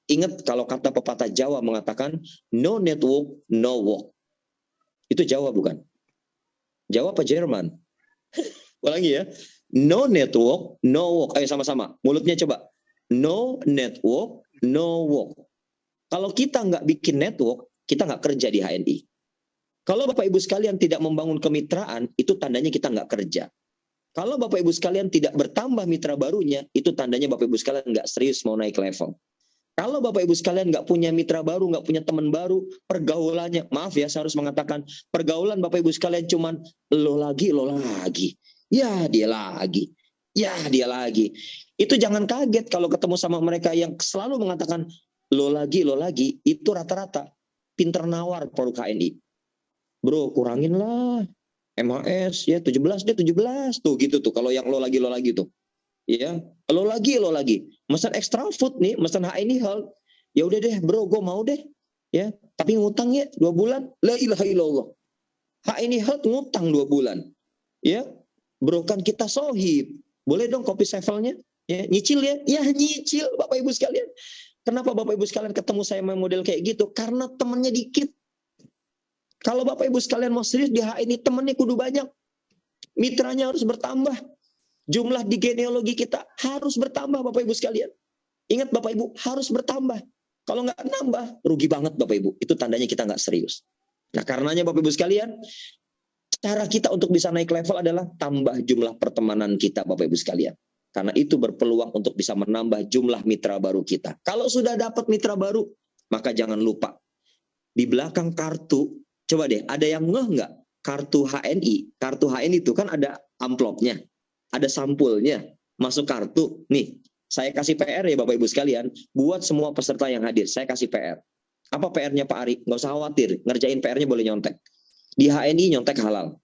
Ingat kalau kata pepatah Jawa mengatakan, no network, no work. Itu Jawa bukan? Jawa apa Jerman? Ulangi ya. No network, no work. Ayo sama-sama. Mulutnya coba. No network, no work. Kalau kita nggak bikin network, kita nggak kerja di HNI. Kalau Bapak Ibu sekalian tidak membangun kemitraan, itu tandanya kita nggak kerja. Kalau Bapak Ibu sekalian tidak bertambah mitra barunya, itu tandanya Bapak Ibu sekalian nggak serius mau naik level. Kalau Bapak Ibu sekalian nggak punya mitra baru, nggak punya teman baru, pergaulannya, maaf ya saya harus mengatakan, pergaulan Bapak Ibu sekalian cuman lo lagi. Ya dia lagi. Ya dia lagi. Itu jangan kaget kalau ketemu sama mereka yang selalu mengatakan lo lagi, itu rata-rata pinter nawar produk HNI. Bro, kurangin lah. MHS ya 17 deh 17 tuh gitu tuh kalau yang lo lagi tuh. Ya, lo lagi. Mesen extra food nih, mesen HNI Health. Ya udah deh, bro, gue mau deh. Ya, tapi ngutang ya 2 bulan. La ilaha illallah. HNI Health ngutang 2 bulan. Ya, bro kan kita sohib. Boleh dong kopi sevelnya? Ya, nyicil ya? Ya nyicil, Bapak Ibu sekalian. Kenapa Bapak Ibu sekalian ketemu saya model kayak gitu? Karena temennya dikit. Kalau Bapak Ibu sekalian mau serius di HNI, temennya kudu banyak. Mitranya harus bertambah. Jumlah di genealogi kita harus bertambah Bapak Ibu sekalian. Ingat Bapak Ibu, harus bertambah. Kalau nggak nambah, rugi banget Bapak Ibu. Itu tandanya kita nggak serius. Nah karenanya Bapak Ibu sekalian, cara kita untuk bisa naik level adalah tambah jumlah pertemanan kita Bapak Ibu sekalian. Karena itu berpeluang untuk bisa menambah jumlah mitra baru kita. Kalau sudah dapat mitra baru, maka jangan lupa. Di belakang kartu, coba deh, ada yang ngeh nggak? Kartu HNI. Kartu HNI itu kan ada amplopnya. Ada sampulnya, masuk kartu. Nih, saya kasih PR ya Bapak Ibu sekalian, buat semua peserta yang hadir, saya kasih PR. Apa PR-nya Pak Ari? Nggak usah khawatir, ngerjain PR-nya boleh nyontek. Di HNI nyontek halal.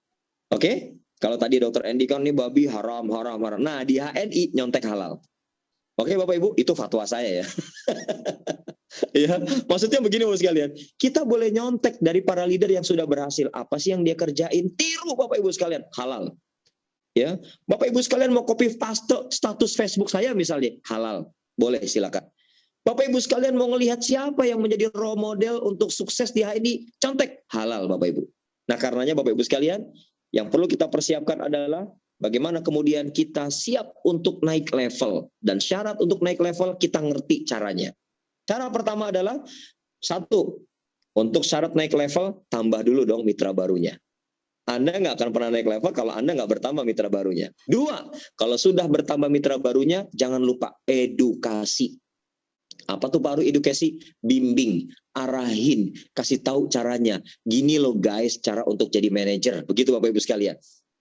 Oke? Kalau tadi Dr. Andy kan nih babi haram. Nah, di HNI nyontek halal. Oke Bapak Ibu, itu fatwa saya ya. Ya, maksudnya begini Bapak sekalian, kita boleh nyontek dari para leader yang sudah berhasil. Apa sih yang dia kerjain? Tiru Bapak Ibu sekalian, halal. Ya, Bapak Ibu sekalian mau copy paste status Facebook saya misalnya, halal, boleh silakan. Bapak Ibu sekalian mau ngelihat siapa yang menjadi role model untuk sukses di HNI, contek, halal Bapak Ibu. Nah karenanya Bapak Ibu sekalian, yang perlu kita persiapkan adalah bagaimana kemudian kita siap untuk naik level. Dan syarat untuk naik level kita ngerti caranya. Cara pertama adalah, 1, untuk syarat naik level, tambah dulu dong mitra barunya. Anda nggak akan pernah naik level kalau Anda nggak bertambah mitra barunya. 2, kalau sudah bertambah mitra barunya, jangan lupa edukasi. Apa tuh Pak Ari edukasi? Bimbing, arahin, kasih tahu caranya. Gini loh guys, cara untuk jadi manajer. Begitu Bapak Ibu sekalian.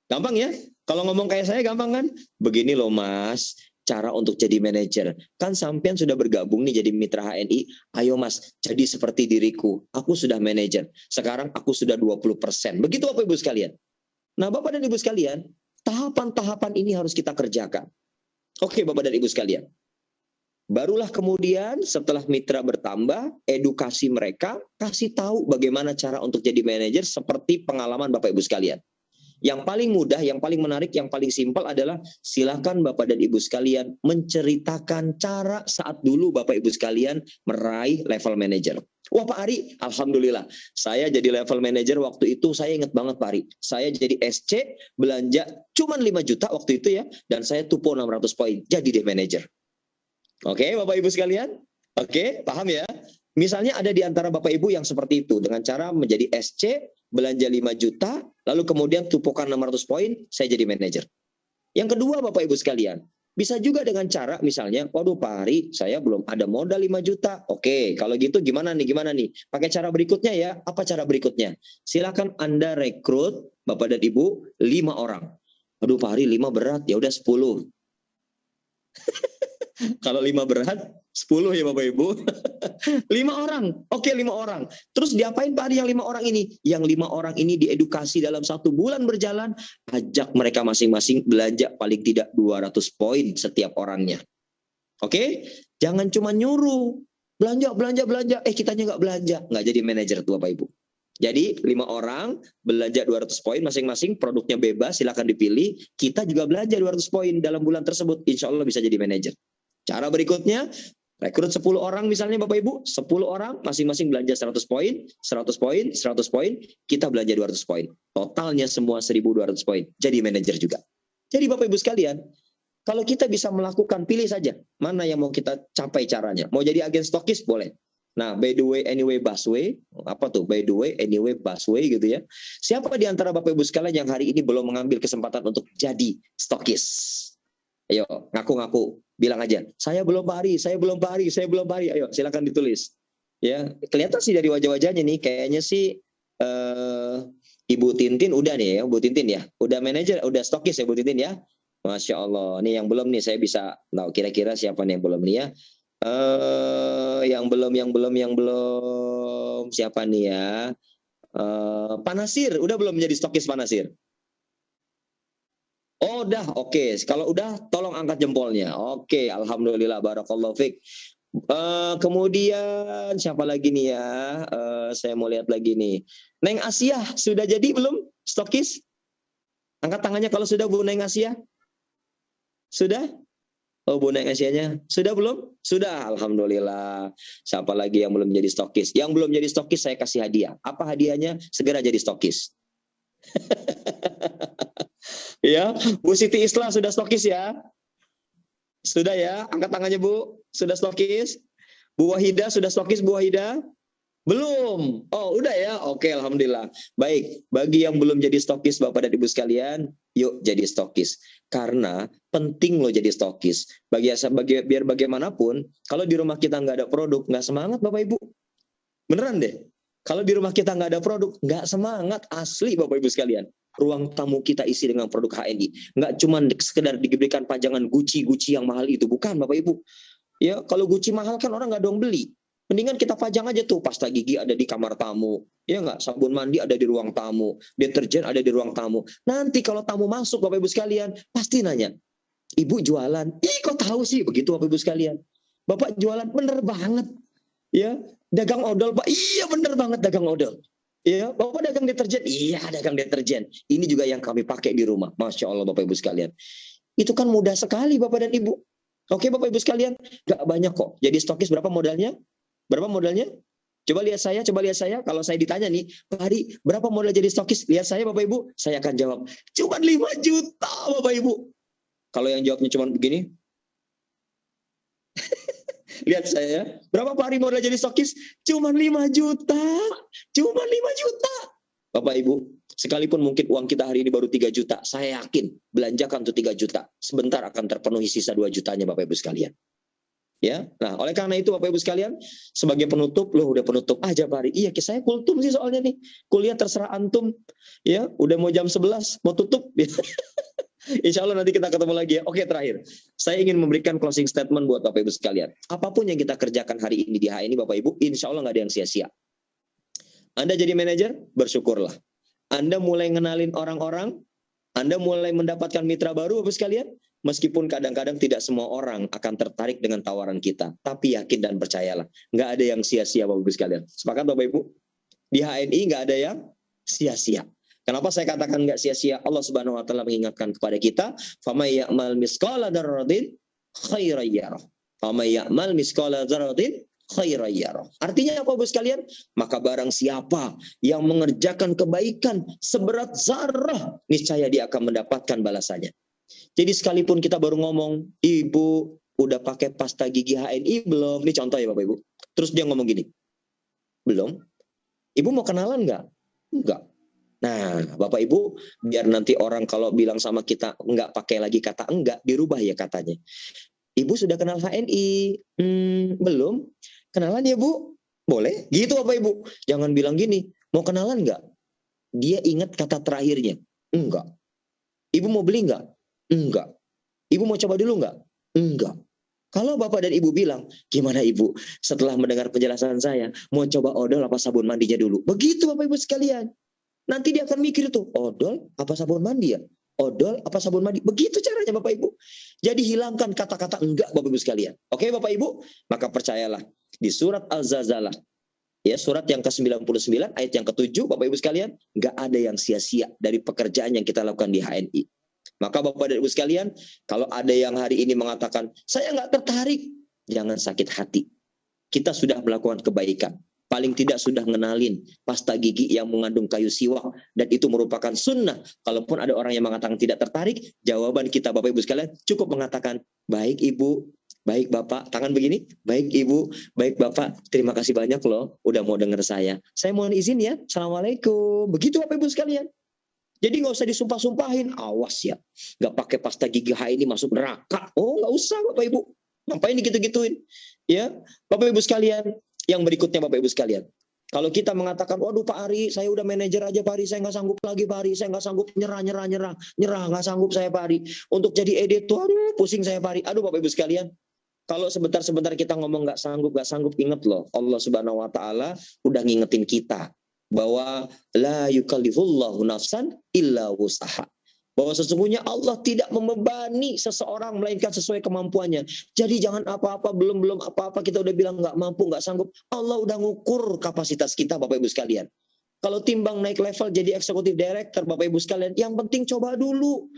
Gampang ya? Kalau ngomong kayak saya gampang kan? Begini loh Mas, cara untuk jadi manajer. Kan sampean sudah bergabung nih jadi mitra HNI. Ayo Mas, jadi seperti diriku. Aku sudah manajer. Sekarang aku sudah 20%. Begitu Bapak Ibu sekalian. Nah Bapak dan Ibu sekalian, tahapan-tahapan ini harus kita kerjakan. Oke Bapak dan Ibu sekalian. Barulah kemudian setelah mitra bertambah, edukasi mereka, kasih tahu bagaimana cara untuk jadi manajer seperti pengalaman Bapak Ibu sekalian. Yang paling mudah, yang paling menarik, yang paling simpel adalah silakan Bapak dan Ibu sekalian menceritakan cara saat dulu Bapak Ibu sekalian meraih level manajer. Wah Pak Ari, Alhamdulillah, saya jadi level manajer waktu itu, saya ingat banget Pak Ari. Saya jadi SC, belanja cuma 5 juta waktu itu ya, dan saya tupo 600 poin, jadi dia manajer. Oke, Bapak Ibu sekalian? Oke, paham ya? Misalnya ada di antara Bapak Ibu yang seperti itu, dengan cara menjadi SC, belanja 5 juta, lalu kemudian tupokan 600 poin, saya jadi manajer. Yang kedua Bapak Ibu sekalian, bisa juga dengan cara misalnya, waduh Pak Ari, saya belum ada modal 5 juta. Oke, kalau gitu gimana nih? Pakai cara berikutnya ya. Apa cara berikutnya? Silakan Anda rekrut Bapak dan Ibu 5 orang. Aduh Pak Ari, 5 berat, ya udah 10. Kalau 5 berat, 10 ya Bapak Ibu. 5 orang. Oke, 5 orang. Terus diapain Pak Ari yang 5 orang ini? Yang 5 orang ini diedukasi dalam 1 bulan berjalan, ajak mereka masing-masing belanja paling tidak 200 poin setiap orangnya. Oke? Jangan cuma nyuruh. Belanja. Kitanya nggak belanja. Nggak jadi manajer tuh Bapak Ibu. Jadi 5 orang belanja 200 poin masing-masing, produknya bebas, silakan dipilih. Kita juga belanja 200 poin dalam bulan tersebut. Insya Allah bisa jadi manajer. Cara berikutnya, rekrut 10 orang misalnya Bapak Ibu, 10 orang masing-masing belanja 100 poin, 100 poin, 100 poin, kita belanja 200 poin. Totalnya semua 1.200 poin. Jadi manajer juga. Jadi Bapak Ibu sekalian, kalau kita bisa melakukan, pilih saja mana yang mau kita capai caranya. Mau jadi agen stokis boleh. Nah, by the way, anyway, busway. Apa tuh? By the way, anyway, busway gitu ya. Siapa di antara Bapak Ibu sekalian yang hari ini belum mengambil kesempatan untuk jadi stokis? Ayo, ngaku-ngaku. Bilang aja, saya belum Pak Ari. Ayo, silakan ditulis. Ya, kelihatan sih dari wajah-wajahnya nih, kayaknya sih Ibu Tintin udah nih ya, Bu Tintin ya. Udah manajer, udah stokis ya Bu Tintin ya. Masya Allah. Nih yang belum nih, saya bisa tahu kira-kira siapa nih yang belum nih ya. Yang belum. Siapa nih ya? Pak Nasir, udah belum menjadi stokis Pak Nasir? Oh, udah, oke. Kalau udah, tolong angkat jempolnya. Oke, alhamdulillah, barakallahu fiik. Kemudian siapa lagi nih ya? Saya mau lihat lagi nih. Neng Asia, sudah jadi belum stokis? Angkat tangannya kalau sudah Bu Neng Asia. Sudah? Oh, Bu Neng Asianya. Sudah belum? Sudah, alhamdulillah. Siapa lagi yang belum jadi stokis? Yang belum jadi stokis saya kasih hadiah. Apa hadiahnya? Segera jadi stokis. Ya, Bu Siti Islah sudah stokis ya? Sudah ya? Angkat tangannya Bu. Sudah stokis? Bu Wahida sudah stokis Bu Wahida? Belum. Oh, udah ya? Oke, alhamdulillah. Baik, bagi yang belum jadi stokis Bapak dan Ibu sekalian, yuk jadi stokis. Karena penting loh jadi stokis. Biar bagaimanapun, kalau di rumah kita nggak ada produk, nggak semangat Bapak Ibu. Beneran deh. Kalau di rumah kita nggak ada produk, nggak semangat, asli Bapak Ibu sekalian. Ruang tamu kita isi dengan produk HNI. Nggak cuma sekedar diberikan pajangan Gucci yang mahal itu. Bukan Bapak Ibu. Ya, kalau Gucci mahal kan orang nggak dong beli. Mendingan kita pajang aja tuh, pasta gigi ada di kamar tamu. Ya nggak, sabun mandi ada di ruang tamu. Deterjen ada di ruang tamu. Nanti kalau tamu masuk Bapak Ibu sekalian, pasti nanya, Ibu jualan? Ih kok tahu sih? Begitu Bapak Ibu sekalian. Bapak jualan, bener banget. Ya, dagang odol Pak. Iya bener banget dagang odol. Ya, Bapak dagang deterjen? Iya, dagang deterjen. Ini juga yang kami pakai di rumah. Masya Allah Bapak Ibu sekalian. Itu kan mudah sekali Bapak dan Ibu. Oke Bapak Ibu sekalian, gak banyak kok. Jadi stokis berapa modalnya? Berapa modalnya? Coba lihat saya. Kalau saya ditanya nih, Pak Ari, berapa modal jadi stokis? Lihat saya Bapak Ibu, saya akan jawab, cuma 5 juta Bapak Ibu. Kalau yang jawabnya cuma begini, lihat saya, berapa Pak Ari modal jadi stokis? Cuma 5 juta. Cuma 5 juta. Bapak Ibu, sekalipun mungkin uang kita hari ini baru 3 juta, saya yakin belanjakan tuh 3 juta. Sebentar akan terpenuhi sisa 2 jutanya Bapak Ibu sekalian. Ya, nah oleh karena itu Bapak Ibu sekalian, sebagai penutup, loh udah penutup aja Pak Ari. Iya, saya kultum sih soalnya nih. Kuliah terserah antum. Ya, udah mau jam 11, mau tutup. Insya Allah nanti kita ketemu lagi ya. Oke, terakhir. Saya ingin memberikan closing statement buat Bapak Ibu sekalian. Apapun yang kita kerjakan hari ini di HNI Bapak Ibu, insya Allah nggak ada yang sia-sia. Anda jadi manajer, bersyukurlah. Anda mulai ngenalin orang-orang, Anda mulai mendapatkan mitra baru Bapak sekalian, meskipun kadang-kadang tidak semua orang akan tertarik dengan tawaran kita. Tapi yakin dan percayalah, nggak ada yang sia-sia Bapak Ibu sekalian. Sepakat Bapak Ibu? Di HNI nggak ada yang sia-sia. Kenapa saya katakan nggak sia-sia? Allah Subhanahu Wa Taala mengingatkan kepada kita, "Famay ya'mal misqala dzarratin khairan yarah. Famay ya'mal misqala dzarratin khairan yarah." Artinya apa Bapak sekalian? Maka barang siapa yang mengerjakan kebaikan seberat zarah, niscaya dia akan mendapatkan balasannya. Jadi sekalipun kita baru ngomong, "Ibu udah pakai pasta gigi HNI belum?" Ini contoh ya Bapak Ibu. Terus dia ngomong gini, "Belum. Ibu mau kenalan nggak?" "Enggak." Nah, Bapak Ibu, biar nanti orang kalau bilang sama kita nggak pakai lagi kata enggak, dirubah ya katanya. "Ibu sudah kenal HNI?" "Belum." "Kenalan ya Bu?" "Boleh." Gitu Bapak Ibu. Jangan bilang gini, "Mau kenalan nggak?" Dia ingat kata terakhirnya. "Enggak." "Ibu mau beli nggak?" "Enggak." "Ibu mau coba dulu nggak?" "Enggak." Kalau Bapak dan Ibu bilang, "Gimana Ibu? Setelah mendengar penjelasan saya, mau coba odol apa sabun mandinya dulu?" Begitu Bapak Ibu sekalian. Nanti dia akan mikir tuh, odol apa sabun mandi ya? Odol apa sabun mandi? Begitu caranya Bapak Ibu. Jadi hilangkan kata-kata enggak Bapak Ibu sekalian. Oke Bapak Ibu? Maka percayalah, di surat Al-Zazalah, ya surat yang ke-99 ayat yang ke-7 Bapak Ibu sekalian, enggak ada yang sia-sia dari pekerjaan yang kita lakukan di HNI. Maka Bapak dan Ibu sekalian, kalau ada yang hari ini mengatakan, "Saya enggak tertarik," jangan sakit hati. Kita sudah melakukan kebaikan. Paling tidak sudah ngenalin pasta gigi yang mengandung kayu siwak, dan itu merupakan sunnah. Kalaupun ada orang yang mengatakan tidak tertarik, jawaban kita Bapak Ibu sekalian cukup mengatakan, "Baik Ibu, baik Bapak," tangan begini, "Baik Ibu, baik Bapak, terima kasih banyak loh udah mau dengar saya. Saya mohon izin ya, Assalamualaikum." Begitu Bapak Ibu sekalian. Jadi nggak usah disumpah-sumpahin, "Awas ya, nggak pakai pasta gigi HNI masuk neraka." Oh, nggak usah Bapak Ibu. Ngapain digitu-gituin? Ya, Bapak Ibu sekalian. Yang berikutnya Bapak Ibu sekalian, kalau kita mengatakan, "Waduh Pak Ari, saya udah manajer aja Pak Ari, saya nggak sanggup lagi Pak Ari, saya nggak sanggup, nyerah, nggak sanggup saya Pak Ari, untuk jadi editor, aduh pusing saya Pak Ari." Aduh Bapak Ibu sekalian, kalau sebentar-sebentar kita ngomong nggak sanggup, ingat loh, Allah Subhanahu Wa Taala udah ngingetin kita bahwa la yukallifullahu nafsan illa wus'aha. Bahwa sesungguhnya Allah tidak membebani seseorang melainkan sesuai kemampuannya. Jadi jangan apa-apa, belum apa-apa kita udah bilang nggak mampu, nggak sanggup. Allah udah ngukur kapasitas kita Bapak Ibu sekalian. Kalau timbang naik level jadi eksekutif director Bapak Ibu sekalian, yang penting coba dulu.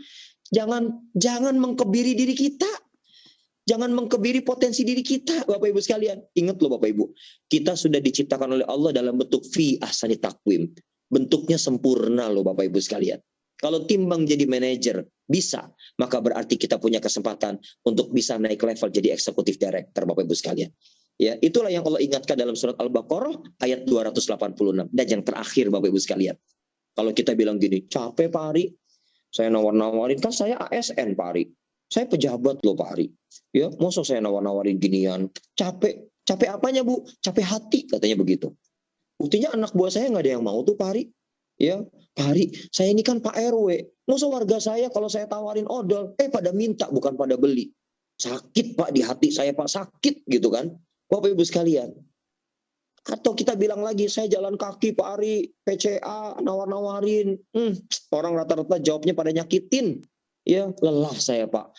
Jangan mengkebiri diri kita. Jangan mengkebiri potensi diri kita Bapak Ibu sekalian. Ingat loh Bapak Ibu, kita sudah diciptakan oleh Allah dalam bentuk fi ahsani taqwim. Bentuknya sempurna loh Bapak Ibu sekalian. Kalau timbang jadi manajer bisa, maka berarti kita punya kesempatan untuk bisa naik level jadi eksekutif director Bapak Ibu sekalian. Ya, itulah yang Allah ingatkan dalam surat Al-Baqarah ayat 286. Dan yang terakhir Bapak Ibu sekalian, kalau kita bilang gini, "Capek Pak Ari, saya nawar-nawarin, kan saya ASN Pak Ari, saya pejabat loh Pak Ari, ya masa saya nawar-nawarin ginian, capek apanya Bu? Capek hati," katanya begitu. Buktinya anak buah saya nggak ada yang mau tuh Pak Ari. Ya, "Pak Ari, saya ini kan Pak RW. Masa warga saya kalau saya tawarin odol, pada minta bukan pada beli. Sakit Pak di hati saya Pak, sakit," gitu kan. Bapak Ibu sekalian. Atau kita bilang lagi, "Saya jalan kaki Pak Ari, PCA, nawar-nawarin." Orang rata-rata jawabnya pada nyakitin. Ya, "Lelah saya Pak.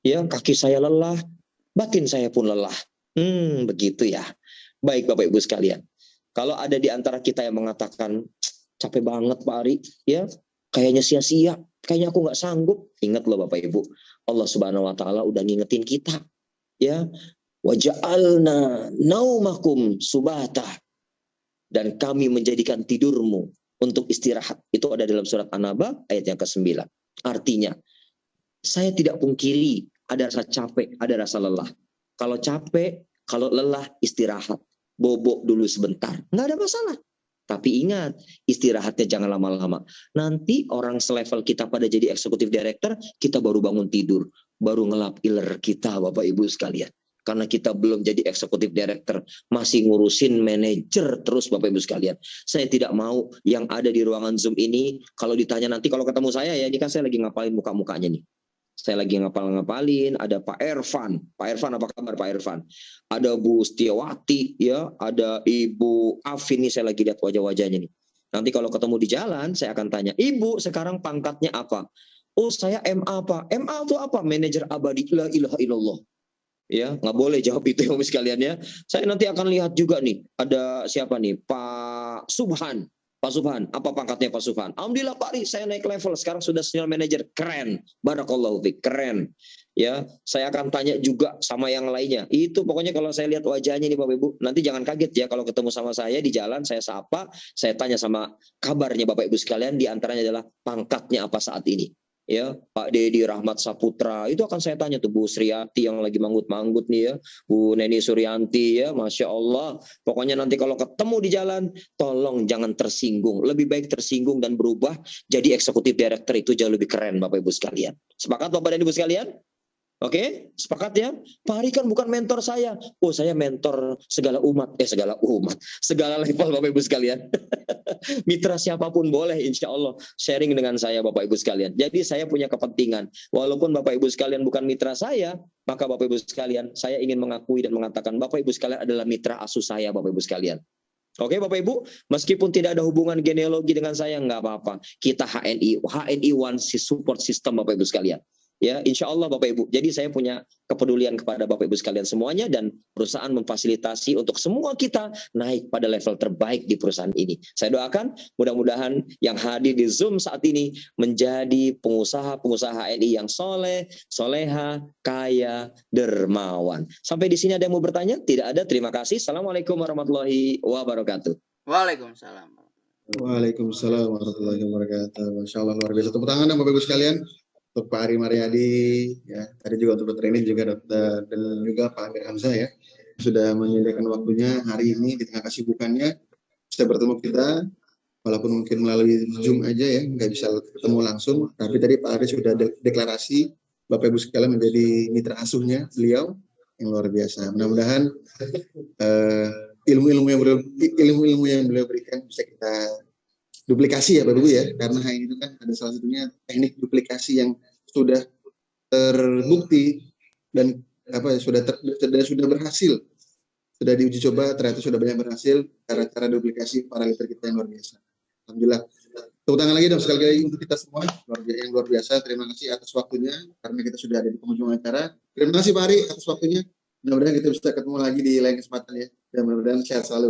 Ya, kaki saya lelah, batin saya pun lelah." Begitu ya. Baik Bapak Ibu sekalian. Kalau ada di antara kita yang mengatakan, "Capek banget Pak Ari, ya kayaknya sia-sia, kayaknya aku nggak sanggup." Ingat loh Bapak Ibu, Allah Subhanahu Wa Taala udah ngingetin kita, ya, "Waja'alna naumakum subata," dan kami menjadikan tidurmu untuk istirahat. Itu ada dalam surat An-Naba ayat yang ke-9. Artinya, saya tidak pungkiri ada rasa capek, ada rasa lelah. Kalau capek, kalau lelah, istirahat, bobok dulu sebentar, nggak ada masalah. Tapi ingat, istirahatnya jangan lama-lama. Nanti orang selevel kita pada jadi eksekutif director, kita baru bangun tidur, baru ngelap iler kita Bapak Ibu sekalian. Karena kita belum jadi eksekutif director, masih ngurusin manajer terus Bapak Ibu sekalian. Saya tidak mau yang ada di ruangan Zoom ini, kalau ditanya nanti kalau ketemu saya ya, ini kan saya lagi ngapalin muka-mukanya nih. Saya lagi ngapalin, ada Pak Ervan. Pak Ervan, apa kabar Pak Ervan? Ada Bu Setiawati, ya, ada Ibu Afin, nih saya lagi lihat wajah-wajahnya nih. Nanti kalau ketemu di jalan, saya akan tanya, Ibu sekarang pangkatnya apa? Oh saya MA Pak. MA itu apa? Manajer abadi, la ilaha illallah. Ya, nggak boleh jawab itu ya sekalian ya. Saya nanti akan lihat juga nih, ada siapa nih? Pak Subhan. Pak Subhan, apa pangkatnya Pak Subhan? Alhamdulillah Pak Ri, saya naik level, sekarang sudah senior manager, keren. Barakallahu fiik, keren. Ya, saya akan tanya juga sama yang lainnya. Itu pokoknya kalau saya lihat wajahnya nih Bapak Ibu, nanti jangan kaget ya kalau ketemu sama saya di jalan, saya sapa, saya tanya sama kabarnya Bapak Ibu sekalian, di antaranya adalah pangkatnya apa saat ini. Ya, Pak Dedi Rahmat Saputra, itu akan saya tanya tuh Bu Sriati yang lagi manggut-manggut nih ya, Bu Neni Suryanti ya, Masya Allah. Pokoknya nanti kalau ketemu di jalan, tolong jangan tersinggung. Lebih baik tersinggung dan berubah jadi eksekutif director, itu jauh lebih keren Bapak Ibu sekalian. Sepakat Bapak dan Ibu sekalian? Oke, sepakat ya? Pak Ari kan bukan mentor saya. Oh, saya mentor segala umat. Segala level Bapak Ibu sekalian. Mitra siapapun boleh insya Allah sharing dengan saya Bapak Ibu sekalian. Jadi saya punya kepentingan. Walaupun Bapak Ibu sekalian bukan mitra saya, maka Bapak Ibu sekalian, saya ingin mengakui dan mengatakan Bapak Ibu sekalian adalah mitra asuh saya Bapak Ibu sekalian. Oke Bapak Ibu, meskipun tidak ada hubungan genealogi dengan saya, nggak apa-apa. Kita HNI One Support System Bapak Ibu sekalian. Ya, insya Allah Bapak Ibu. Jadi saya punya kepedulian kepada Bapak Ibu sekalian semuanya, dan perusahaan memfasilitasi untuk semua kita naik pada level terbaik di perusahaan ini. Saya doakan mudah-mudahan yang hadir di Zoom saat ini menjadi pengusaha-pengusaha HNI yang soleh, soleha, kaya, dermawan. Sampai di sini ada yang mau bertanya? Tidak ada. Terima kasih. Assalamualaikum warahmatullahi wabarakatuh. Waalaikumsalam. Waalaikumsalam warahmatullahi wabarakatuh. Masya Allah, luar biasa. Tepuk tangan Bapak Ibu sekalian. Untuk Pak Ari Mariadi, ya, tadi juga untuk Dr. Ini juga Dr. dan juga Pak Amir Hamzah ya, sudah menyediakan waktunya hari ini di tengah kesibukannya bisa bertemu kita, walaupun mungkin melalui Zoom aja ya, nggak bisa ketemu langsung, tapi tadi Pak Ari sudah deklarasi Bapak Ibu sekalian menjadi mitra asuhnya beliau, yang luar biasa. Mudah-mudahan ilmu-ilmu yang beliau berikan bisa kita duplikasi ya Bapak Ibu ya, karena ini itu kan ada salah satunya teknik duplikasi yang sudah terbukti dan sudah berhasil, sudah diuji coba, ternyata sudah banyak berhasil cara-cara duplikasi para leader kita yang luar biasa. Alhamdulillah. Tepuk tangan lagi dan sekali lagi untuk kita semua yang luar biasa. Terima kasih atas waktunya karena kita sudah ada di penghujung acara. Terima kasih Pak Ari atas waktunya. Mudah-mudahan kita bisa ketemu lagi di lain kesempatan ya. Dan mudah-mudahan sehat selalu.